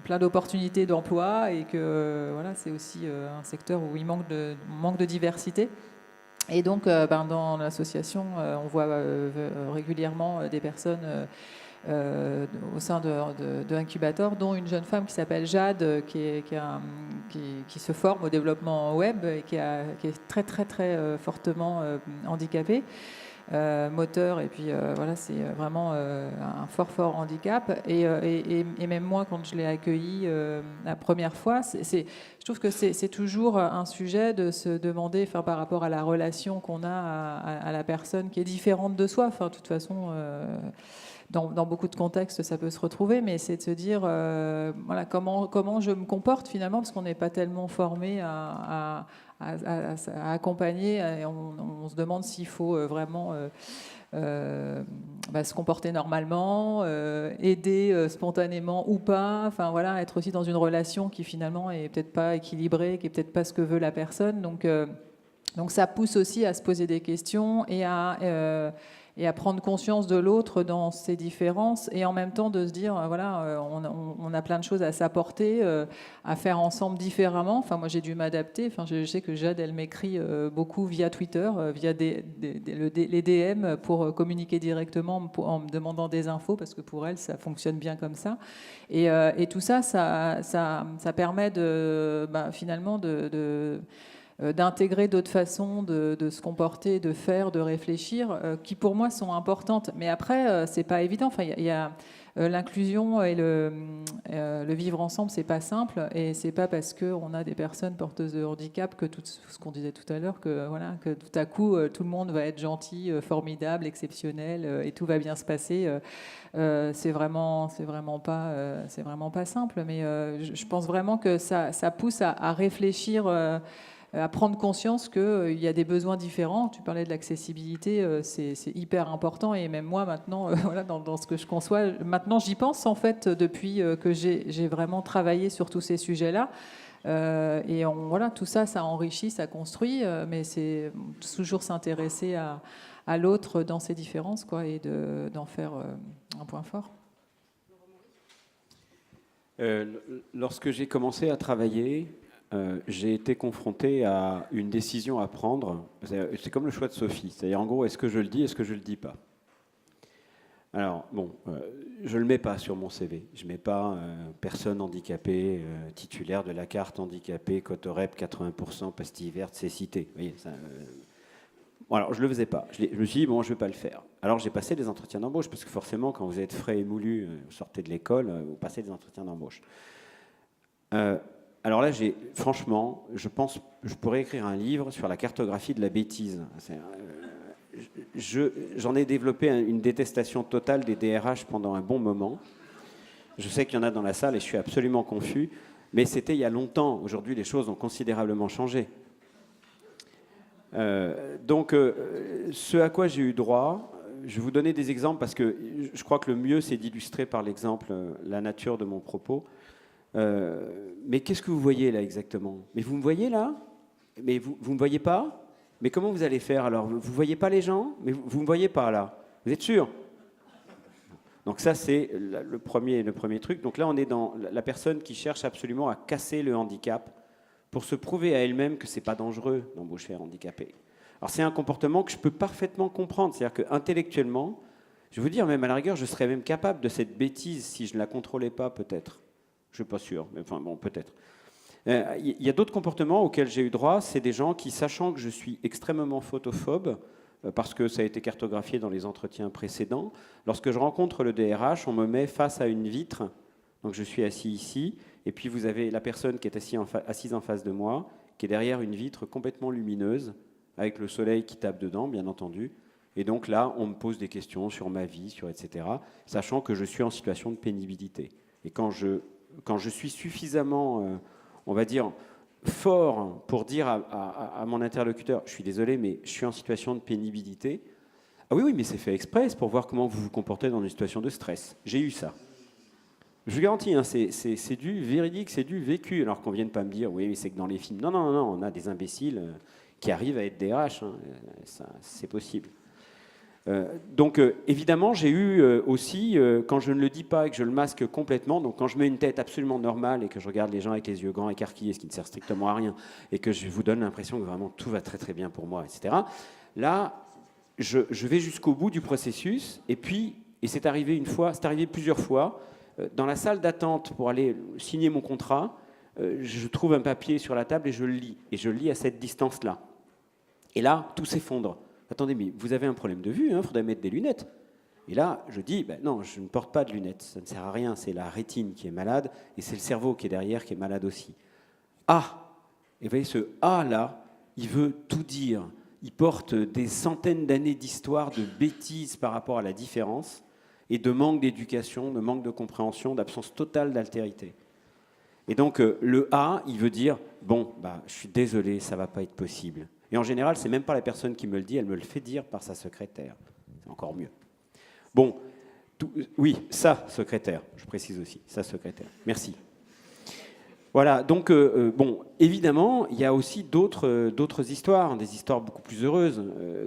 plein d'opportunités d'emploi et que voilà, c'est aussi un secteur où il manque de diversité. Et donc, dans l'association, on voit régulièrement des personnes au sein de Incubator, dont une jeune femme qui s'appelle Jade, qui se forme au développement web et qui est très fortement handicapée, moteur, et puis voilà, c'est vraiment un fort handicap. Et même moi, quand je l'ai accueillie la première fois, je trouve que c'est toujours un sujet de se demander, par rapport à la relation qu'on a à la personne qui est différente de soi. De toute façon, dans beaucoup de contextes, ça peut se retrouver, mais c'est de se dire voilà, comment je me comporte finalement, parce qu'on n'est pas tellement formé à accompagner. Et on se demande s'il faut vraiment se comporter normalement, aider spontanément ou pas. Enfin voilà, être aussi dans une relation qui finalement est peut-être pas équilibrée, qui est peut-être pas ce que veut la personne. Donc ça pousse aussi à se poser des questions et à prendre conscience de l'autre dans ses différences, et en même temps de se dire, voilà, on a plein de choses à s'apporter, à faire ensemble différemment. Enfin, moi, j'ai dû m'adapter. Enfin, je sais que Jade, elle m'écrit beaucoup via Twitter, via les DM pour communiquer directement en me demandant des infos, parce que pour elle, ça fonctionne bien comme ça. Et tout ça permet finalement d'intégrer d'autres façons de se comporter, de faire, de réfléchir, qui pour moi sont importantes. Mais après, c'est pas évident. Enfin, il y a l'inclusion et le vivre ensemble, c'est pas simple, et c'est pas parce qu'on a des personnes porteuses de handicap que tout ce qu'on disait tout à l'heure, que tout à coup tout le monde va être gentil, formidable, exceptionnel, et tout va bien se passer. C'est vraiment pas simple. Mais je pense vraiment que ça pousse à réfléchir. À prendre conscience qu'il y a des besoins différents. Tu parlais de l'accessibilité, c'est hyper important. Et même moi, maintenant, voilà, dans ce que je conçois, maintenant, j'y pense, en fait, depuis que j'ai vraiment travaillé sur tous ces sujets-là. Et voilà, tout ça, ça enrichit, ça construit, mais c'est toujours s'intéresser à l'autre dans ses différences, quoi, et d'en faire un point fort. Lorsque j'ai commencé à travailler, j'ai été confronté à une décision à prendre. C'est comme le choix de Sophie. C'est-à-dire, en gros, est-ce que je le dis, est-ce que je ne le dis pas? Alors, bon, je ne le mets pas sur mon CV. Je ne mets pas personne handicapée, titulaire de la carte handicapée, Cotorep, 80%, pastille verte, c'est cité. Vous voyez, ça, bon, alors, je ne le faisais pas. Je me suis dit, bon, je ne vais pas le faire. Alors, j'ai passé des entretiens d'embauche, parce que forcément, quand vous êtes frais et moulu, vous sortez de l'école, vous passez des entretiens d'embauche. Alors là, franchement, je pense je pourrais écrire un livre sur la cartographie de la bêtise. J'en ai développé une détestation totale des DRH pendant un bon moment. Je sais qu'il y en a dans la salle et je suis absolument confus, mais c'était il y a longtemps. Aujourd'hui, les choses ont considérablement changé. Donc, ce à quoi j'ai eu droit, je vais vous donner des exemples parce que je crois que le mieux, c'est d'illustrer par l'exemple la nature de mon propos. Mais qu'est-ce que vous voyez là exactement? Mais vous me voyez là? Mais vous ne me voyez pas? Mais comment vous allez faire alors? Vous ne voyez pas les gens? Mais vous ne me voyez pas là? Vous êtes sûr? Donc ça, c'est le premier truc. Donc là, on est dans la personne qui cherche absolument à casser le handicap pour se prouver à elle-même que ce n'est pas dangereux d'embaucher un handicapé. Alors c'est un comportement que je peux parfaitement comprendre. C'est-à-dire qu'intellectuellement, je vais vous dire, même à la rigueur, je serais même capable de cette bêtise si je ne la contrôlais pas, peut-être. Je ne suis pas sûr, mais enfin bon, peut-être. Il y a d'autres comportements auxquels j'ai eu droit, c'est des gens qui, sachant que je suis extrêmement photophobe, parce que ça a été cartographié dans les entretiens précédents, lorsque je rencontre le DRH, on me met face à une vitre, donc je suis assis ici, et puis vous avez la personne qui est assise en face de moi, qui est derrière une vitre complètement lumineuse, avec le soleil qui tape dedans, bien entendu. Et donc là, on me pose des questions sur ma vie, sur etc., sachant que je suis en situation de pénibilité. Et quand je suis suffisamment, on va dire, fort pour dire à mon interlocuteur, je suis désolé, mais je suis en situation de pénibilité. Ah oui, mais c'est fait exprès, c'est pour voir comment vous vous comportez dans une situation de stress. J'ai eu ça. Je vous garantis, hein, c'est du véridique, c'est du vécu. Alors qu'on ne vienne pas me dire, oui, mais c'est que dans les films. Non, on a des imbéciles qui arrivent à être DRH. Hein, c'est possible. Donc évidemment, j'ai eu aussi, quand je ne le dis pas et que je le masque complètement, donc quand je mets une tête absolument normale et que je regarde les gens avec les yeux grands écarquillés, ce qui ne sert strictement à rien, et que je vous donne l'impression que vraiment tout va très très bien pour moi, etc. Là, je vais jusqu'au bout du processus, et puis, et c'est arrivé plusieurs fois, dans la salle d'attente pour aller signer mon contrat, je trouve un papier sur la table et je le lis à cette distance-là. Et là, tout s'effondre. Attendez, mais vous avez un problème de vue, il faudrait mettre des lunettes. Et là, je dis, non, je ne porte pas de lunettes, ça ne sert à rien, c'est la rétine qui est malade, et c'est le cerveau qui est derrière qui est malade aussi. Ah! Et vous voyez, ce « ah » là, il veut tout dire. Il porte des centaines d'années d'histoire, de bêtises par rapport à la différence, et de manque d'éducation, de manque de compréhension, d'absence totale d'altérité. Et donc, le « ah », il veut dire, bon, je suis désolé, ça ne va pas être possible. Et en général, ce n'est même pas la personne qui me le dit, elle me le fait dire par sa secrétaire. C'est encore mieux. Bon, oui, sa secrétaire, je précise aussi, sa secrétaire. Merci. Voilà, donc, bon, évidemment, il y a aussi d'autres histoires, des histoires beaucoup plus heureuses.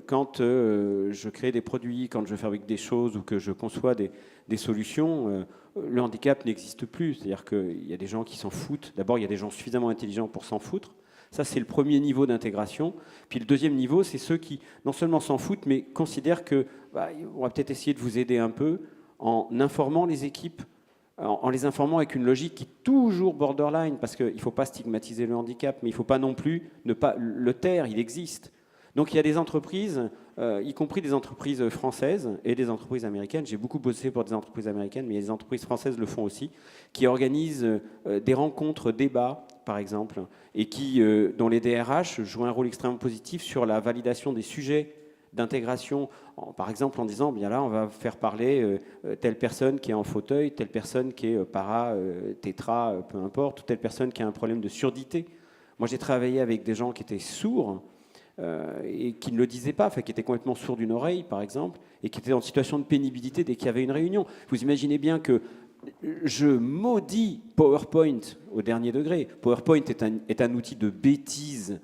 Quand je crée des produits, quand je fabrique des choses ou que je conçois des solutions, le handicap n'existe plus. C'est-à-dire qu'il y a des gens qui s'en foutent. D'abord, il y a des gens suffisamment intelligents pour s'en foutre. Ça, c'est le premier niveau d'intégration. Puis le deuxième niveau, c'est ceux qui non seulement s'en foutent, mais considèrent qu'on va peut-être essayer de vous aider un peu en informant les équipes, en les informant avec une logique qui est toujours borderline, parce qu'il ne faut pas stigmatiser le handicap, mais il ne faut pas non plus ne pas le taire, il existe. Donc il y a des entreprises, y compris des entreprises françaises et des entreprises américaines. J'ai beaucoup bossé pour des entreprises américaines, mais les entreprises françaises le font aussi, qui organisent des rencontres, débats, par exemple, et dont les DRH jouent un rôle extrêmement positif sur la validation des sujets d'intégration, par exemple en disant, bien là, on va faire parler telle personne qui est en fauteuil, telle personne qui est para, tétra, peu importe, ou telle personne qui a un problème de surdité. Moi, j'ai travaillé avec des gens qui étaient sourds, et qui ne le disaient pas, qui étaient complètement sourds d'une oreille, par exemple, et qui étaient en situation de pénibilité dès qu'il y avait une réunion. Vous imaginez bien que je maudis PowerPoint au dernier degré. PowerPoint est un outil de bêtise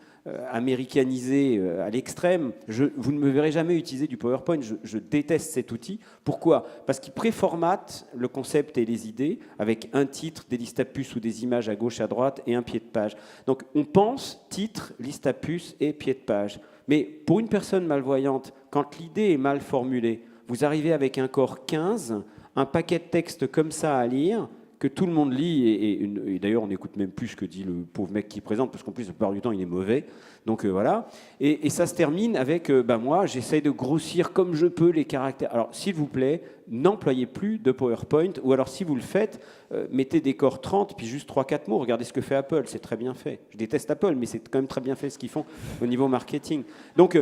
américanisé à l'extrême. Vous ne me verrez jamais utiliser du PowerPoint. Je déteste cet outil. Pourquoi? Parce qu'il préformate le concept et les idées avec un titre, des listes à puces ou des images à gauche, à droite et un pied de page. Donc on pense titre, liste à puces et pied de page. Mais pour une personne malvoyante, quand l'idée est mal formulée, vous arrivez avec un corps 15, un paquet de textes comme ça à lire, que tout le monde lit, et d'ailleurs on n'écoute même plus ce que dit le pauvre mec qui présente, parce qu'en plus la plupart du temps il est mauvais, donc voilà, et ça se termine avec, moi j'essaye de grossir comme je peux les caractères. Alors s'il vous plaît, n'employez plus de PowerPoint, ou alors si vous le faites, mettez des corps 30, puis juste 3-4 mots, regardez ce que fait Apple, c'est très bien fait. Je déteste Apple, mais c'est quand même très bien fait ce qu'ils font au niveau marketing. Donc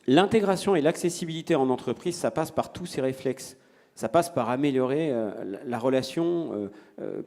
l'intégration et l'accessibilité en entreprise, ça passe par tous ces réflexes. Ça passe par améliorer la relation,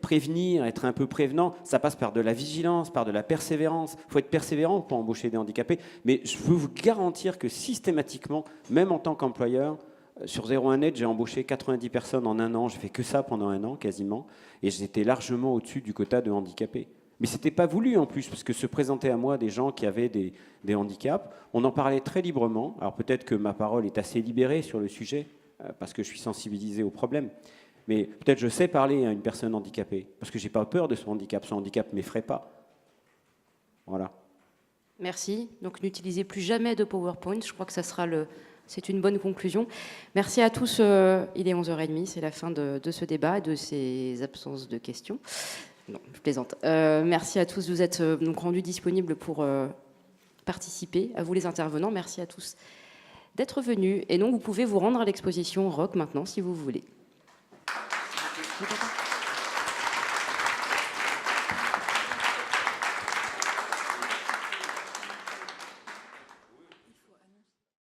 prévenir, être un peu prévenant. Ça passe par de la vigilance, par de la persévérance. Il faut être persévérant pour embaucher des handicapés. Mais je peux vous garantir que systématiquement, même en tant qu'employeur, sur 01net, j'ai embauché 90 personnes en 1 an. J'ai fait que ça pendant 1 an, quasiment. Et j'étais largement au-dessus du quota de handicapés. Mais ce n'était pas voulu en plus, parce que se présentaient à moi des gens qui avaient des handicaps. On en parlait très librement. Alors peut-être que ma parole est assez libérée sur le sujet, parce que je suis sensibilisé au problème. Mais peut-être je sais parler à une personne handicapée, parce que je n'ai pas peur de son handicap. Son handicap ne m'effraie pas. Voilà. Merci. Donc n'utilisez plus jamais de PowerPoint. Je crois que c'est une bonne conclusion. Merci à tous. Il est 11h30, c'est la fin de ce débat et de ces absences de questions. Non, je plaisante. Merci à tous. Vous êtes donc rendus disponibles pour participer. À vous les intervenants, merci à tous d'être venus. Et donc, vous pouvez vous rendre à l'exposition ROC maintenant, si vous voulez.